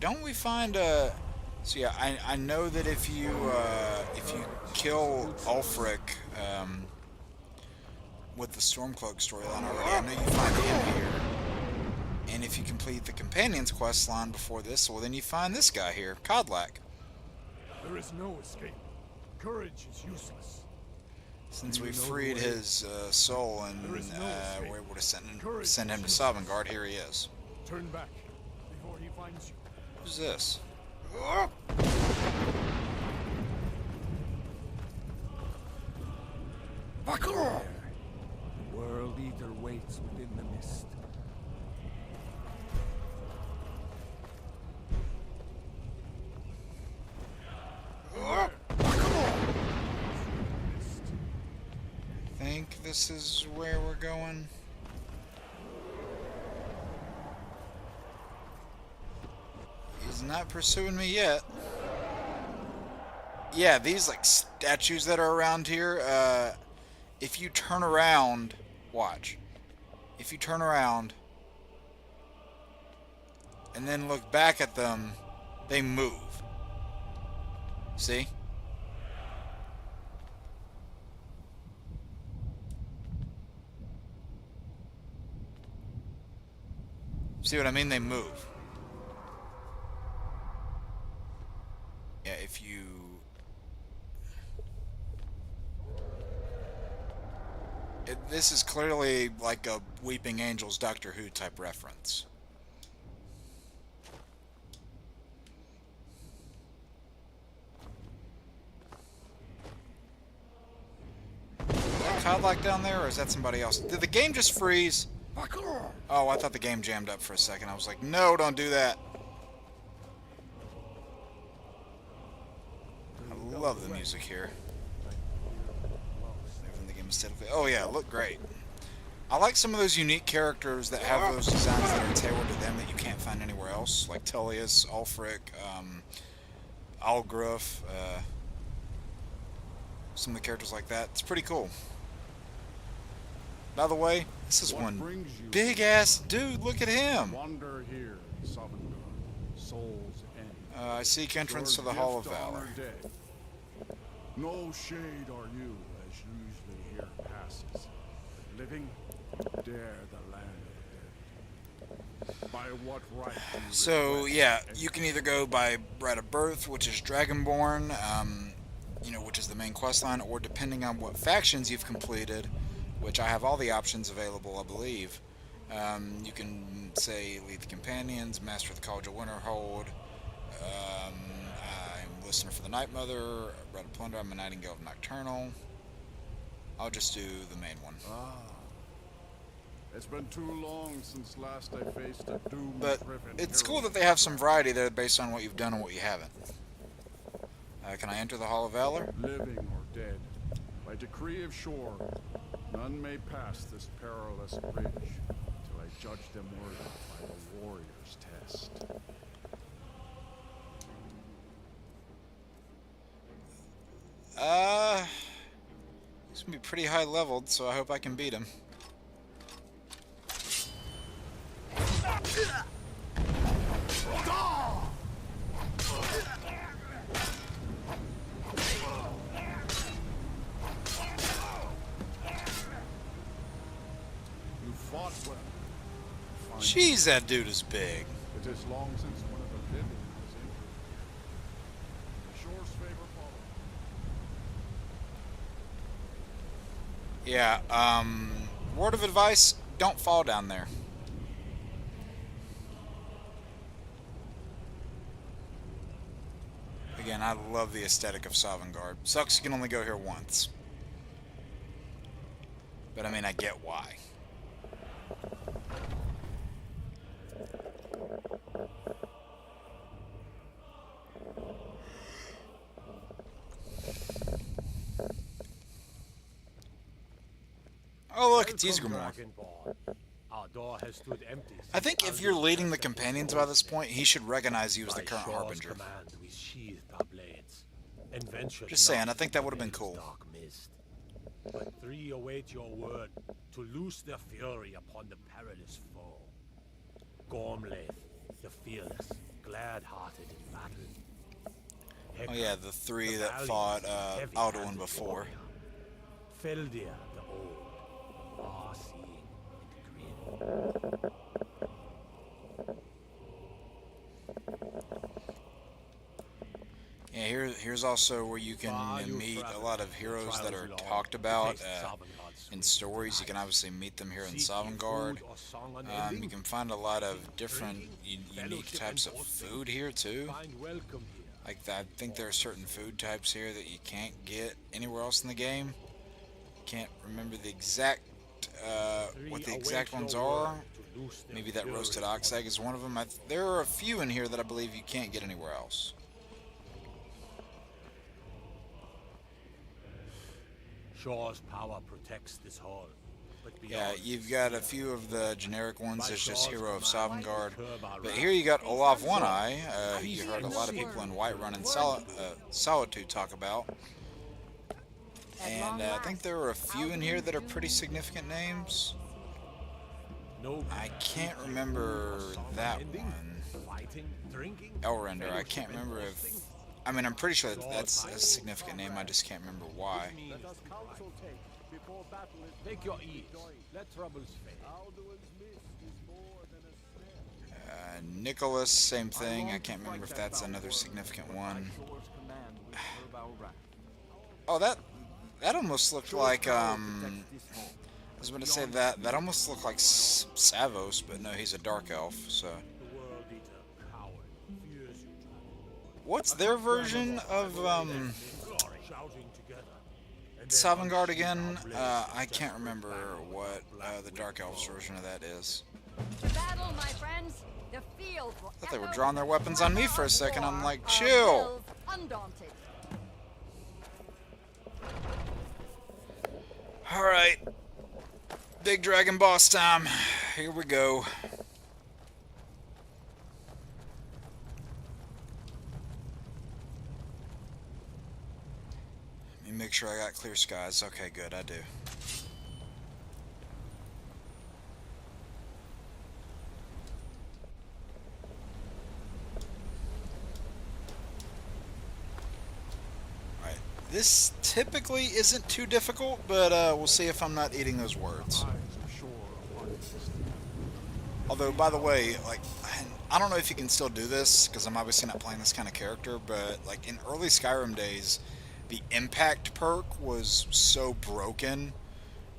Don't we find so yeah, I know that if you kill Ulfric with the Stormcloak storyline already, I know you find him here. And if you complete the Companion's quest line before this, well then you find this guy here, Kodlak. There is no escape. Courage is useless. Since we freed his soul and we're able to send him to Sovngarde, here he is. Turn back before he finds you. Who's this? The World Eater waits within the mist. Think this is where we're going? He's not pursuing me yet. Yeah, these like statues that are around here, if you turn around, watch. If you turn around and then look back at them, they move. See? See what I mean? They move. Yeah, if you... this is clearly like a Weeping Angels Doctor Who type reference. Is that Kodlak down there, or is that somebody else? Did the game just freeze? Oh, I thought the game jammed up for a second. I was like, no, don't do that. I love the music here. The game is oh yeah, look great. I like some of those unique characters that have those designs that are tailored to them that you can't find anywhere else, like Tullius, Ulfric, Algruf, some of the characters like that. It's pretty cool. By the way, this is one big ass dude. Look at him. Wander here, Sovngarde, Soul's End. I seek entrance to the Hall of Valor. No shade are you, as usually here passes. Living, dare the land of the dead. By what right do you So yeah, you can either go by right of birth, which is Dragonborn, you know, which is the main quest line, or depending on what factions you've completed, which I have all the options available, I believe. You can say lead the companions, master of the College of Winterhold. I'm listener for the Night Mother, Red of Plunder. I'm a Nightingale of Nocturnal. I'll just do the main one. It's been too long since last I faced a doom. But it's cool that they have some variety there based on what you've done and what you haven't. Can I enter the Hall of Valor? Living or dead, by decree of shore, none may pass this perilous bridge till I judge them worthy by the warrior's test. He's gonna be pretty high leveled, so I hope I can beat him. You fought well. Jeez, that dude is big. It is long since one of the living was injured. The shore's favor follows. Yeah, word of advice, don't fall down there. Again, I love the aesthetic of Sovngarde. Sucks you can only go here once. But I mean, I get why. Oh look, it's Ysgramor. Our door has stood empty. I think if you're leading the companions by this point, he should recognize you as the current Harbinger. Just saying, I think that would have been cool. But three await your word to loose their fury upon the perilous foe. Gormlaith, the fearless, glad-hearted in battle. Oh yeah, the three that fought Alduin before. Feldir, the old, far-seeing and grim. Yeah, here's also where you can meet a lot of heroes that are talked about in stories. You can obviously meet them here in Sovngarde. You can find a lot of different unique types of food here too. Like I think there are certain food types here that you can't get anywhere else in the game. Can't remember the exact what the exact ones are. Maybe that roasted ox egg is one of them. There are a few in here that I believe you can't get anywhere else. Shore's power protects this hall. Yeah, you've got a few of the generic ones. There's just Hero of Sovngarde. But here you got Olaf One-Eye, who you heard a lot of people in Whiterun and Solitude talk about. And I think there are a few in here that are pretty significant names. I can't remember that one. Elrender, I can't remember if... I mean, I'm pretty sure that's a significant name, I just can't remember why. Take your ease. Let troubles fade. Nicholas, same thing. I can't remember if that's another significant one. Oh, that almost looked like I was going to say that almost looked like Savos, but no, he's a dark elf. So, what's their version of Sovngarde again? I can't remember what the dark elf's version of that is. Battle, my friends. The field will I thought they were drawing their weapons on me for a second. I'm like, chill. Undaunted. Alright. Big dragon boss time. Here we go. Let me make sure I got clear skies. Okay, good, I do. This typically isn't too difficult, but we'll see if I'm not eating those words. Although, by the way, like, I don't know if you can still do this, because I'm obviously not playing this kind of character, but, like, in early Skyrim days, the impact perk was so broken,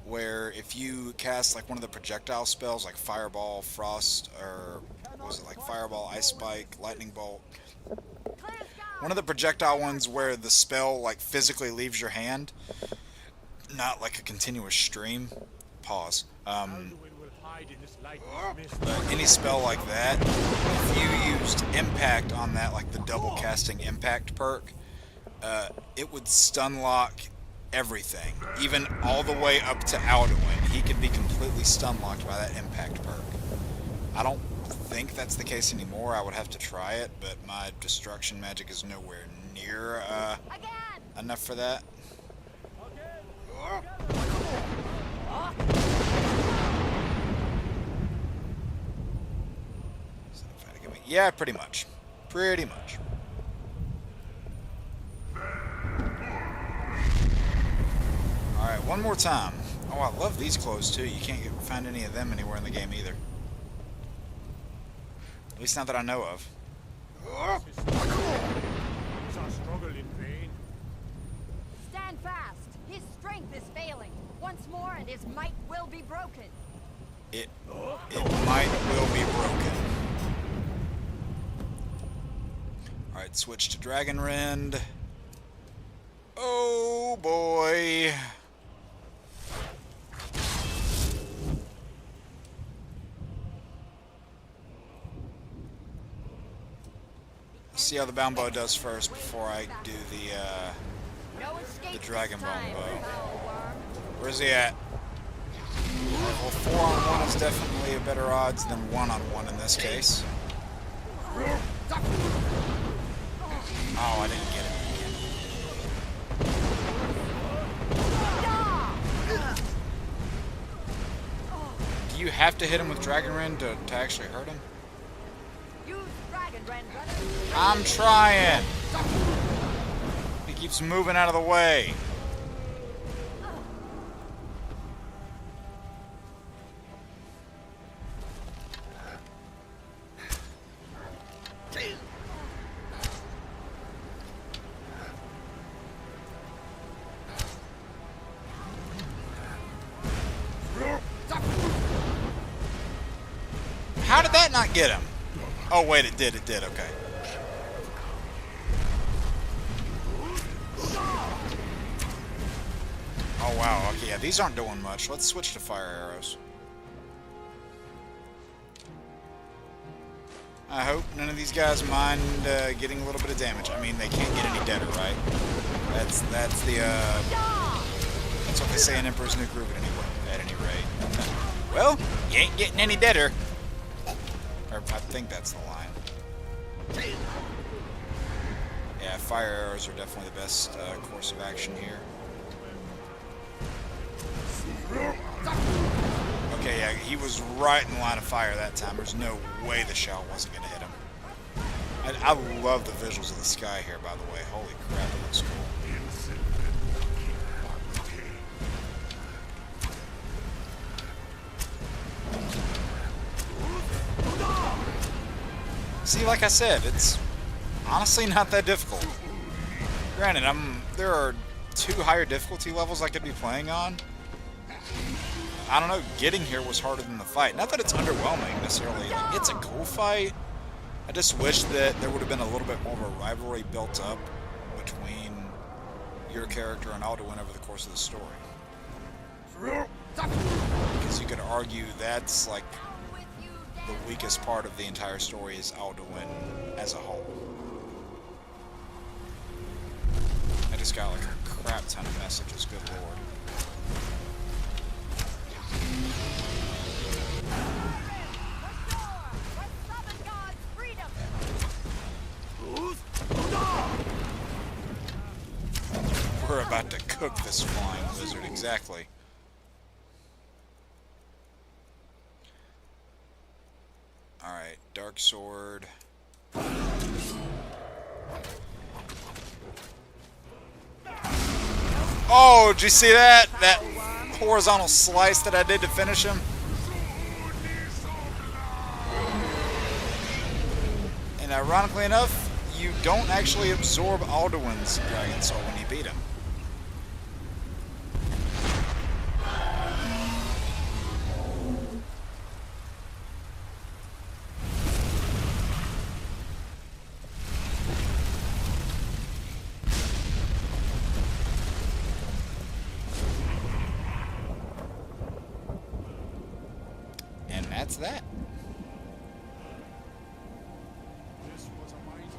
where if you cast, like, one of the projectile spells, like Fireball, Frost, or was it, like, Fireball, Ice Spike, Lightning Bolt, one of the projectile ones where the spell, like, physically leaves your hand, not like a continuous stream. Pause. But any spell like that, if you used impact on that, like the double casting impact perk, it would stun lock everything, even all the way up to Alduin. He could be completely stun locked by that impact perk. I don't think that's the case anymore. I would have to try it, but my destruction magic is nowhere near enough for that. Yeah, pretty much. Pretty much. Alright, one more time. Oh, I love these clothes too. You can't find any of them anywhere in the game either. At least not that I know of. Stand fast. His strength is failing. Once more and his might will be broken. It might will be broken. Alright, switch to Dragon Rend. Oh boy. See how the bound bow does first before I do the dragon bone bow. Where's he at? Well, 4-on-1 is definitely a better odds than 1-on-1 in this case. Oh, I didn't get it. Do you have to hit him with Dragon Rend to actually hurt him? I'm trying. He keeps moving out of the way. How did that not get him? Oh wait, it did, okay. Oh wow, okay, yeah, these aren't doing much. Let's switch to fire arrows. I hope none of these guys mind getting a little bit of damage. I mean, they can't get any deader, right? That's what they say in Emperor's New Groove at any rate. Well, you ain't getting any deader. Or I think that's the line. Yeah, fire arrows are definitely the best course of action here. Okay, yeah, he was right in the line of fire that time. There's no way the shell wasn't going to hit him. I love the visuals of the sky here, by the way. Holy crap, it looks cool. See, like I said, it's honestly not that difficult. Granted, there are 2 higher difficulty levels I could be playing on. I don't know, getting here was harder than the fight. Not that it's underwhelming, necessarily. Like, it's a cool fight. I just wish that there would have been a little bit more of a rivalry built up between your character and Alduin over the course of the story. Because you could argue that's, like, the weakest part of the entire story is Alduin as a whole. I just got, like, a crap ton of messages, good lord. We're about to cook this flying lizard, exactly. Alright, Dark Sword. Oh, did you see that? That horizontal slice that I did to finish him? And ironically enough, you don't actually absorb Alduin's Dragon Soul when you beat him. And that's that. This was a mighty deed.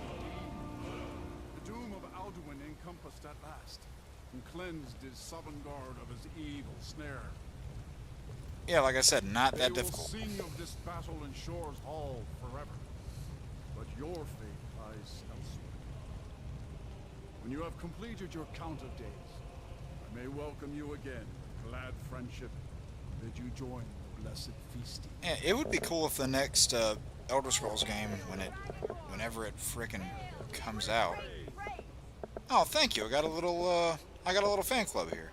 The doom of Alduin encompassed at last, and cleansed his Sovngarde of his evil snare. Yeah, like I said, not that difficult. They will sing of this battle in Shore's Hall forever, but your fate lies elsewhere. When you have completed your count of days, I may welcome you again with glad friendship, and bid you join the blessed feasting. Yeah, it would be cool if the next Elder Scrolls game, whenever it frickin' comes out. Oh, thank you. I got a little fan club here.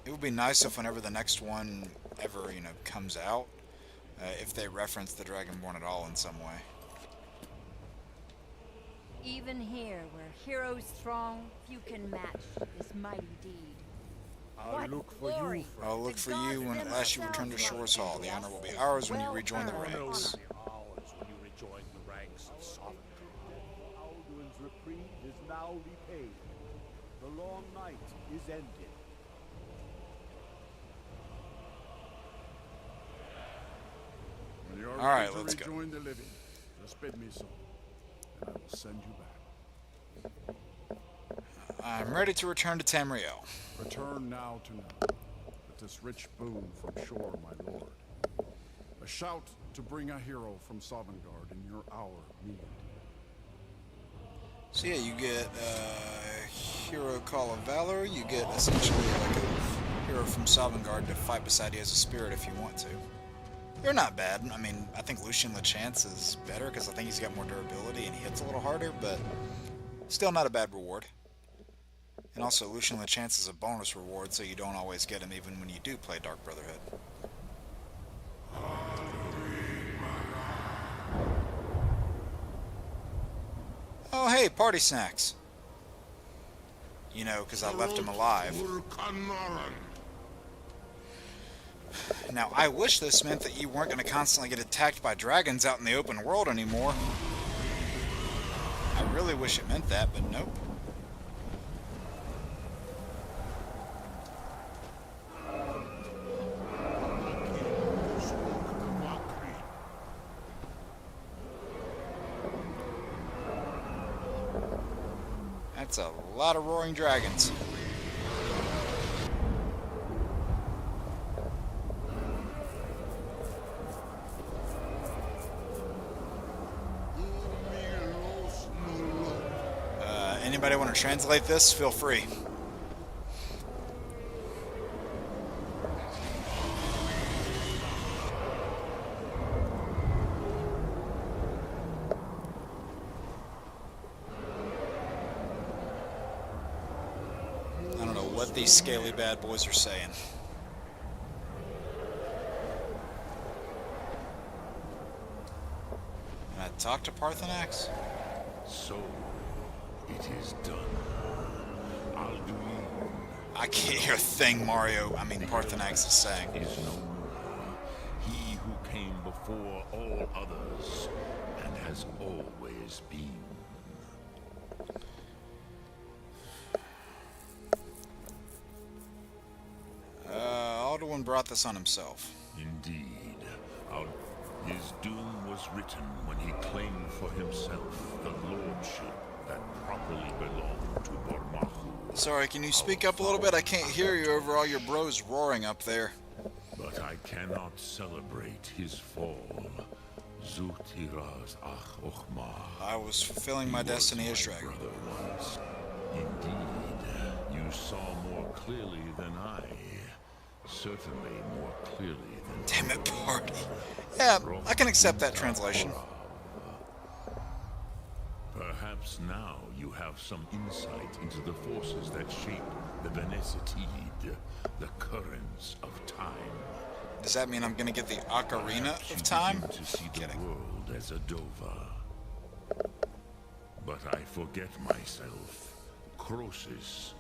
It would be nice if whenever the next one ever, comes out, if they reference the Dragonborn at all in some way. Even here, where heroes throng, few can match this mighty deed. I'll look for you. I'll look for you when at last you return to Shore's Hall. The honor will be ours when you rejoin the ranks. Ours when you rejoin the ranks of Sovngarde. Alduin's reprieve is now repaid. The long night is ended. When you are All right, ready to let's go. rejoin the living, just bid me so, and I will send you back. I'm ready to return to Tamriel. Return now to know, with this rich boon from Shore, my lord. A shout to bring a hero from Sovngarde in your hour of need. So yeah, you get Hero Call of Valor. You get essentially like a hero from Sovngarde to fight beside you as a spirit if you want to. They're not bad. I mean, I think Lucian Lachance is better because I think he's got more durability and he hits a little harder, but still not a bad reward. And also, Lucian Lachance is a bonus reward, so you don't always get him even when you do play Dark Brotherhood. Oh, hey, party snacks. You know, because I left him alive. Now, I wish this meant that you weren't going to constantly get attacked by dragons out in the open world anymore. I really wish it meant that, but nope. That's a lot of roaring dragons. Anybody want to translate this? Feel free. I don't know what these scaly bad boys are saying. Can I talk to Parthenax? So, it is done. Alduin. I can't hear a thing Parthenax is saying. Is no more. He who came before all others and has always been. Alduin brought this on himself. Indeed. His doom was written when he claimed for himself the lordship that properly belonged to Bormahu. Sorry, can you speak up a little bit? I can't hear you over all your bros roaring up there. But I cannot celebrate his fall. Zutiraz ach ochma. I was fulfilling my destiny as dragon. Brother once. Indeed, you saw more clearly than I. Certainly more clearly than... Damn it, party. Yeah, I can accept that translation. Perhaps Perhaps now you have some insight into the forces that shape the Benesitid, the currents of time. Does that mean I'm gonna get the Ocarina Perhaps of you Time? begin to see the world as a Dova. But I forget myself. Crosis,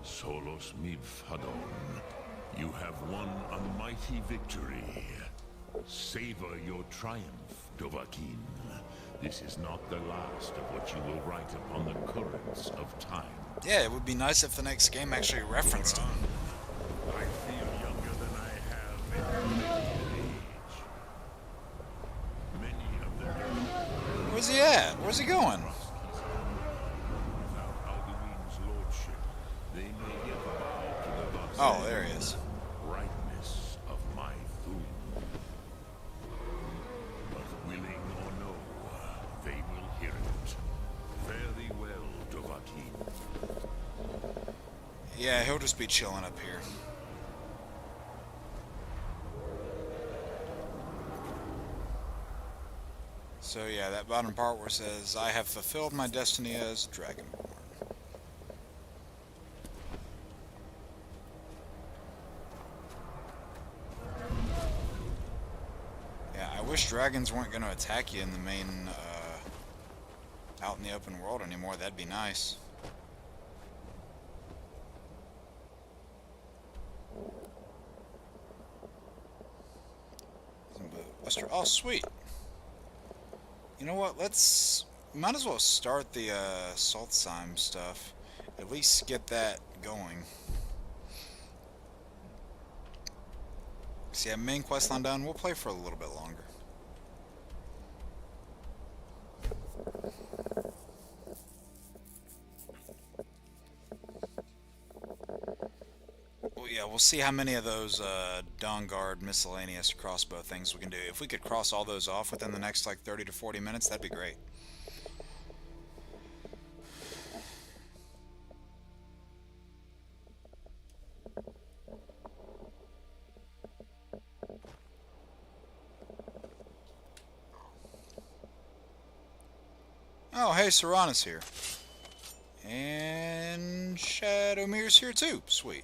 Solos Mivhadon. You have won a mighty victory. Savor your triumph, Dovahkiin. This is not the last of what you will write upon the currents of time. Yeah, it would be nice if the next game actually referenced him. I feel younger than I have in age. Many of them. Where's he at? Where's he going? Without Alduin's lordship, they may yet bow to the Oh, there he is. brightness of my doom. But willing or no, they will hear it. Fare thee well, Dovahkiin. Yeah, he'll just be chilling up here. So yeah, that bottom part where it says, I have fulfilled my destiny as Dragonborn. Yeah, I wish dragons weren't going to attack you in the main, out in the open world anymore. That'd be nice. Oh, sweet. You know what? Might as well start the Saltzheim stuff. At least get that going. See, main quest line done. We'll play for a little bit longer. Well, yeah, we'll see how many of those Dawnguard miscellaneous crossbow things we can do. If we could cross all those off within the next like 30 to 40 minutes, that'd be great. Oh, hey, Serana's here. And Shadowmere's here too. Sweet.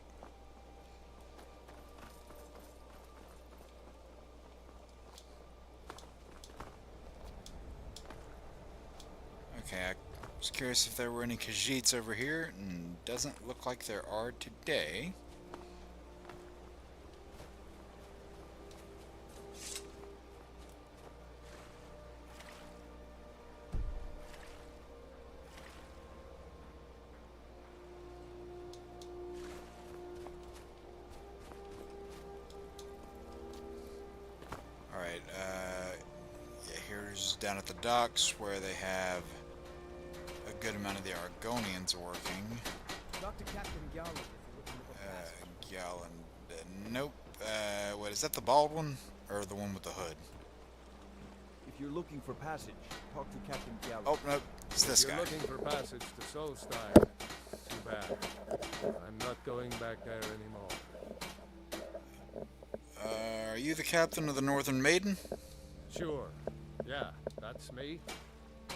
Okay, I was curious if there were any Khajiits over here, and doesn't look like there are today. Alright, yeah, here's down at the docks where they have a good amount of the Argonians working. Dr. Captain Gallen. Gallen. Nope. What, is that the bald one? Or the one with the hood? If you're looking for passage, talk to Captain Gallen. Oh, no, it's this If guy. you're looking for passage to Solstein, too bad. I'm not going back there anymore. Are you the captain of the Northern Maiden? Sure. Yeah, that's me.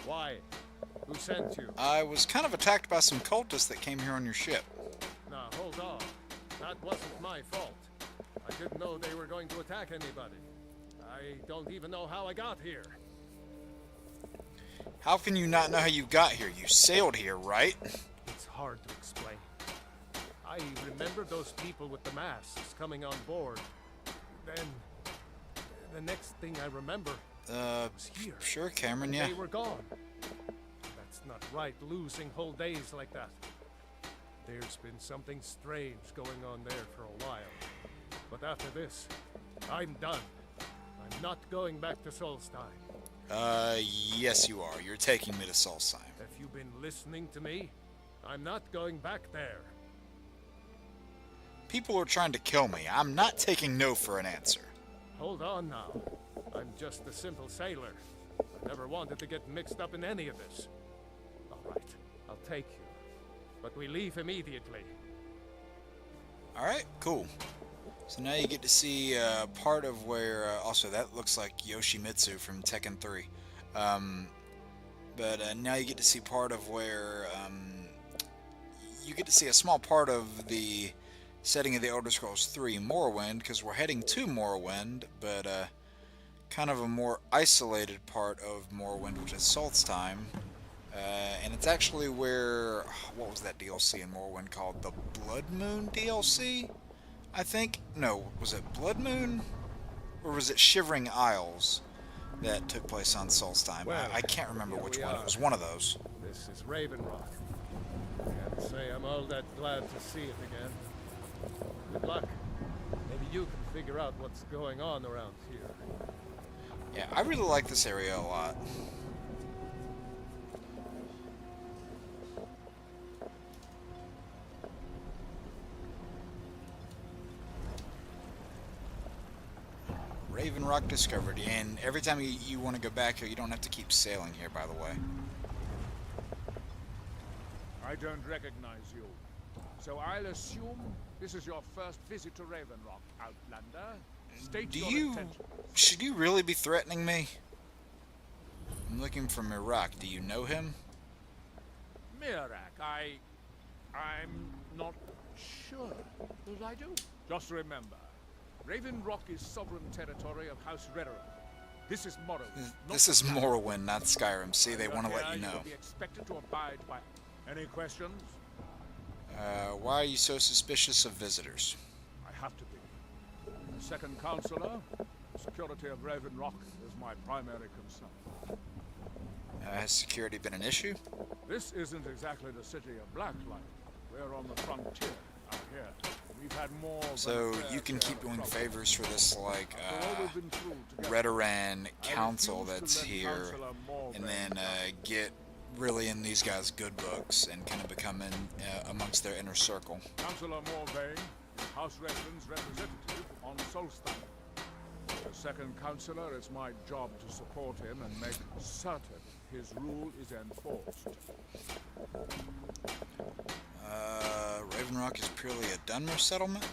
Why? Who sent you? I was kind of attacked by some cultists that came here on your ship. Now, hold on. That wasn't my fault. I didn't know they were going to attack anybody. I don't even know how I got here. How can you not know how you got here? You sailed here, right? It's hard to explain. I remember those people with the masks coming on board. Then, the next thing I remember was here. Sure, Cameron, yeah. They were gone. That's not right, losing whole days like that. There's been something strange going on there for a while. But after this, I'm done. I'm not going back to Solstein. Yes you are. You're taking me to Solstheim. Have you been listening to me? I'm not going back there. People are trying to kill me. I'm not taking no for an answer. Hold on now. I'm just a simple sailor. I never wanted to get mixed up in any of this. All right, I'll take you. But we leave immediately. Alright, cool. So now you get to see part of where... also, that looks like Yoshimitsu from Tekken 3. But now you get to see part of where you get to see a small part of the setting of the Elder Scrolls 3 Morrowind, because we're heading to Morrowind, but kind of a more isolated part of Morrowind, which is Solstheim. And it's actually where, what was that DLC in Morrowind called? The Blood Moon DLC? I think? No, was it Blood Moon? Or was it Shivering Isles that took place on Solstheim? Well, I can't remember which one. are. It was one of those. This is Raven Rock. Can't say I'm all that glad to see it again. Good luck. Maybe you can figure out what's going on around here. Yeah, I really like this area a lot. Raven Rock discovered, and every time you want to go back here, you don't have to keep sailing here, by the way. I don't recognize you. So I'll assume this is your first visit to Raven Rock, Outlander. State your intentions. Should you really be threatening me? I'm looking for Mirak. Do you know him? Mirak, I'm not sure that I do. Just remember, Raven Rock is sovereign territory of House Rederer. This is Morrowind. This is Morrowind, not Skyrim. See, they want to let you know. You'll be expected to abide by. Any questions? Why are you so suspicious of visitors? I have to be. The second counselor, the security of Raven Rock is my primary concern. Has security been an issue? This isn't exactly the city of Blacklight. We're on the frontier out here. We've had more. So you can keep doing favors for this, like, Redoran council that's here, and then get really in these guys' good books and kind of become in amongst their inner circle. Councillor Morvain is House Redlands representative on Solstheim. The second councillor, it's my job to support him and make certain his rule is enforced. Raven Rock is purely a Dunmer settlement?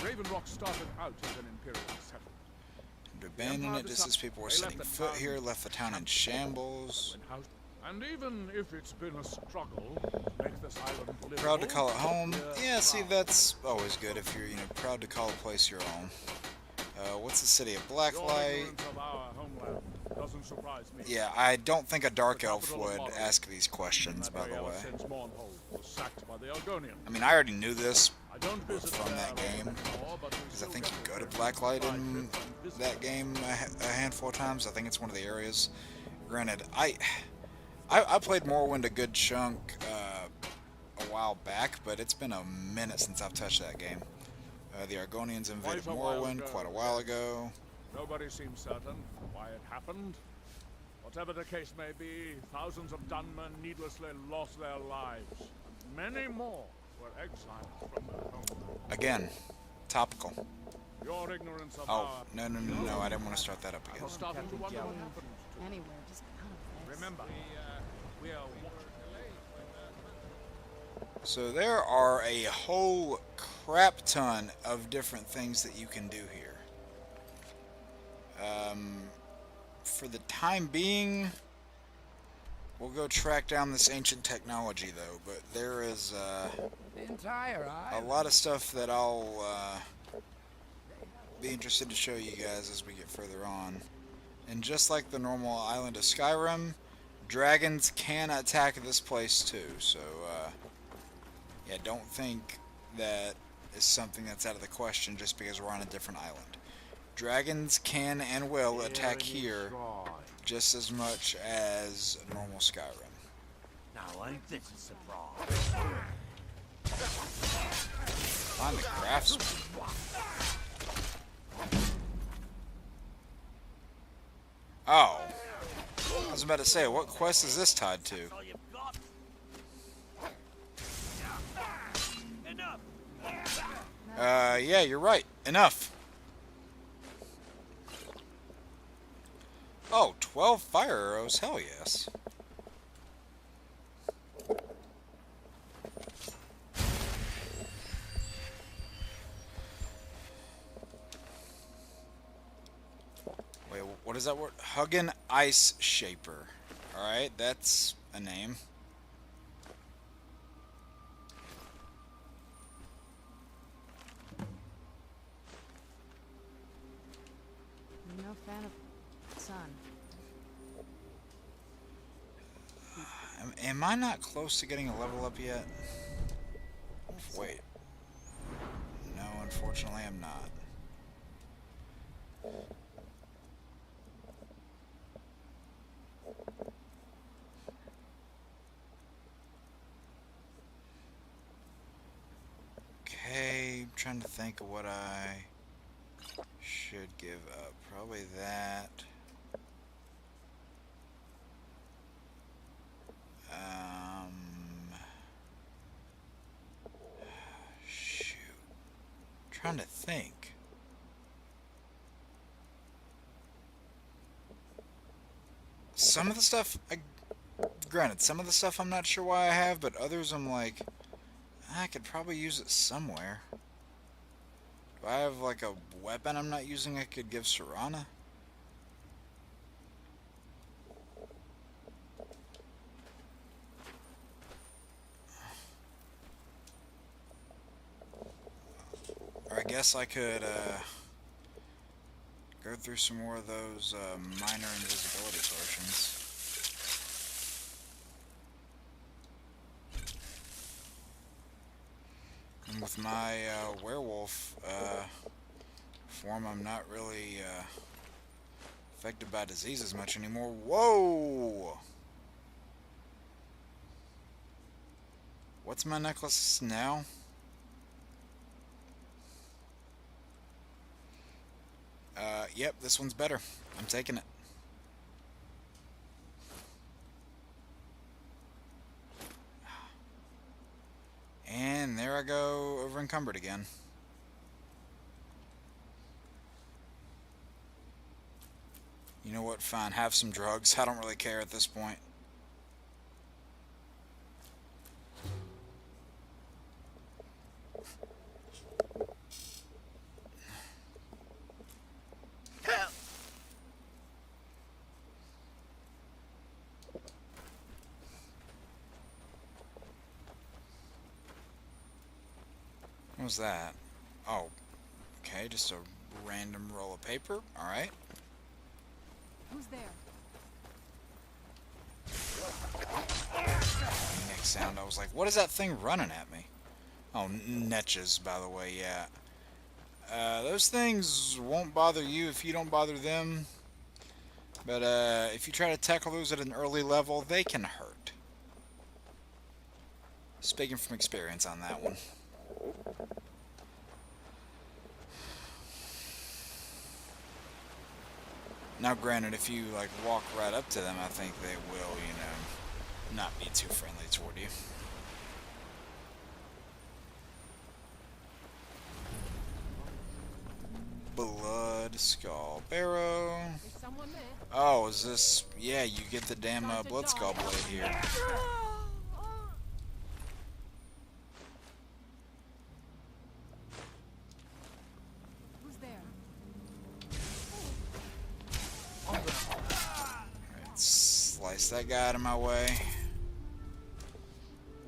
Raven Rock started out as an imperial settlement. To abandon it just as people were setting foot here, left the town in shambles. And even if it's been a struggle to make this island livable, Proud to call it home? Yeah, see, that's always good if you're, proud to call a place your own. What's the city of Blacklight? Doesn't surprise me. Yeah, I don't think a Dark Elf would ask these questions, by the way. I mean, I already knew this from that game, because I think you go to Blacklight in that game a handful of times. I think it's one of the areas. Granted, I played Morrowind a good chunk a while back, but it's been a minute since I've touched that game. The Argonians invaded Morrowind quite a while ago. Nobody seems certain why it happened. Whatever the case may be, thousands of Dunmen needlessly lost their lives. Many more were exiled from their homeland. Again, topical. Your ignorance of Oh, no, I didn't want to start that up again. Starting to wonder what happened. Anywhere, just kind of this. Remember, we are So there are a whole crap ton of different things that you can do here. For the time being, we'll go track down this ancient technology, though. But there is a lot of stuff that I'll be interested to show you guys as we get further on. And just like the normal island of Skyrim, dragons can attack this place too. So, yeah, don't think that is something that's out of the question just because we're on a different island. Dragons can and will attack here just as much as normal Skyrim. Now ain't this a surprise? Find the craftsman. Oh. I was about to say, what quest is this tied to? Yeah, you're right. Enough. Oh, 12 fire arrows. Hell yes. Wait, what is that word? Huggin Ice Shaper. Alright, that's a name. No fan of sun. Am I not close to getting a level up yet? Wait. No, unfortunately I'm not. Okay, I'm trying to think of what I should give up. Probably that. Shoot. Trying to think. Some of the stuff, granted, some of the stuff I'm not sure why I have, but others I'm like, I could probably use it somewhere. Do I have like a weapon I'm not using I could give Serana? Or I guess I could go through some more of those minor invisibility potions. And with my werewolf form, I'm not really affected by disease as much anymore. Whoa! What's my necklace now? Yep, this one's better. I'm taking it. And there I go, over encumbered again. You know what? Fine, have some drugs. I don't really care at this point. What was that? Oh, okay, just a random roll of paper. Alright. Who's there? Next sound, I was like, what is that thing running at me? Oh, netches, by the way, yeah. Those things won't bother you if you don't bother them. But if you try to tackle those at an early level, they can hurt. Speaking from experience on that one. Now, granted, if you like walk right up to them, I think they will, you know, not be too friendly toward you. Blood Skull Barrow. Oh, is this? Yeah, you get the damn Blood Skull blade here. Slice that guy out of my way.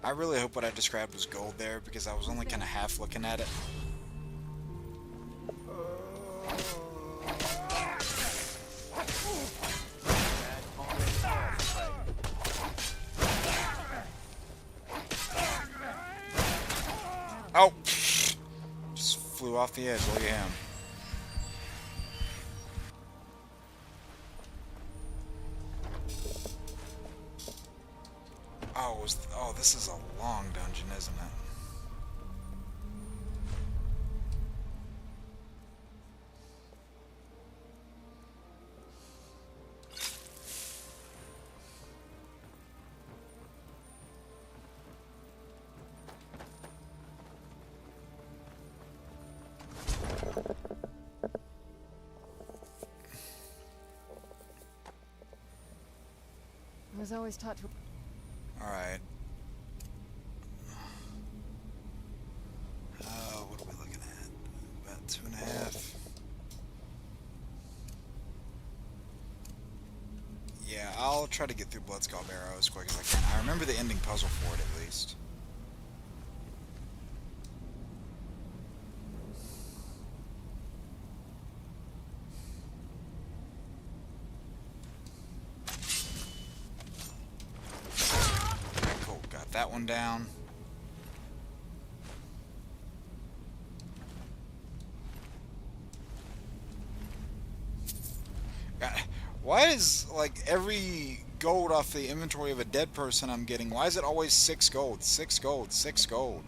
I really hope what I described was gold there, because I was only kind of half looking at it. Oh! Just flew off the edge, look at him. Oh, this is a long dungeon, isn't it? I was always taught to... Alright. What are we looking at? About 2.5. Yeah, I'll try to get through Bloodscald Barrow as quick as I can. I remember the ending puzzle for it, at least. Alright, cool. Got that one down. Why is, like, every gold off the inventory of a dead person I'm getting, why is it always 6 gold? 6 gold, 6 gold.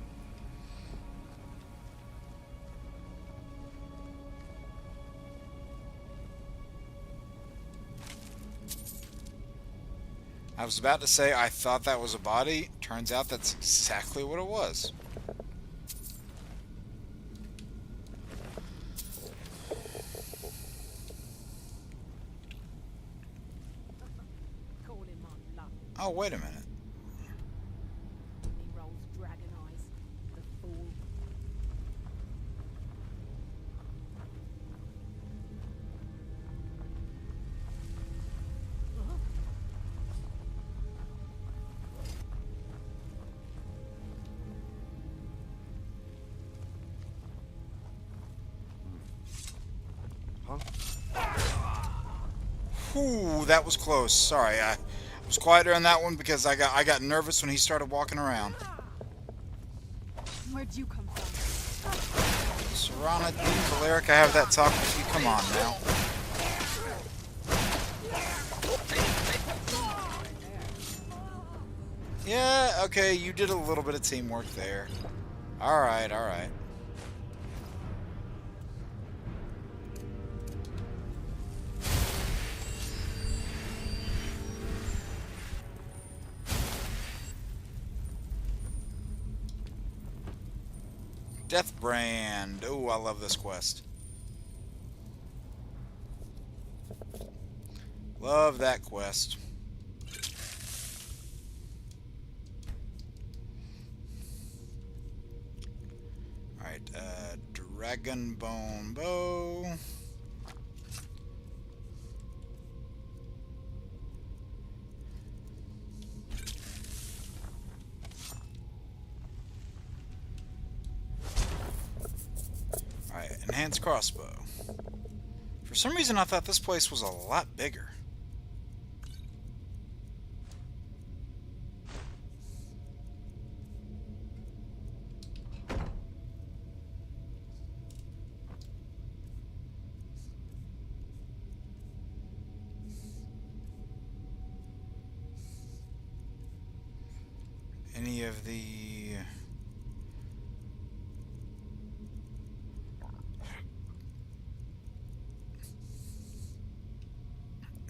I was about to say I thought that was a body. Turns out that's exactly what it was. Oh, wait a minute. He rolls dragon eyes. The fool. Whew, that was close. Sorry, I was quiet during that one because I got nervous when he started walking around. Where'd you come from? Serana, Valeric, I have that talk with you. Come on now. Yeah, okay, you did a little bit of teamwork there. Alright, alright. Deathbrand. Oh, I love this quest. Love that quest. Alright, Dragon Bone Bow. Alright, Enhanced Crossbow. For some reason I thought this place was a lot bigger. Any of the...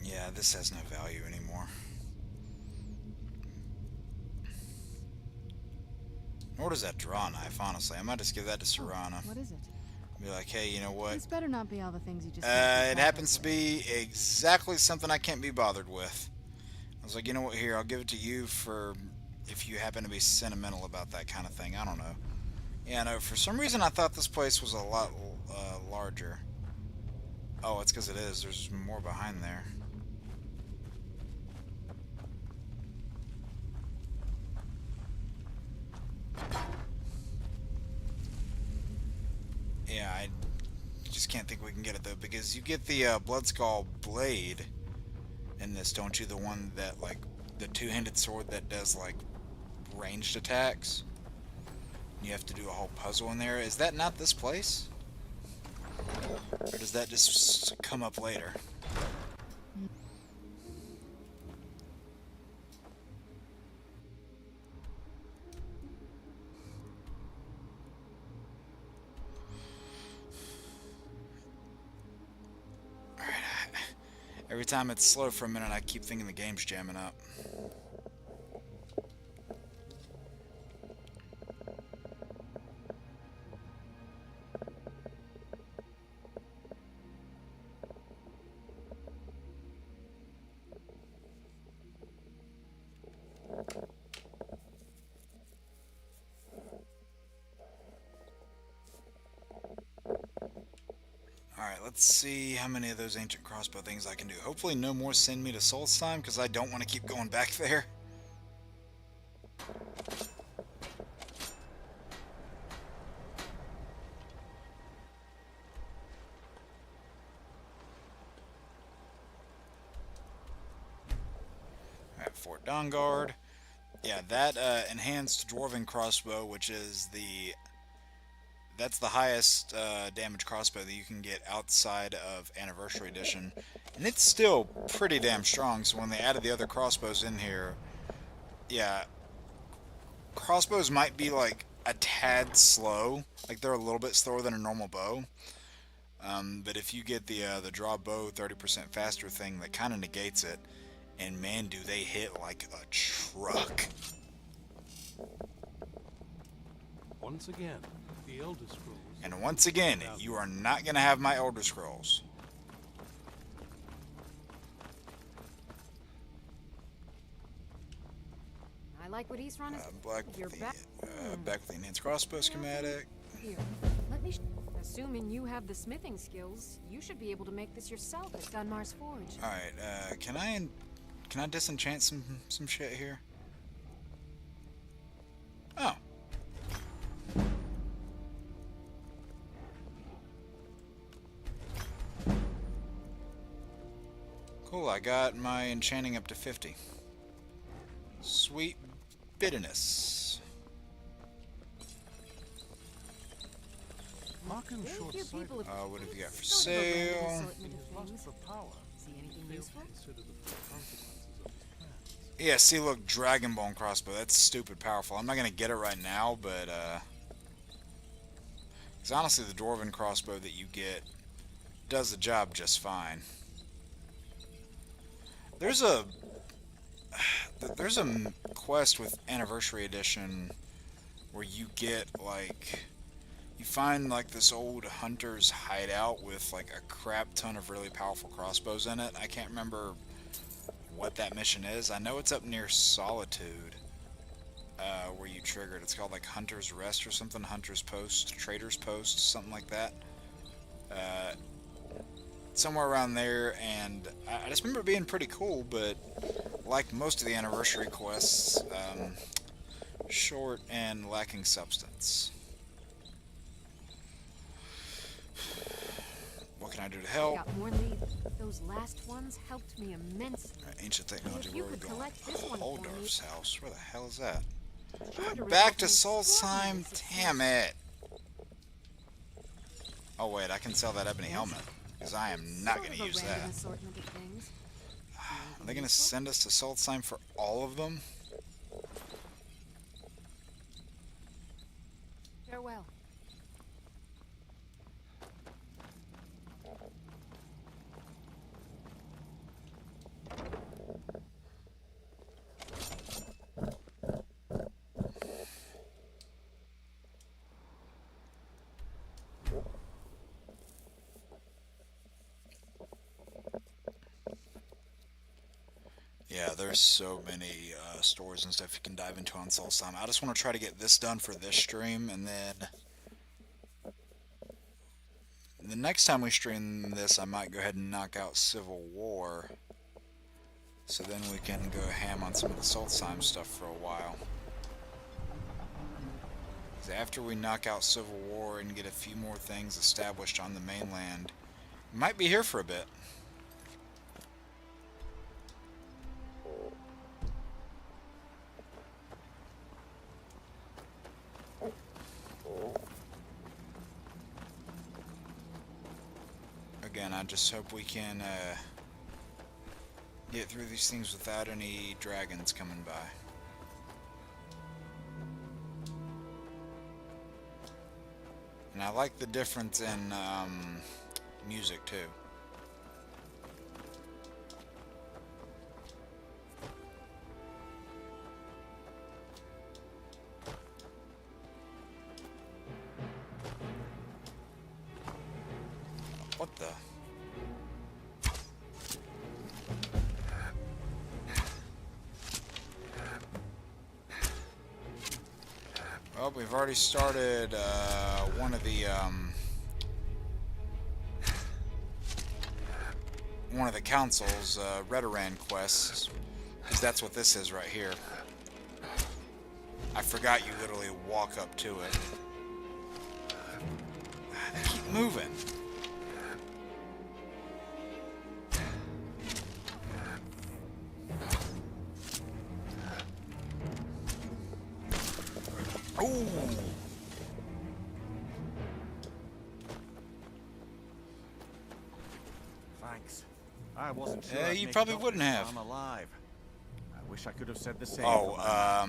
Yeah, this has no value anymore. Nor does that draw knife, honestly. I might just give that to Serana. What is it? Be like, hey, you know what? This better not be all the things you just. It happens to be exactly something I can't be bothered with. I was like, you know what? Here, I'll give it to you for if you happen to be sentimental about that kind of thing. I don't know. Yeah, no. For some reason, I thought this place was a lot larger. Oh, it's because it is. There's more behind there. Yeah, I just can't think we can get it though, because you get the Bloodskull blade in this, don't you? The one that, like, the two-handed sword that does, like, ranged attacks. You have to do a whole puzzle in there. Is that not this place? Or does that just come up later? Every time it's slow for a minute, I keep thinking the game's jamming up. let's see how many of those ancient crossbow things I can do. Hopefully no more send me to Solstheim, because I don't want to keep going back there. Alright, Fort Dawnguard. Yeah, that enhanced dwarven crossbow, which is that's the highest damage crossbow that you can get outside of Anniversary Edition, and it's still pretty damn strong. So when they added the other crossbows in here, yeah, crossbows might be like a tad slow, like they're a little bit slower than a normal bow. But if you get the draw bow 30% faster thing, that kind of negates it. And man, do they hit like a truck. Once again, the Elder Scrolls. And once again, you are not going to have my Elder Scrolls. I like what he's running. Back with the enhanced crossbow schematic. Here, let me. Assuming you have the smithing skills, you should be able to make this yourself at Dunmar's Forge. All right, can I disenchant some shit here? Oh. Cool, I got my enchanting up to 50. Sweet bitterness. What have you got for sale? Yeah, see, look, Dragonbone crossbow. That's stupid powerful. I'm not gonna get it right now, but because honestly, the dwarven crossbow that you get does the job just fine. There's a quest with Anniversary Edition where you get like you find like this old hunter's hideout with like a crap ton of really powerful crossbows in it. I can't remember what that mission is. I know it's up near Solitude, where you triggered. It's called like Hunter's Rest or something, Hunter's Post, Trader's Post, something like that. Somewhere around there, and I just remember it being pretty cool, but like most of the anniversary quests, short and lacking substance. What can I do to help? Got more lead. Those last ones helped me immensely. Ancient technology, If you where are we could going? collect this one for me. Holdorf's house. Where the hell is that? Sure, Back to Solstheim? Damn it. Oh wait, I can sell that ebony helmet, because I am not going to use that. Are they going to send us to Solstheim for all of them? Farewell. Yeah, there's so many stores and stuff you can dive into on Solstheim. I just want to try to get this done for this stream, and then the next time we stream this, I might go ahead and knock out Civil War, so then we can go ham on some of the Solstheim stuff for a while. 'Cause after we knock out Civil War and get a few more things established on the mainland, we might be here for a bit. Again, I just hope we can get through these things without any dragons coming by. And I like the difference in music too. What the? Well, we've already started one of the one of the council's Redoran quests, because that's what this is right here. I forgot you literally walk up to it. They keep moving. Ooh. Thanks. I wasn't sure. You probably wouldn't have. I'm alive. I wish I could have said the same. Oh,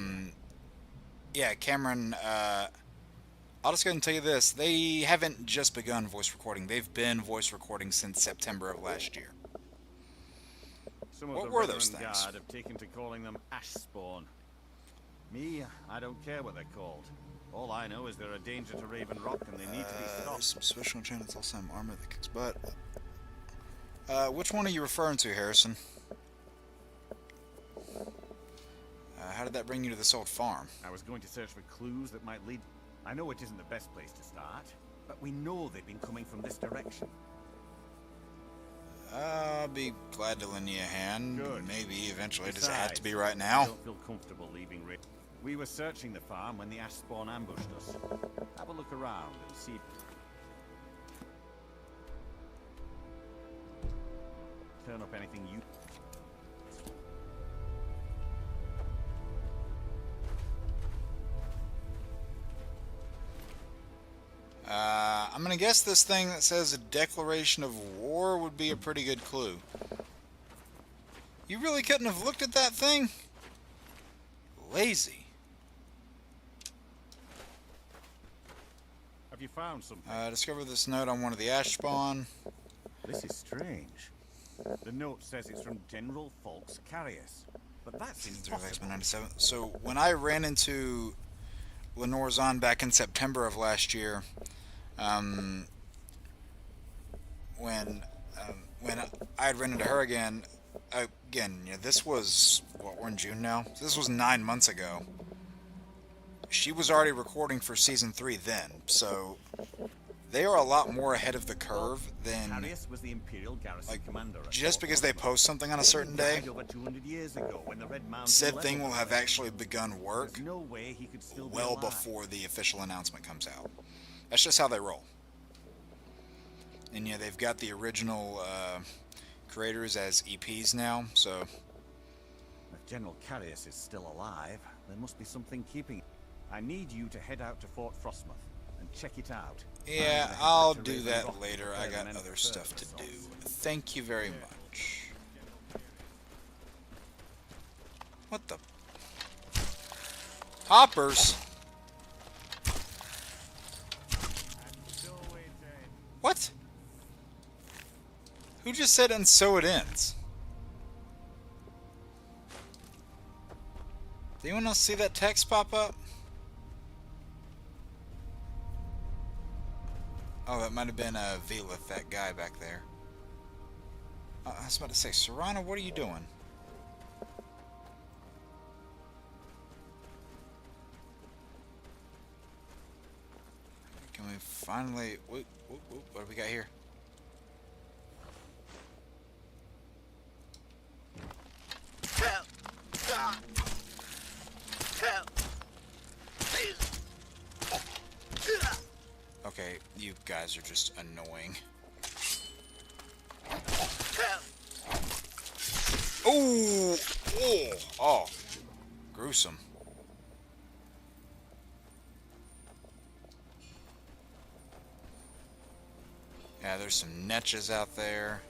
yeah, Cameron, I'll just go ahead and tell you this. They haven't just begun voice recording. They've been voice recording since September of last year. What were those things? Guard have taken to calling them ash spawn. Me, I don't care what they're called. All I know is they're a danger to Raven Rock and they need to be stopped. There's some special enchantments, also some armor that kicks butt. Which one are you referring to, Harrison? How did that bring you to this old farm? I was going to search for clues that might lead... I know it isn't the best place to start, but we know they've been coming from this direction. I'll be glad to lend you a hand. Good. Maybe eventually. Besides, Does it have to be right now? I don't feel comfortable leaving Rick. We were searching the farm when the ash spawn ambushed us. Have a look around and see... Turn up anything you... I'm gonna guess this thing that says a declaration of war would be a pretty good clue. You really couldn't have looked at that thing? Lazy. Have you found something? Discover this note on one of the ash spawn. This is strange. The note says it's from General Folks Carrius, but that's impossible. 97. So when I ran into Lenore Zahn back in September of last year, when I had run into her again, you know, this was, what, we're in June now? This was 9 months ago. She was already recording for Season 3 then, so they are a lot more ahead of the curve than, Carrius was the Imperial Garrison commander. just because they post something on a certain day, Over 200 years ago, when the Red Mountain said leveled thing will have actually begun work There's no way he could still be well alive. before the official announcement comes out. That's just how they roll. And yeah, they've got the original creators as EPs now, so... If General Carrius is still alive, there must be something keeping it. I need you to head out to Fort Frostmoth and check it out. Yeah, I'll do that later. I got other stuff to do. Thank you very much. What the... Hoppers? What? Who just said, and so it ends? Did anyone else see that text pop up? Oh, that might have been Velith, that guy back there. I was about to say, Serrana, what are you doing? Can we finally... What do we got here? Okay, you guys are just annoying. Oh! Oh! Gruesome. Yeah, there's some netches out there.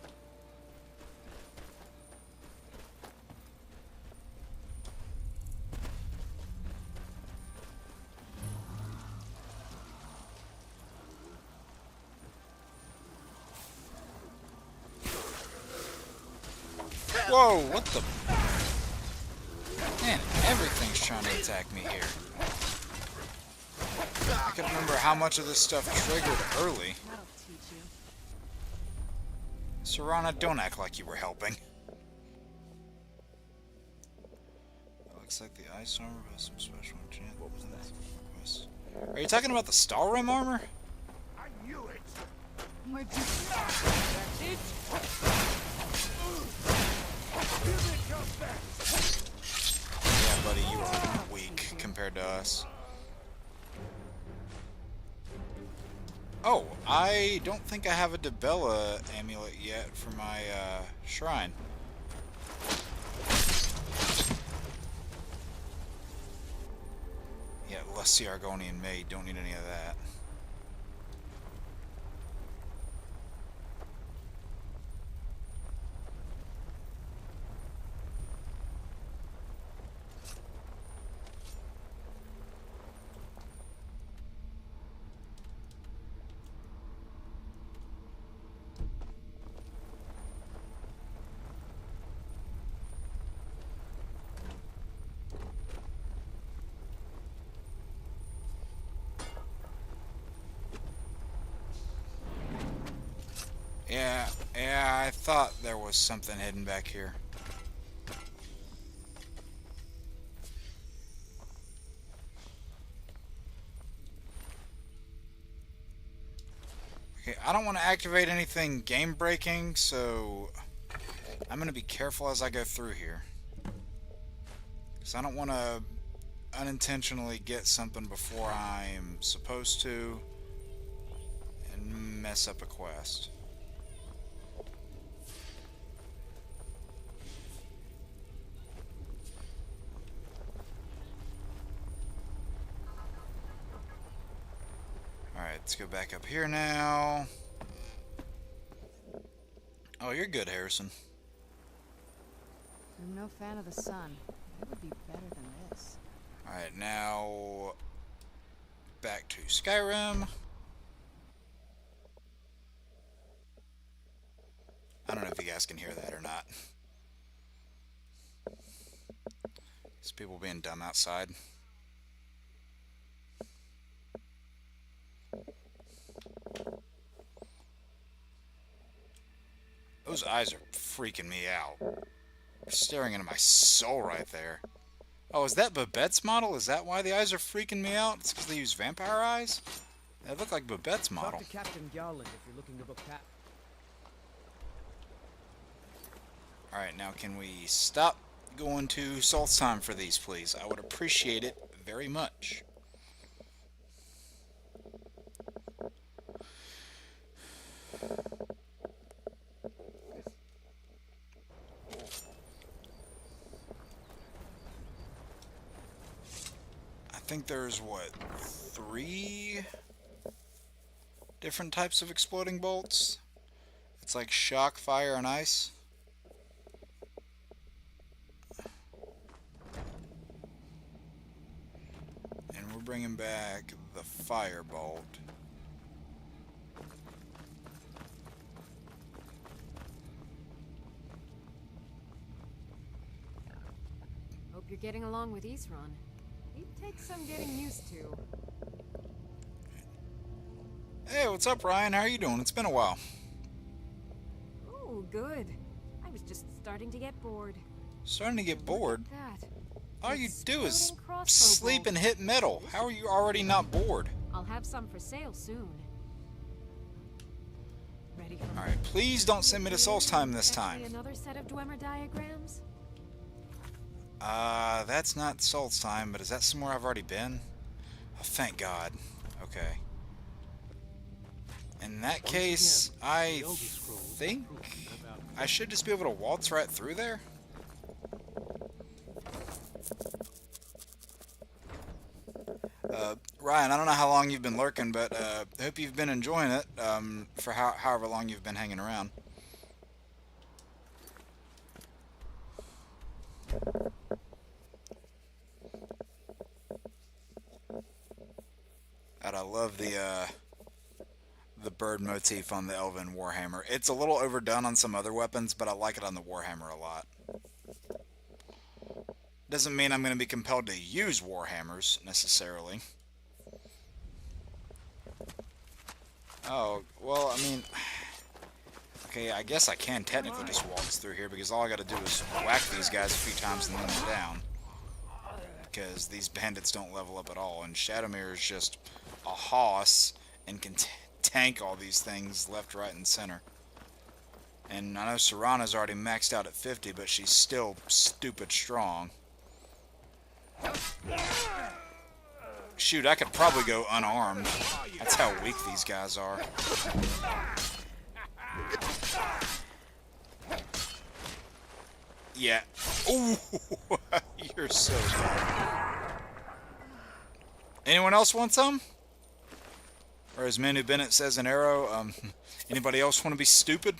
Whoa, what the... Man, everything's trying to attack me here. I can remember how much of this stuff triggered early. Serrana, don't act like you were helping. Looks like the ice armor has some special enchantment. What was that? Are you talking about the Stalrim armor? I knew it! That's it? Yeah, buddy, you are weak compared to us. Oh, I don't think I have a Debella amulet yet for my shrine. Yeah, Lusty Argonian Maid, don't need any of that. Yeah, I thought there was something hidden back here. Okay, I don't want to activate anything game-breaking, so I'm going to be careful as I go through here. Because I don't want to unintentionally get something before I'm supposed to and mess up a quest. Alright, let's go back up here now. Oh, you're good, Harrison. I'm no fan of the sun. It would be better than this. Alright, now back to Skyrim. I don't know if you guys can hear that or not. There's people being dumb outside. Those eyes are freaking me out. They're staring into my soul right there. Oh, is that Babette's model? Is that why the eyes are freaking me out? It's because they use vampire eyes? They look like Babette's model. Talk to Captain Garland if you're looking to book that. Alright, now can we stop going to Solstheim for these, please? I would appreciate it very much. I think there's, what, 3 different types of exploding bolts? It's like shock, fire, and ice. And we're bringing back the fire bolt. Hope you're getting along with Isran. He'd take some getting used to. Hey, what's up, Ryan? How are you doing? It's been a while. Oh, good. I was just starting to get bored. Starting to get bored? That. All you do is sleep and hit metal. How are you already not bored? I'll have some for sale soon. Ready for Alright, please don't send me to Solstheim this time. Another set of Dwemer diagrams? That's not Solstheim, but is that somewhere I've already been? Oh, thank God. Okay. In that case, I think I should just be able to waltz right through there. Ryan, I don't know how long you've been lurking, but I hope you've been enjoying it for however long you've been hanging around. And I love the bird motif on the Elven Warhammer. It's a little overdone on some other weapons, but I like it on the Warhammer a lot. Doesn't mean I'm going to be compelled to use Warhammers, necessarily. Oh, well, I mean... Okay, I guess I can technically just waltz through here, because all I gotta do is whack these guys a few times and then they're down. Because these bandits don't level up at all, and Shadowmere is just a hoss and can tank all these things left, right, and center. And I know Serana's already maxed out at 50, but she's still stupid strong. Shoot, I could probably go unarmed. That's how weak these guys are. Yeah. Ooh, you're so bad. Anyone else want some? Or as Manu Bennett says in Arrow, anybody else want to be stupid?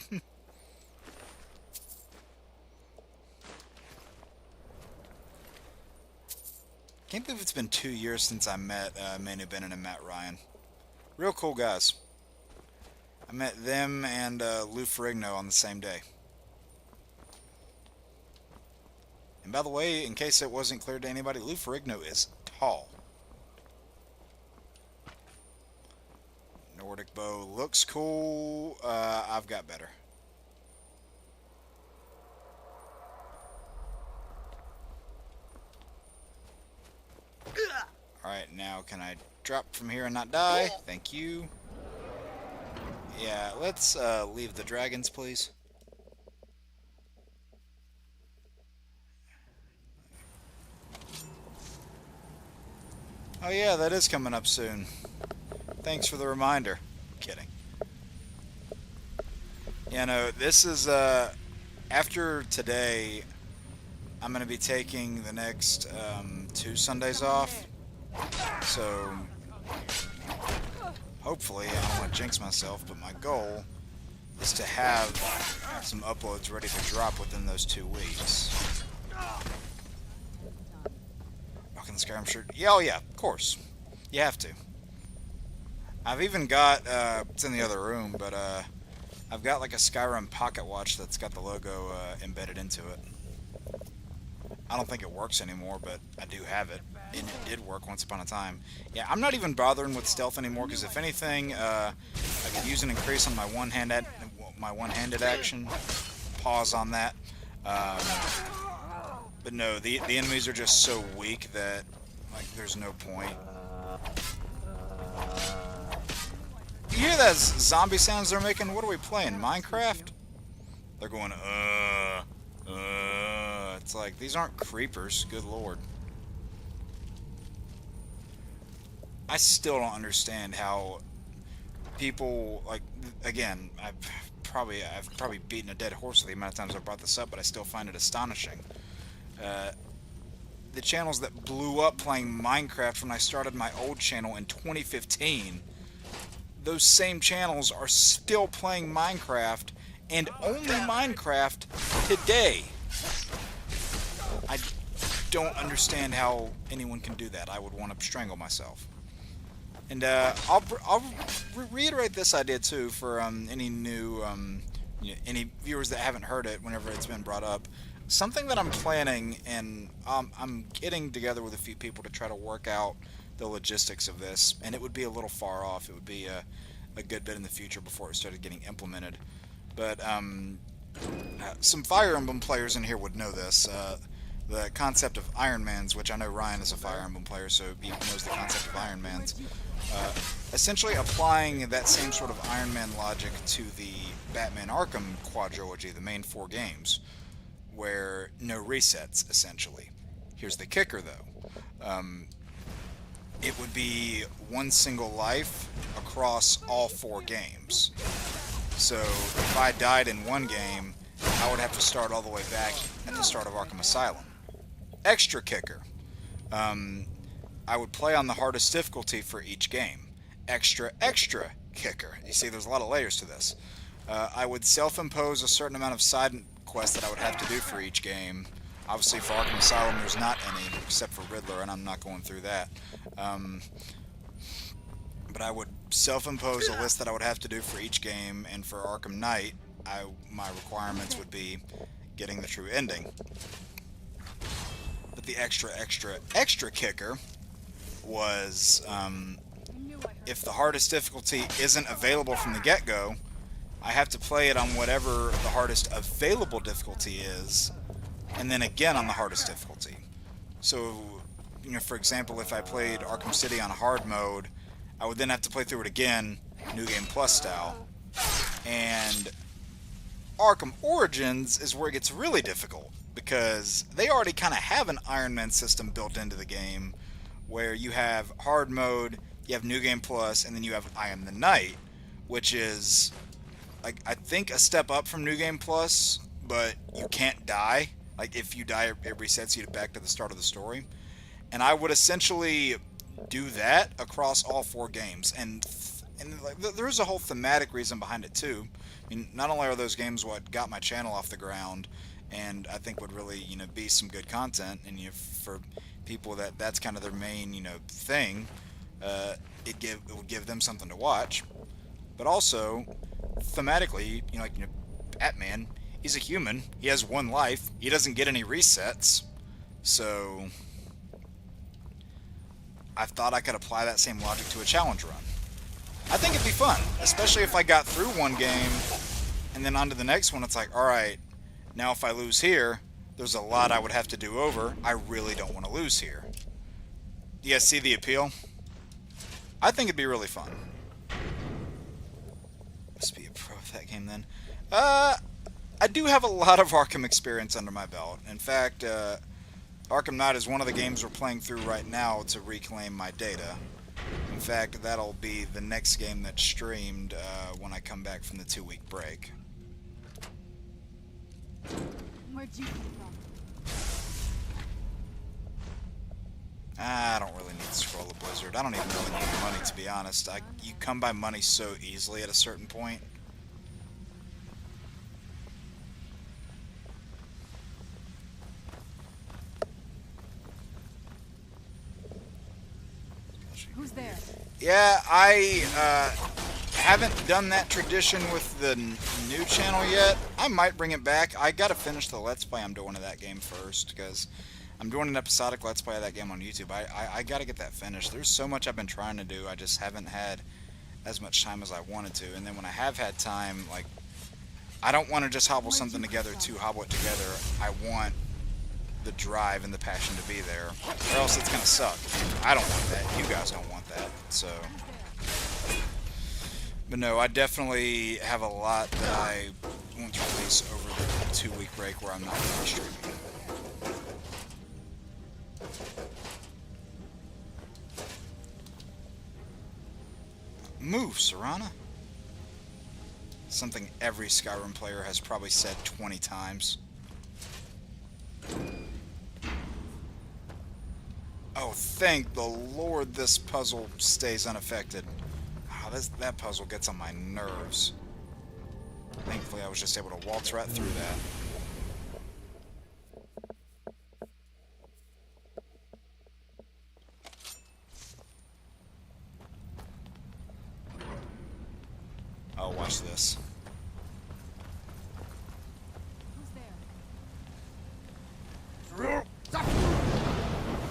Can't believe it's been 2 years since I met Manu Bennett and Matt Ryan. Real cool guys. I met them and Lou Ferrigno on the same day. And by the way, in case it wasn't clear to anybody, Lou Ferrigno is tall. Nordic bow looks cool. I've got better. Alright, now can I drop from here and not die? Thank you. Yeah, let's leave the dragons, please. Oh yeah, that is coming up soon. Thanks for the reminder. I'm kidding. Yeah, no, this is, after today, I'm going to be taking the next 2 Sundays off. So, hopefully, I don't want to jinx myself, but my goal is to have some uploads ready to drop within those 2 weeks. Rocking the Skyrim shirt. Yeah, oh yeah, of course. You have to. I've even got, it's in the other room, but I've got like a Skyrim pocket watch that's got the logo embedded into it. I don't think it works anymore, but I do have it, and it did work once upon a time. Yeah, I'm not even bothering with stealth anymore, because if anything, I could use an increase on my one-handed action. Pause on that. But no, the enemies are just so weak that, like, there's no point. You hear those zombie sounds they're making? What are we playing? Minecraft? They're going, It's like, these aren't creepers. Good lord. I still don't understand how people, like, again, I've probably beaten a dead horse with the amount of times I've brought this up, but I still find it astonishing. The channels that blew up playing Minecraft when I started my old channel in 2015, those same channels are still playing Minecraft, and only Minecraft today. I don't understand how anyone can do that. I would want to strangle myself. And I'll reiterate this idea too for any new any viewers that haven't heard it whenever it's been brought up. Something that I'm planning, and I'm getting together with a few people to try to work out the logistics of this, and it would be a little far off. It would be a good bit in the future before it started getting implemented. But some Fire Emblem players in here would know this. The concept of Iron Mans, which I know Ryan is a Fire Emblem player, so he knows the concept of Iron Mans. Essentially applying that same sort of Iron Man logic to the Batman Arkham quadrilogy, the main 4 games, where no resets, essentially. Here's the kicker, though. It would be one single life across all 4 games. So if I died in one game, I would have to start all the way back at the start of Arkham Asylum. Extra kicker. I would play on the hardest difficulty for each game. Extra kicker. You see, there's a lot of layers to this. I would self-impose a certain amount of side quests that I would have to do for each game. Obviously, for Arkham Asylum, there's not any, except for Riddler, and I'm not going through that. But I would self-impose a list that I would have to do for each game, and for Arkham Knight, my requirements would be getting the true ending. But the extra kicker was, if the hardest difficulty isn't available from the get-go, I have to play it on whatever the hardest available difficulty is, and then again on the hardest difficulty. So, you know, for example, if I played Arkham City on hard mode, I would then have to play through it again, New Game Plus style, and Arkham Origins is where it gets really difficult, because they already kind of have an Iron Man system built into the game, where you have hard mode, you have New Game Plus, and then you have I Am the Knight, which is, like, I think a step up from New Game Plus, but you can't die. Like, if you die, it resets you back to the start of the story. And I would essentially do that across all 4 games, and like, there's a whole thematic reason behind it too. I mean, not only are those games what got my channel off the ground, and I think would really, you know, be some good content, and you know, for people that's kind of their main, you know, thing, it would give them something to watch. But also, thematically, you know, like, you know, Batman, he's a human. He has one life. He doesn't get any resets. So I thought I could apply that same logic to a challenge run. I think it'd be fun, especially if I got through one game and then on to the next one. It's like, alright, now if I lose here, there's a lot I would have to do over. I really don't want to lose here. Do you guys see the appeal? I think it'd be really fun. Must be a pro at that game then. I do have a lot of Arkham experience under my belt. In fact, Arkham Knight is one of the games we're playing through right now to reclaim my data. In fact, that'll be the next game that's streamed when I come back from the 2-week break. Where'd you come from? I don't really need to scroll the Blizzard. I don't even really need money, to be honest. You come by money so easily at a certain point. Who's there? Yeah, I haven't done that tradition with the new channel yet. I might bring it back. I gotta finish the Let's Play I'm doing of that game first, because I'm doing an episodic Let's Play of that game on YouTube. I gotta get that finished. There's so much I've been trying to do. I just haven't had as much time as I wanted to. And then when I have had time, like, I don't want to just hobble something together to hobble it together. I want the drive and the passion to be there, or else it's gonna suck. I don't want that. You guys don't want that. So, but no, I definitely have a lot that I want to release over the 2-week break where I'm not going to be streaming. Move, Serana. Something every Skyrim player has probably said 20 times. Oh, thank the Lord this puzzle stays unaffected. Oh, that puzzle gets on my nerves. Thankfully, I was just able to waltz right through that. Oh, watch this.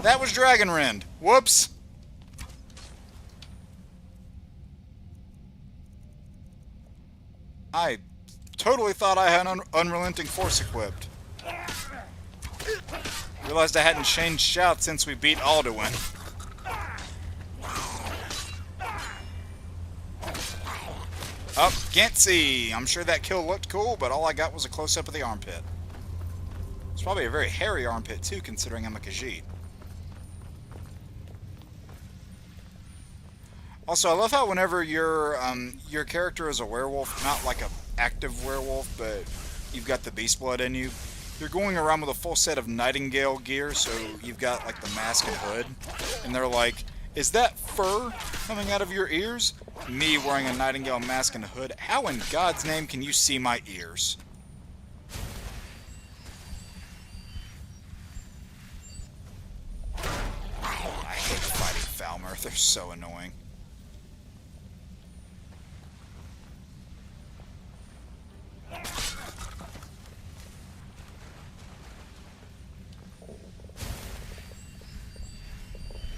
That was Dragon Rend. Whoops. I totally thought I had Unrelenting Force equipped. Realized I hadn't changed shout since we beat Alduin. Oh, can't see. I'm sure that kill looked cool, but all I got was a close-up of the armpit. It's probably a very hairy armpit, too, considering I'm a Khajiit. Also, I love how whenever your character is a werewolf, not like an active werewolf, but you've got the beast blood in you, you're going around with a full set of Nightingale gear, so you've got like the mask and hood, and they're like, is that fur coming out of your ears? Me wearing a Nightingale mask and hood, how in God's name can you see my ears? I hate fighting Falmer, they're so annoying.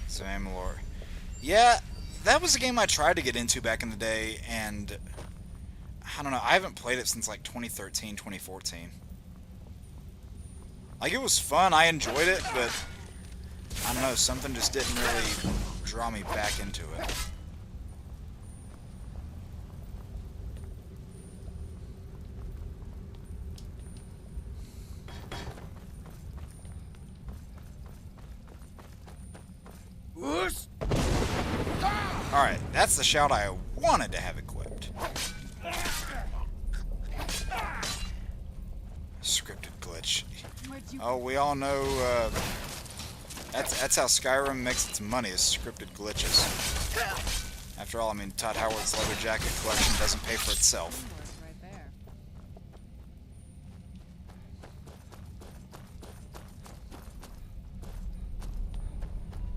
So Amalur. Yeah, that was a game I tried to get into back in the day, and I don't know, I haven't played it since like 2013, 2014. Like, it was fun, I enjoyed it, but I don't know, something just didn't really draw me back into it. Alright, that's the shout I wanted to have equipped. Scripted glitch. Oh, we all know, that's how Skyrim makes its money, is scripted glitches. After all, I mean, Todd Howard's leather jacket collection doesn't pay for itself.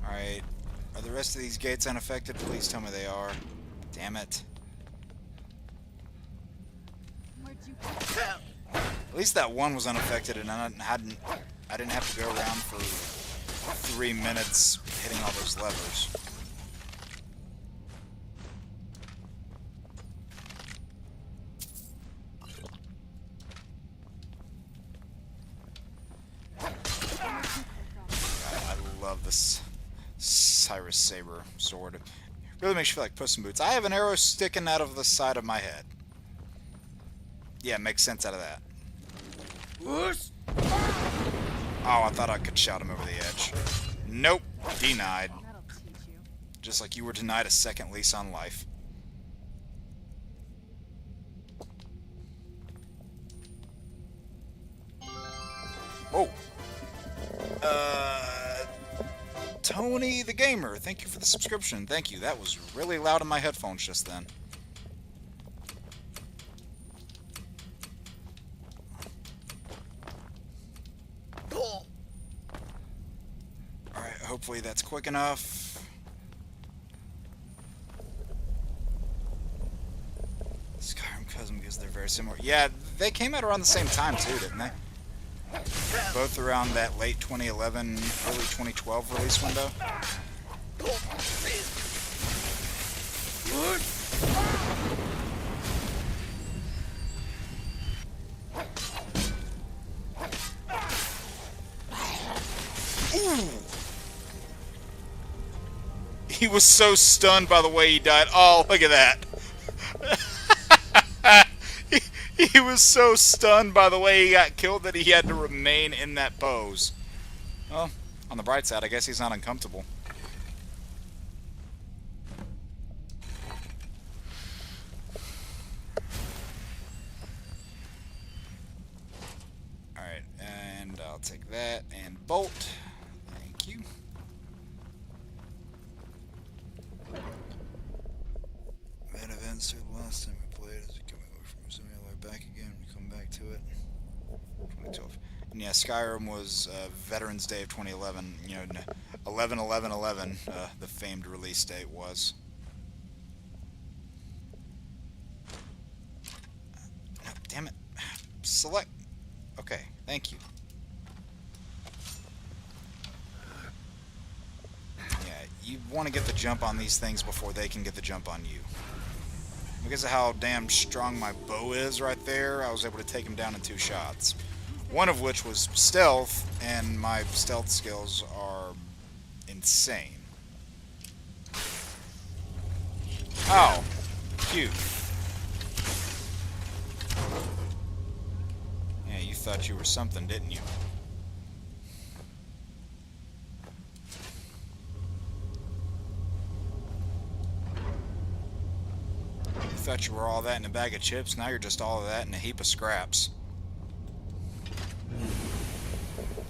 Alright, are the rest of these gates unaffected? Please tell me they are. Damn it. At least that one was unaffected and I didn't have to go around for 3 minutes hitting all those levers. I love this Cyrus Saber sword. It really makes you feel like Puss in Boots. I have an arrow sticking out of the side of my head. Yeah, it makes sense out of that. Oh, I thought I could shout him over the edge. Nope. Denied. Just like you were denied a second lease on life. Oh. Tony the Gamer, thank you for the subscription. Thank you. That was really loud in my headphones just then. Alright, hopefully that's quick enough. Skyrim Cousin, because they're very similar. Yeah, they came out around the same time too, didn't they? Both around that late 2011, early 2012 release window. Ooh. He was so stunned by the way he died. Oh, look at that. He was so stunned by the way he got killed that he had to remain in that pose. Well, on the bright side, I guess he's not uncomfortable. Alright, and I'll take that and bolt. Thank you. That event started last time we played. Is it coming away from a simulator back again? We come back to it. 2012. And yeah, Skyrim was Veterans Day of 2011. You know, 11/11/11, the famed release date was. No, damn it. Select. Okay, thank you. Yeah, you want to get the jump on these things before they can get the jump on you. Because of how damn strong my bow is right there, I was able to take him down in 2 shots. One of which was stealth, and my stealth skills are insane. Oh, cute. Yeah, you thought you were something, didn't you? You thought you were all that in a bag of chips, now you're just all of that in a heap of scraps.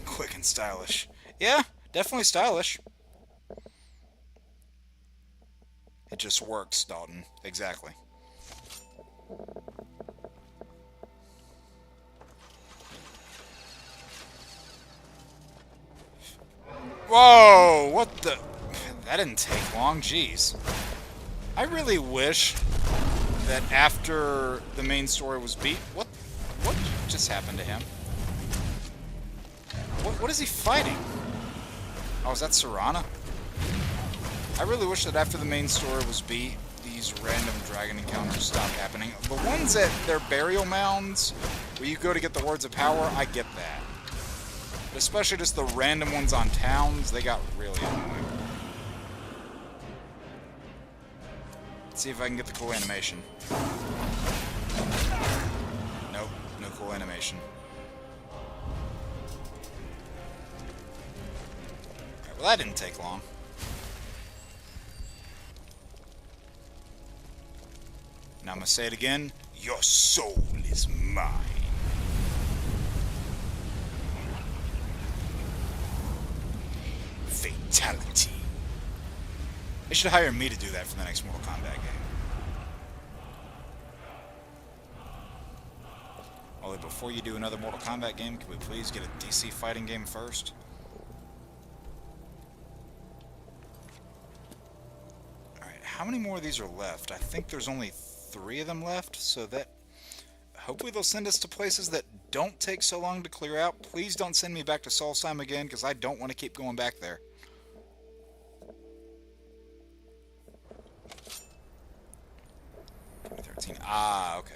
Quick and stylish. Yeah, definitely stylish. It just works, Dalton. Exactly. Whoa! What the... That didn't take long, jeez. I really wish that after the main story was beat... What just happened to him? What is he fighting? Oh, is that Serana? I really wish that after the main story was beat, these random dragon encounters stopped happening. The ones at their burial mounds, where you go to get the Words of Power, I get that. But especially just the random ones on towns, they got really annoying. Let's see if I can get the cool animation. Nope, no cool animation. Well, that didn't take long. Now I'm gonna say it again. Your soul is mine. Fatality. They should hire me to do that for the next Mortal Kombat game. Although before you do another Mortal Kombat game, can we please get a DC fighting game first? Alright, how many more of these are left? I think there's only 3 of them left, so that... Hopefully they'll send us to places that don't take so long to clear out. Please don't send me back to Solstheim again, because I don't want to keep going back there. Ah, okay.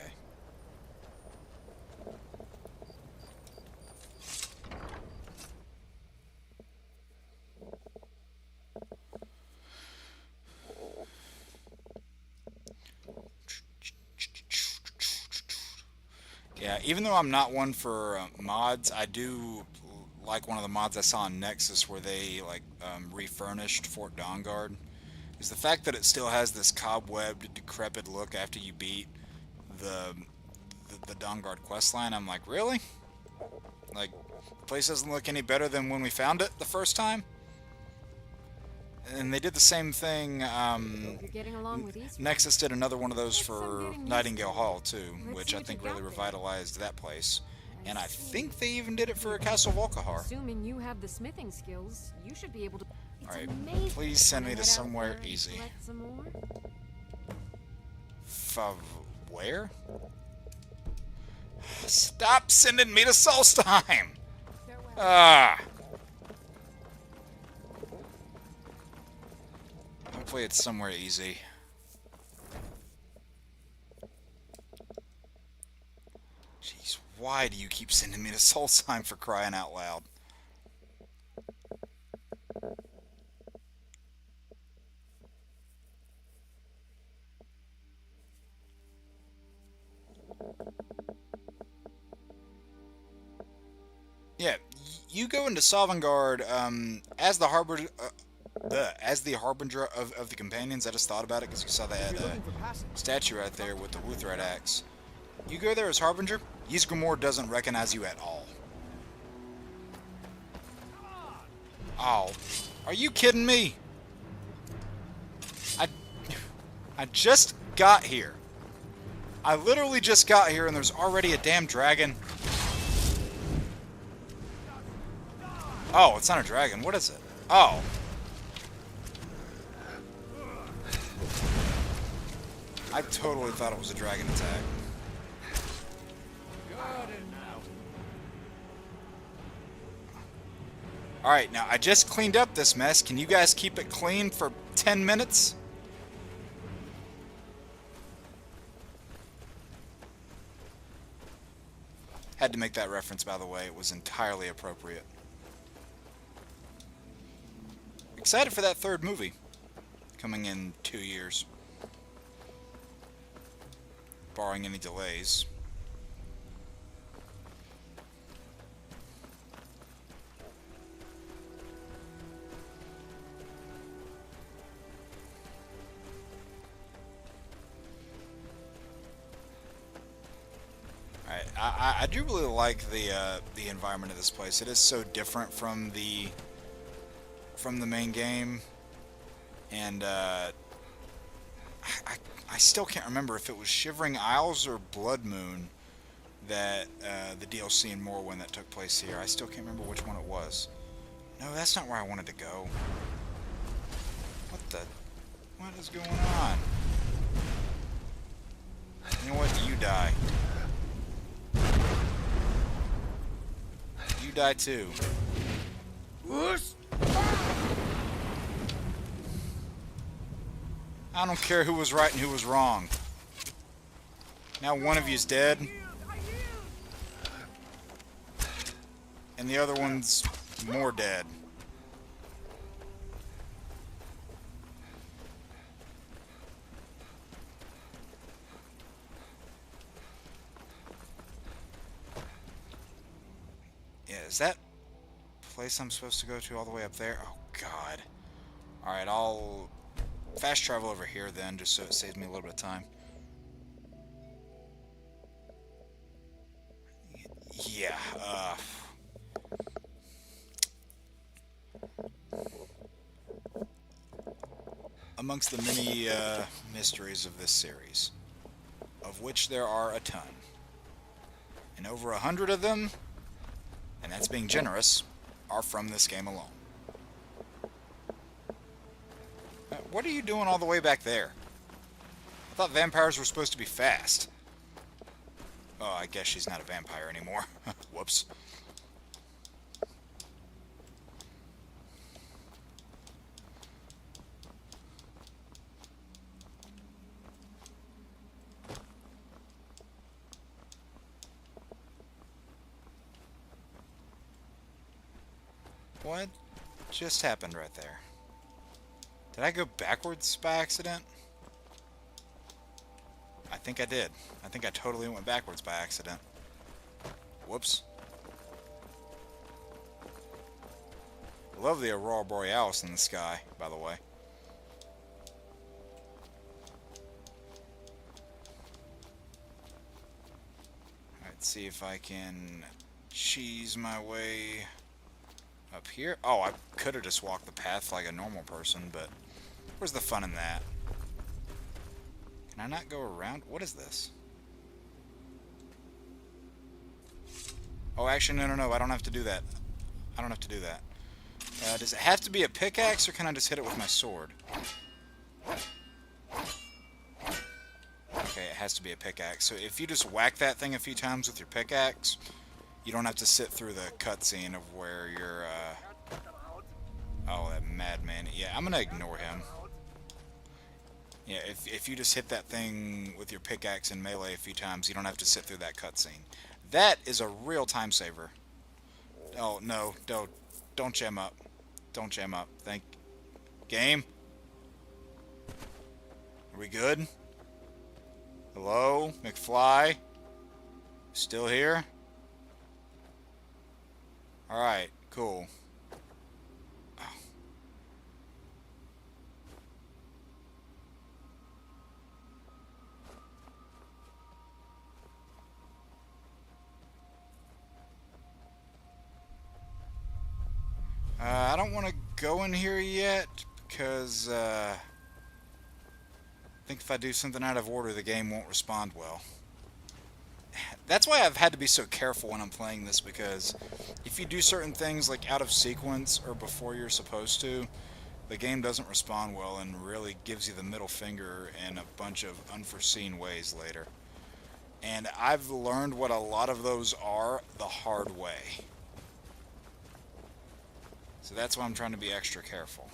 Yeah, even though I'm not one for mods, I do like one of the mods I saw on Nexus where they like refurnished Fort Dawnguard. Is the fact that it still has this cobwebbed, decrepit look after you beat the Dawnguard questline. I'm like, really? Like, the place doesn't look any better than when we found it the first time? And they did the same thing, Nexus did another one of those for Nightingale Hall, too, which I think really revitalized that place. And I think they even did it for Castle Volkihar. Assuming you have the smithing skills, you should be able to... Alright, please send me to somewhere easy. Where? Stop sending me to Solstheim! Ah! Hopefully it's somewhere easy. Jeez, why do you keep sending me to Solstheim, for crying out loud? Yeah, you go into Sovngarde as the harbinger of the companions. I just thought about it because you saw that statue right there with the Wuthred axe. You go there as harbinger, Ysgramor doesn't recognize you at all. Oh, are you kidding me? I just got here. I literally just got here and there's already a damn dragon. Oh, it's not a dragon. What is it? Oh. I totally thought it was a dragon attack. Alright, now I just cleaned up this mess. Can you guys keep it clean for 10 minutes? Had to make that reference, by the way. It was entirely appropriate. Excited for that 3rd movie. Coming in 2 years. Barring any delays. Alright, I do really like the environment of this place. It is so different from the main game, and I still can't remember if it was Shivering Isles or Blood Moon that the DLC in Morrowind that took place here. I still can't remember which one it was. No, that's not where I wanted to go. What is going on? You know what? You die. You die too. I don't care who was right and who was wrong. Now one of you's dead. And the other one's more dead. Yeah, is that place I'm supposed to go to all the way up there? Oh, God. Alright, I'll fast travel over here then, just so it saves me a little bit of time. amongst the many mysteries of this series, of which there are a ton. And over 100 of them, and that's being generous, are from this game alone. What are you doing all the way back there? I thought vampires were supposed to be fast. Oh, I guess she's not a vampire anymore. Whoops. What just happened right there? Did I go backwards by accident? I think I did. I think I totally went backwards by accident. Whoops. Love the Aurora Borealis in the sky, by the way. Let's see if I can cheese my way up here. Oh, I could have just walked the path like a normal person, but where's the fun in that? Can I not go around? What is this? Oh, actually, no. I don't have to do that. I don't have to do that. Does it have to be a pickaxe, or can I just hit it with my sword? Okay, it has to be a pickaxe. So if you just whack that thing a few times with your pickaxe, you don't have to sit through the cutscene of where you're, oh, that madman. Yeah, I'm gonna ignore him. Yeah, if you just hit that thing with your pickaxe in melee a few times, you don't have to sit through that cutscene. That is a real time saver. Oh, no, don't jam up. Don't jam up. Game? Are we good? Hello? McFly? Still here? Alright, cool. Oh. I don't want to go in here yet because I think if I do something out of order, the game won't respond well. That's why I've had to be so careful when I'm playing this, because if you do certain things like out of sequence or before you're supposed to, the game doesn't respond well and really gives you the middle finger in a bunch of unforeseen ways later. And I've learned what a lot of those are the hard way. So that's why I'm trying to be extra careful.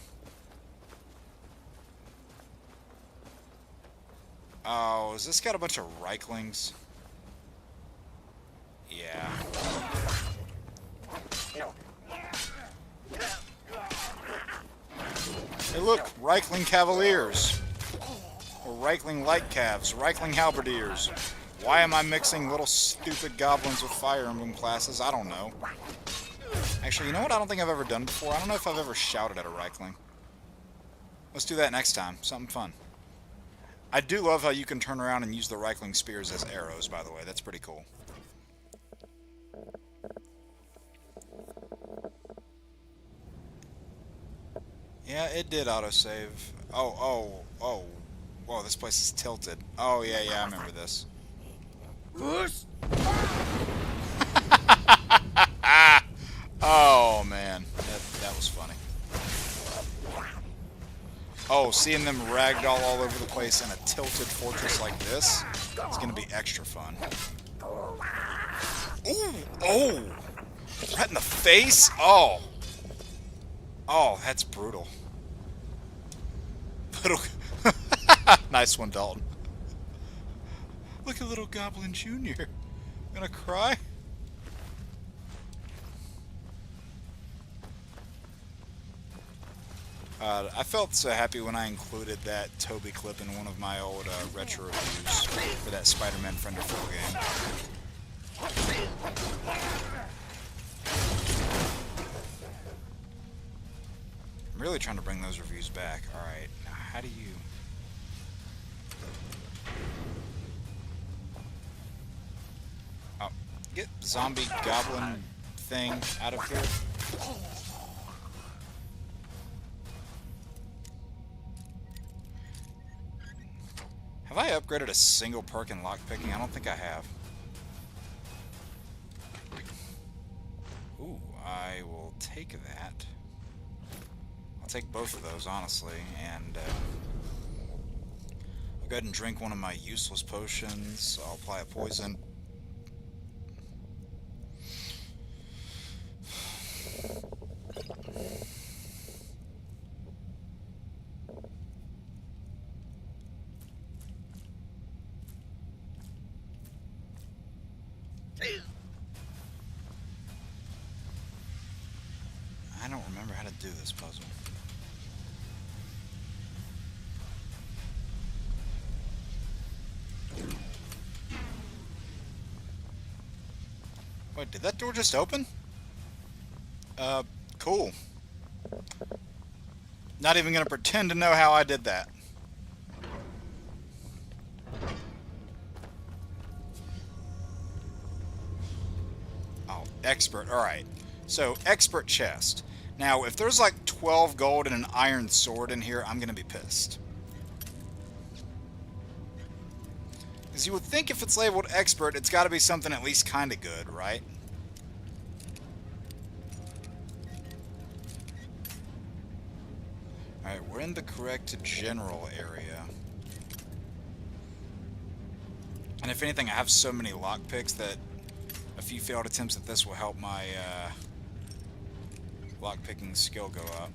Oh, has this got a bunch of Reiklings? Yeah. Hey look, Reikling Cavaliers. Or Reikling Light Calves, Reikling Halberdiers. Why am I mixing little stupid goblins with Fire Emblem classes? I don't know. Actually, you know what I don't think I've ever done before? I don't know if I've ever shouted at a Reikling. Let's do that next time. Something fun. I do love how you can turn around and use the Reikling spears as arrows, by the way. That's pretty cool. Yeah, it did autosave. Oh. Whoa, this place is tilted. Oh, yeah, I remember this. Oh, man. That was funny. Oh, seeing them ragdoll all over the place in a tilted fortress like this, it's going to be extra fun. Ooh! Oh! Right in the face? Oh! Oh, that's brutal. Nice one, Dalton. Look at little Goblin Jr. Gonna cry? I felt so happy when I included that Toby clip in one of my old retro reviews for that Spider-Man Friend or Foe game. I'm really trying to bring those reviews back. Alright, now how do you... Oh, get zombie goblin thing out of here. Have I upgraded a single perk in lockpicking? I don't think I have. Ooh, I will take that. I'll take both of those, honestly, and I'll go ahead and drink one of my useless potions. I'll apply a poison. I don't remember how to do this puzzle. Wait, did that door just open? Cool. Not even gonna pretend to know how I did that. Oh, expert, alright. So, expert chest. Now, if there's like 12 gold and an iron sword in here, I'm gonna be pissed. Because you would think if it's labeled expert, it's gotta be something at least kinda good, right? Alright, we're in the correct general area. And if anything, I have so many lockpicks that a few failed attempts at this will help my lockpicking skill go up.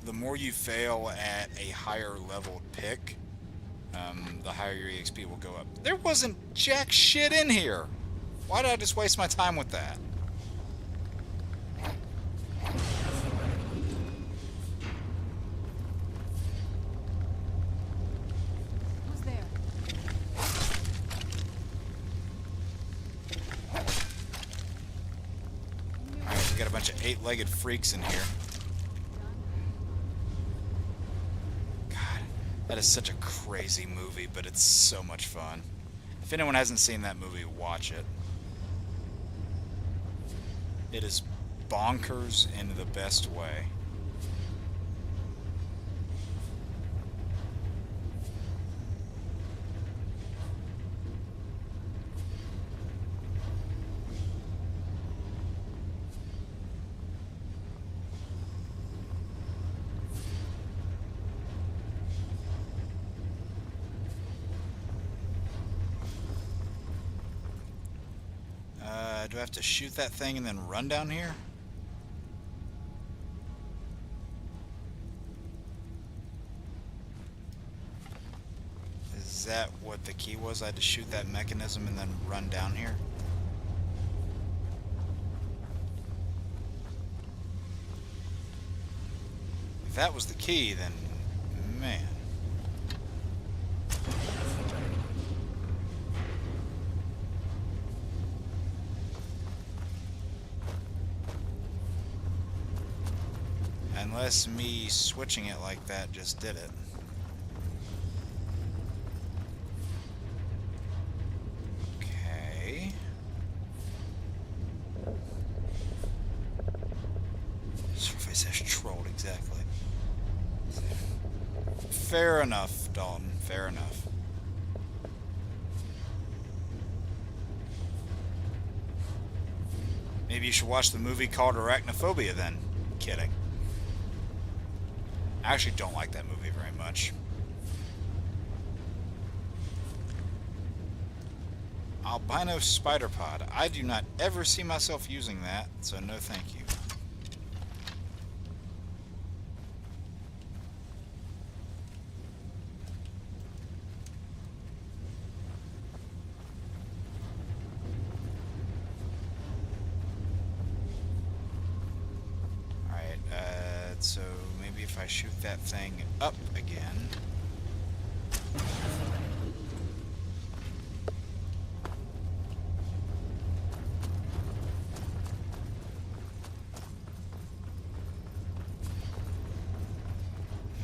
The more you fail at a higher leveled pick, the higher your EXP will go up. There wasn't jack shit in here! Why did I just waste my time with that? Got a bunch of eight-legged freaks in here. God, that is such a crazy movie, but it's so much fun. If anyone hasn't seen that movie, watch it. It is bonkers in the best way. Do I have to shoot that thing and then run down here? Is that what the key was? I had to shoot that mechanism and then run down here? If that was the key, then man. Unless me switching it like that just did it. Okay. Surface has trolled, exactly. Fair enough, Dalton. Fair enough. Maybe you should watch the movie called Arachnophobia then. Kidding. I actually don't like that movie very much. Albino spider pod. I do not ever see myself using that, so no thank you. Alright, so maybe if I shoot that thing up again.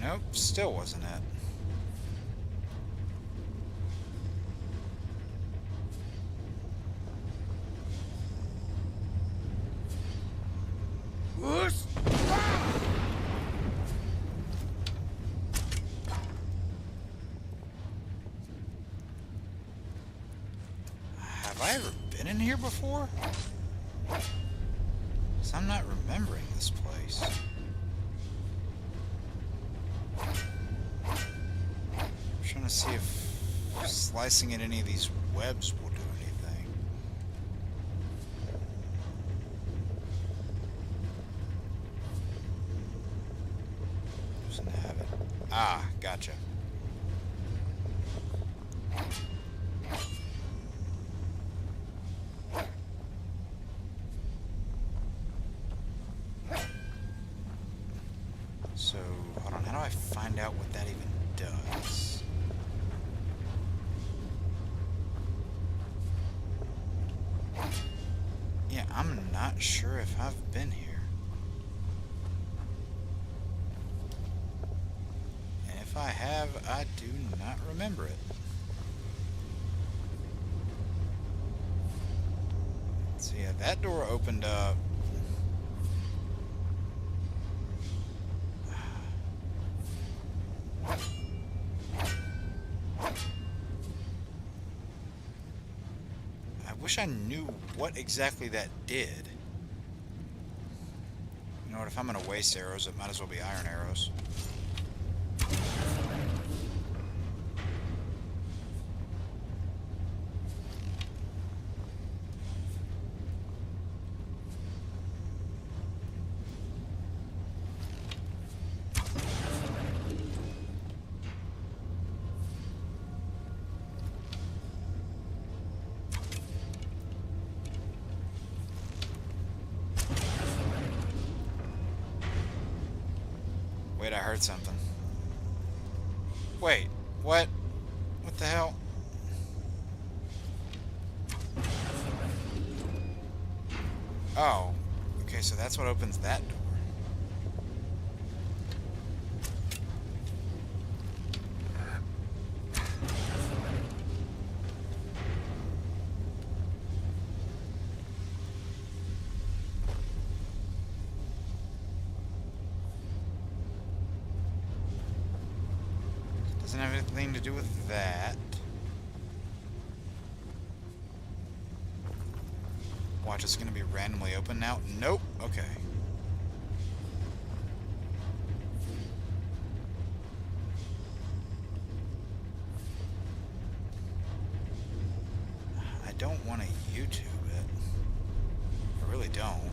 Nope, still wasn't it. Whoosh! Have I ever been in here before? 'Cause I'm not remembering this place. I'm trying to see if slicing at any of these webs will do anything. Doesn't have it. Ah, gotcha. So, hold on, how do I find out what that even does? Yeah, I'm not sure if I've been here. And if I have, I do not remember it. So yeah, that door opened up. I wish I knew what exactly that did. You know what, if I'm gonna waste arrows, it might as well be iron arrows. Wait, I heard something. Wait, what? What the hell? Oh, okay, so that's what opens that door. Doesn't have anything to do with that. Watch, it's gonna be randomly open now. Nope. Okay. I don't want to YouTube it. I really don't.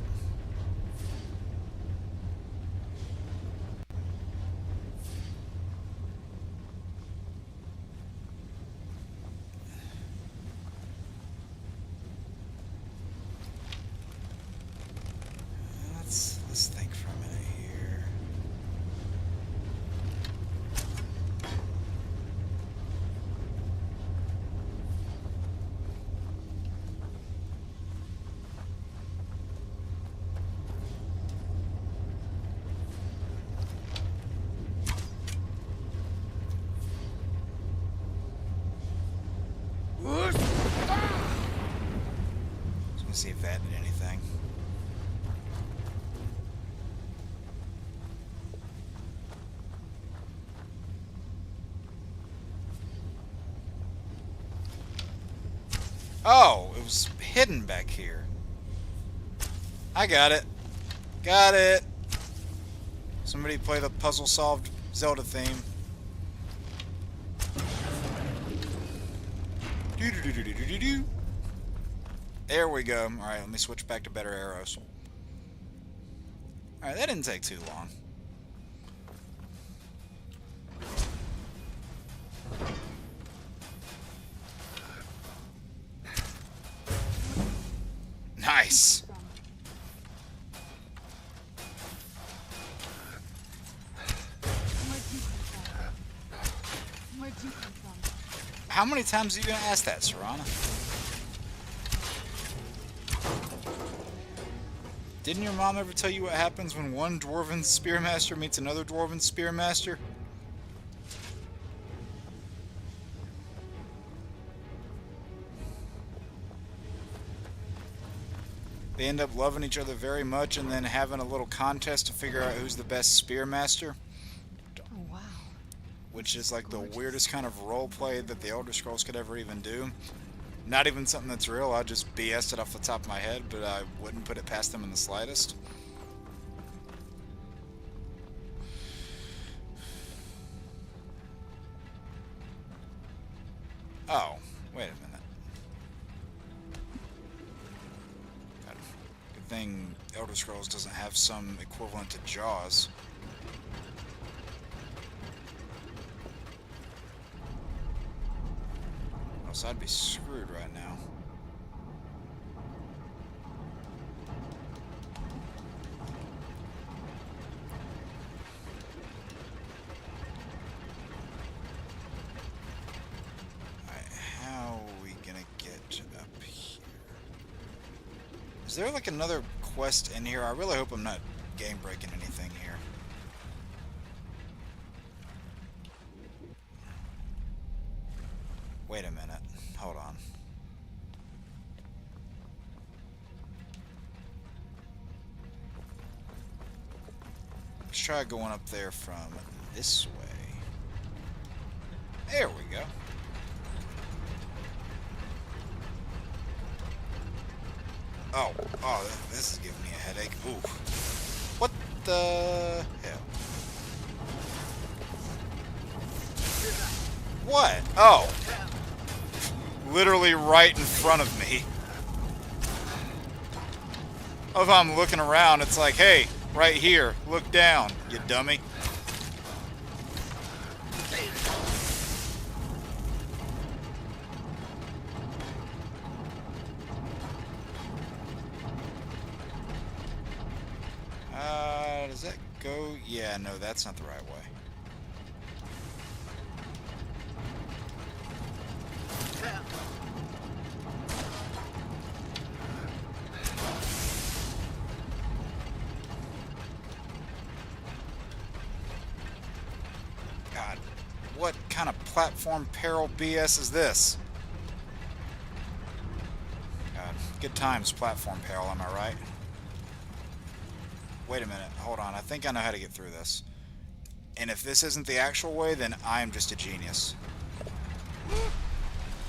Let's think for a minute here. Just gonna see if that did anything. Oh, it was hidden back here. I got it. Got it. Somebody play the puzzle solved Zelda theme. Do-do-do-do-do-do-do. There we go. Alright, let me switch back to better arrows. Alright, that didn't take too long. Nice. How many times are you gonna ask that, Serana? Didn't your mom ever tell you what happens when one dwarven spearmaster meets another dwarven spearmaster? They end up loving each other very much and then having a little contest to figure out who's the best spearmaster. Oh, wow. Which is like the weirdest kind of role play that the Elder Scrolls could ever even do. Not even something that's real. I just BS'd it off the top of my head, but I wouldn't put it past them in the slightest. Oh, wait a minute. Good thing Elder Scrolls doesn't have some equivalent to Jaws. So I'd be screwed right now. Alright, how are we gonna get up here? Is there like another quest in here? I really hope I'm not game breaking anything here. Wait a minute. Hold on. Let's try going up there from this way. There we go. Oh, this is giving me a headache. Ooh. What the hell? What? Oh. Literally right in front of me. If I'm looking around, it's like, hey, right here, look down, you dummy. Does that go? Yeah, no, that's not the right way. God, what kind of platform peril BS is this? God, good times platform peril, am I right? Wait a minute, hold on, I think I know how to get through this. And if this isn't the actual way, then I am just a genius.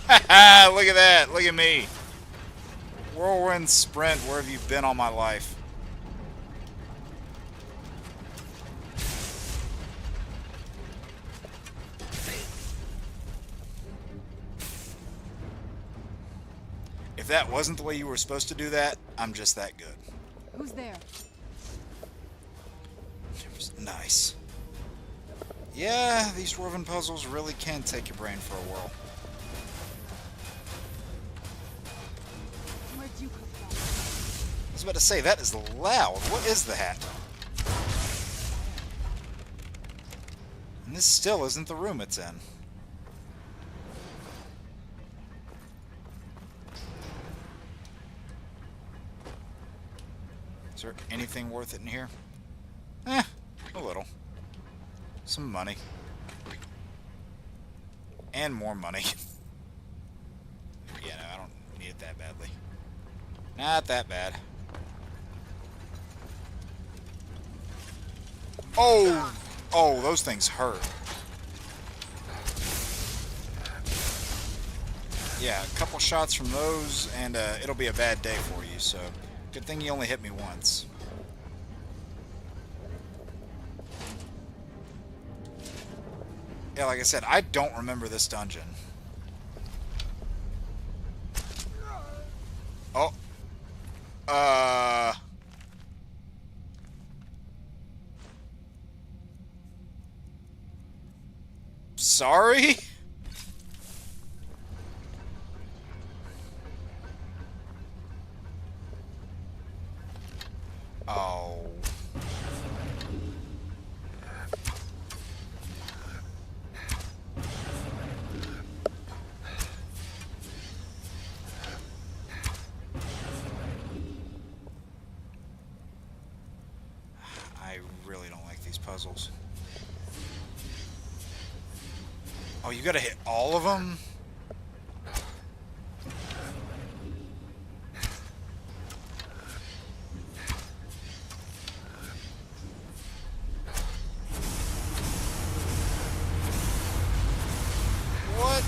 Haha, look at that, look at me. Whirlwind sprint, where have you been all my life? If that wasn't the way you were supposed to do that, I'm just that good. Who's there? Nice. Yeah, these dwarven puzzles really can take your brain for a whirl. Where'd you come from? I was about to say, that is loud. What is that? And this still isn't the room it's in. Is there anything worth it in here? Eh, a little. Some money. And more money. Yeah, no, I don't need it that badly. Not that bad. Oh! Oh, those things hurt. Yeah, a couple shots from those, and it'll be a bad day for you, so good thing you only hit me once. Yeah, like I said, I don't remember this dungeon. Oh. Sorry? Oh. I really don't like these puzzles. Oh, you gotta hit all of them? What?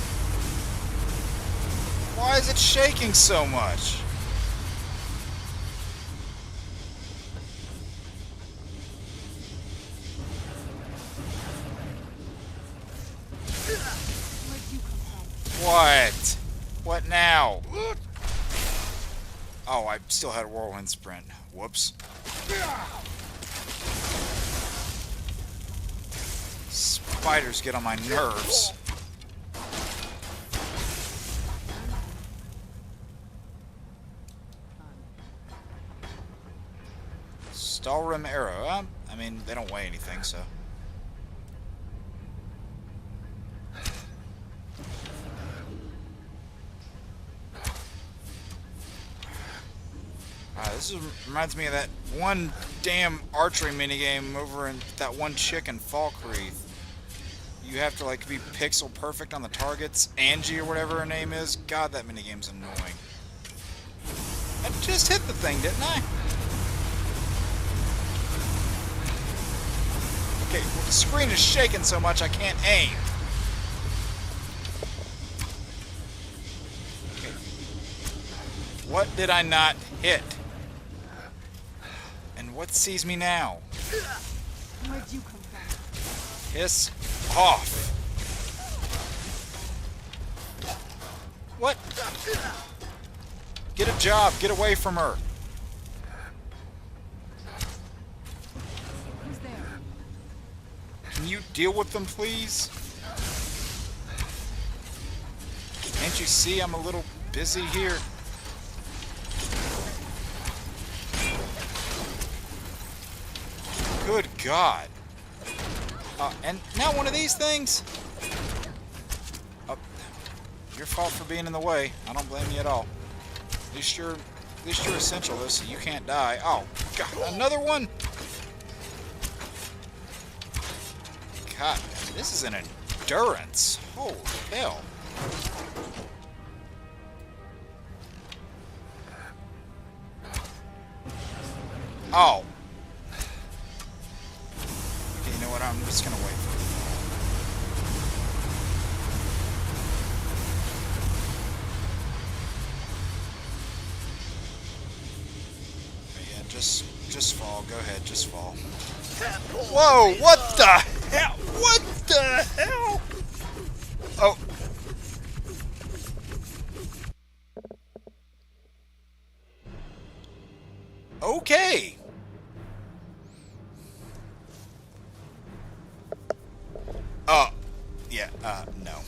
Why is is it shaking so much? What? What now? Oh, I still had a whirlwind sprint. Whoops. Spiders get on my nerves. Stalrim arrow. I mean, they don't weigh anything, so. This reminds me of that one damn archery minigame over in that one chick in Falkreath. You have to like be pixel perfect on the targets. Angie or whatever her name is. God, that minigame's annoying. I just hit the thing, didn't I? Okay, well, the screen is shaking so much I can't aim. Okay. What did I not hit? And what sees me now? Where'd you come from? Piss off. What? Get a job. Get away from her. Who's there? Can you deal with them, please? Can't you see I'm a little busy here? Good God. And now one of these things? Oh, your fault for being in the way. I don't blame you at all. At least you're essential though, so you can't die. Oh, God, another one? God, this is an endurance. Holy hell. Oh. Okay, you know what? I'm just gonna wait for it. Yeah, just fall. Go ahead, just fall. Whoa! What the hell? What the hell? Oh. Okay. Yeah, no.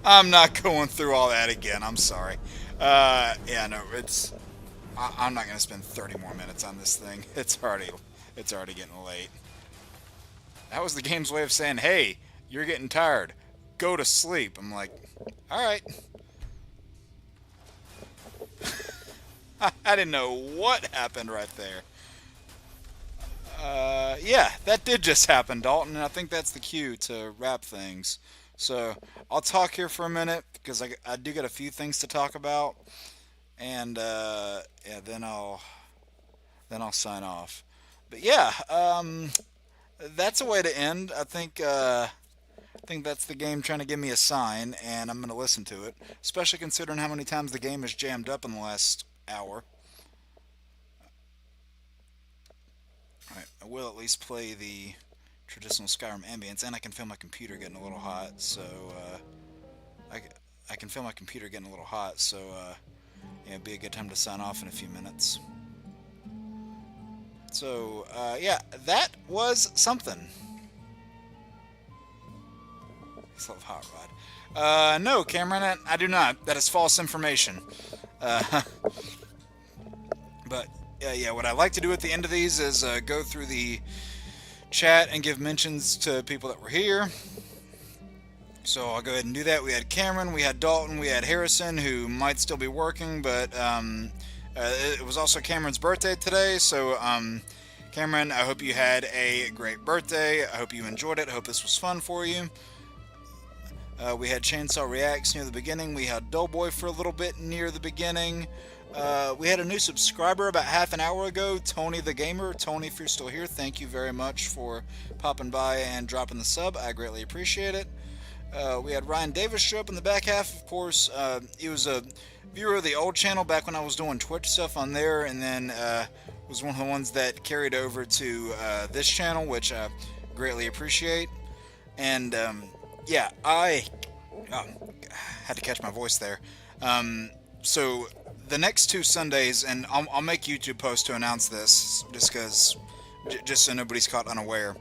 I'm not going through all that again. I'm sorry. Yeah, no, I'm not gonna spend 30 more minutes on this thing. It's already getting late. That was the game's way of saying, hey, you're getting tired. Go to sleep. I'm like, all right. I didn't know what happened right there. Yeah, that did just happen, Dalton, and I think that's the cue to wrap things. So, I'll talk here for a minute, because I do got a few things to talk about, and, yeah, then I'll sign off. But yeah, that's a way to end. I think that's the game trying to give me a sign, and I'm going to listen to it, especially considering how many times the game has jammed up in the last hour. Alright, I will at least play the traditional Skyrim ambience, and I can feel my computer getting a little hot, so, I can feel my computer getting a little hot, so, yeah, it'd be a good time to sign off in a few minutes. So, yeah, that was something. I love Hot Rod. No, Cameron, I do not. That is false information. But, yeah, what I like to do at the end of these is go through the chat and give mentions to people that were here. So I'll go ahead and do that. We had Cameron, we had Dalton, we had Harrison, who might still be working, but it was also Cameron's birthday today. So, Cameron, I hope you had a great birthday. I hope you enjoyed it. I hope this was fun for you. We had Chainsaw Reacts near the beginning. We had Doughboy for a little bit near the beginning. We had a new subscriber about half an hour ago, Tony the Gamer. Tony, if you're still here, thank you very much for popping by and dropping the sub. I greatly appreciate it. We had Ryan Davis show up in the back half, of course. He was a viewer of the old channel back when I was doing Twitch stuff on there, and then was one of the ones that carried over to this channel, which I greatly appreciate. And yeah, I had to catch my voice there. So the next 2 Sundays, and I'll make YouTube posts to announce this, just so nobody's caught unaware.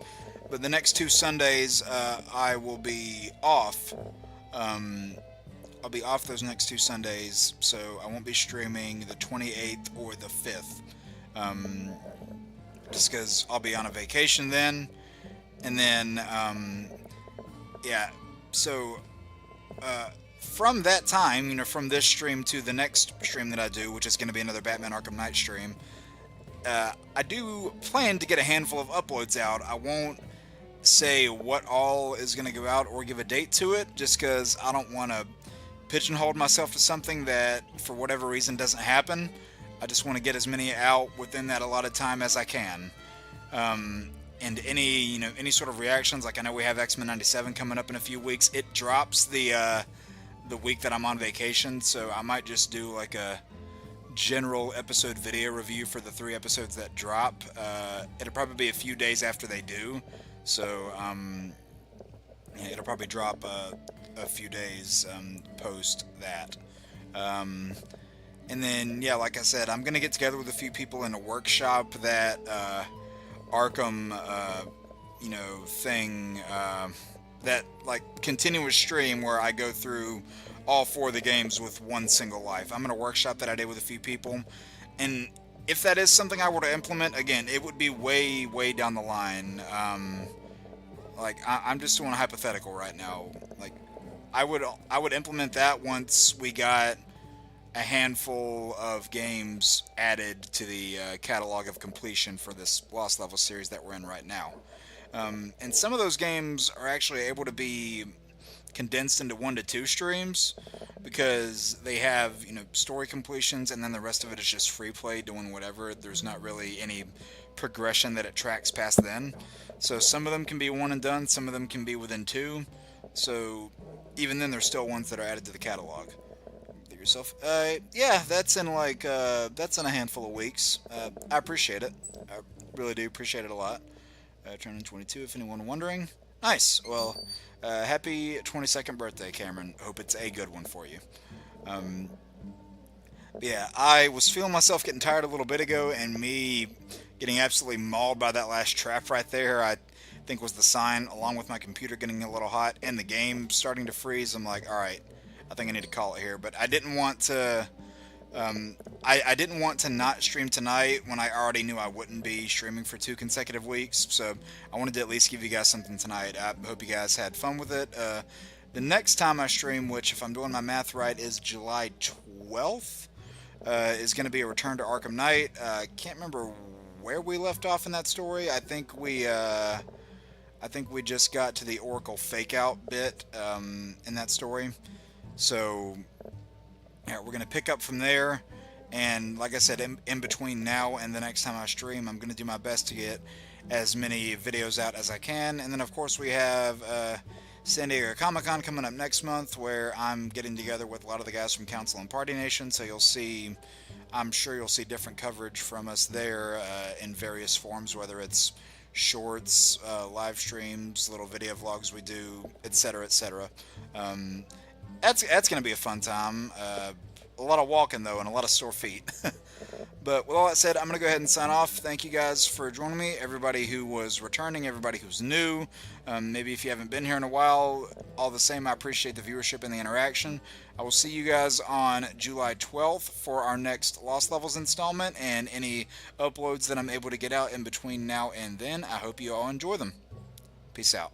But the next 2 Sundays, I will be off. I'll be off those next 2 Sundays, so I won't be streaming the 28th or the 5th. Just because I'll be on a vacation then. And then, yeah, so from that time, you know, from this stream to the next stream that I do, which is going to be another Batman Arkham Knight stream, I do plan to get a handful of uploads out. I won't say what all is going to go out or give a date to it, just because I don't want to pigeonhole myself to something that, for whatever reason, doesn't happen. I just want to get as many out within that allotted time as I can. And any sort of reactions, like I know we have X-Men 97 coming up in a few weeks. It drops the week that I'm on vacation, so I might just do like a general episode video review for the 3 episodes that drop. It'll probably be a few days after they do, so yeah, it'll probably drop a few days post that. And then, yeah, like I said, I'm gonna get together with a few people in a workshop that Arkham, thing, that like continuous stream where I go through all 4 of the games with one single life. I'm gonna workshop that I did with a few people, and if that is something I were to implement, again, it would be way down the line. Like I'm just doing a hypothetical right now. Like I would implement that once we got a handful of games added to the catalog of completion for this Lost Level series that we're in right now. And some of those games are actually able to be condensed into 1 to 2 streams, because they have, you know, story completions, and then the rest of it is just free play doing whatever. There's not really any progression that it tracks past then. So some of them can be 1 and done, some of them can be within 2. So even then, there's still ones that are added to the catalog. Yourself. Yeah, that's in like that's in a handful of weeks. I appreciate it. I really do appreciate it a lot. Turning 22, if anyone wondering. Nice. Well, happy 22nd birthday, Cameron. Hope it's a good one for you. Yeah, I was feeling myself getting tired a little bit ago, and me getting absolutely mauled by that last trap right there, I think was the sign, along with my computer getting a little hot and the game starting to freeze. I'm like, all right, I think I need to call it here. But I didn't want to I didn't want to not stream tonight when I already knew I wouldn't be streaming for 2 consecutive weeks, so I wanted to at least give you guys something tonight. I hope you guys had fun with it. The next time I stream, which if I'm doing my math right is July 12th, is going to be a return to Arkham Knight. I can't remember where we left off in that story. I think we just got to the Oracle fake out bit in that story. So yeah, we're going to pick up from there, and like I said, in between now and the next time I stream, I'm going to do my best to get as many videos out as I can. And then of course we have San Diego Comic-Con coming up next month, where I'm getting together with a lot of the guys from Council and Party Nation, so I'm sure you'll see different coverage from us there in various forms, whether it's shorts, live streams, little video vlogs we do, etc., etc. That's going to be a fun time. A lot of walking, though, and a lot of sore feet. But with all that said, I'm going to go ahead and sign off. Thank you guys for joining me. Everybody who was returning, everybody who's new. Maybe if you haven't been here in a while, all the same, I appreciate the viewership and the interaction. I will see you guys on July 12th for our next Lost Levels installment, and any uploads that I'm able to get out in between now and then. I hope you all enjoy them. Peace out.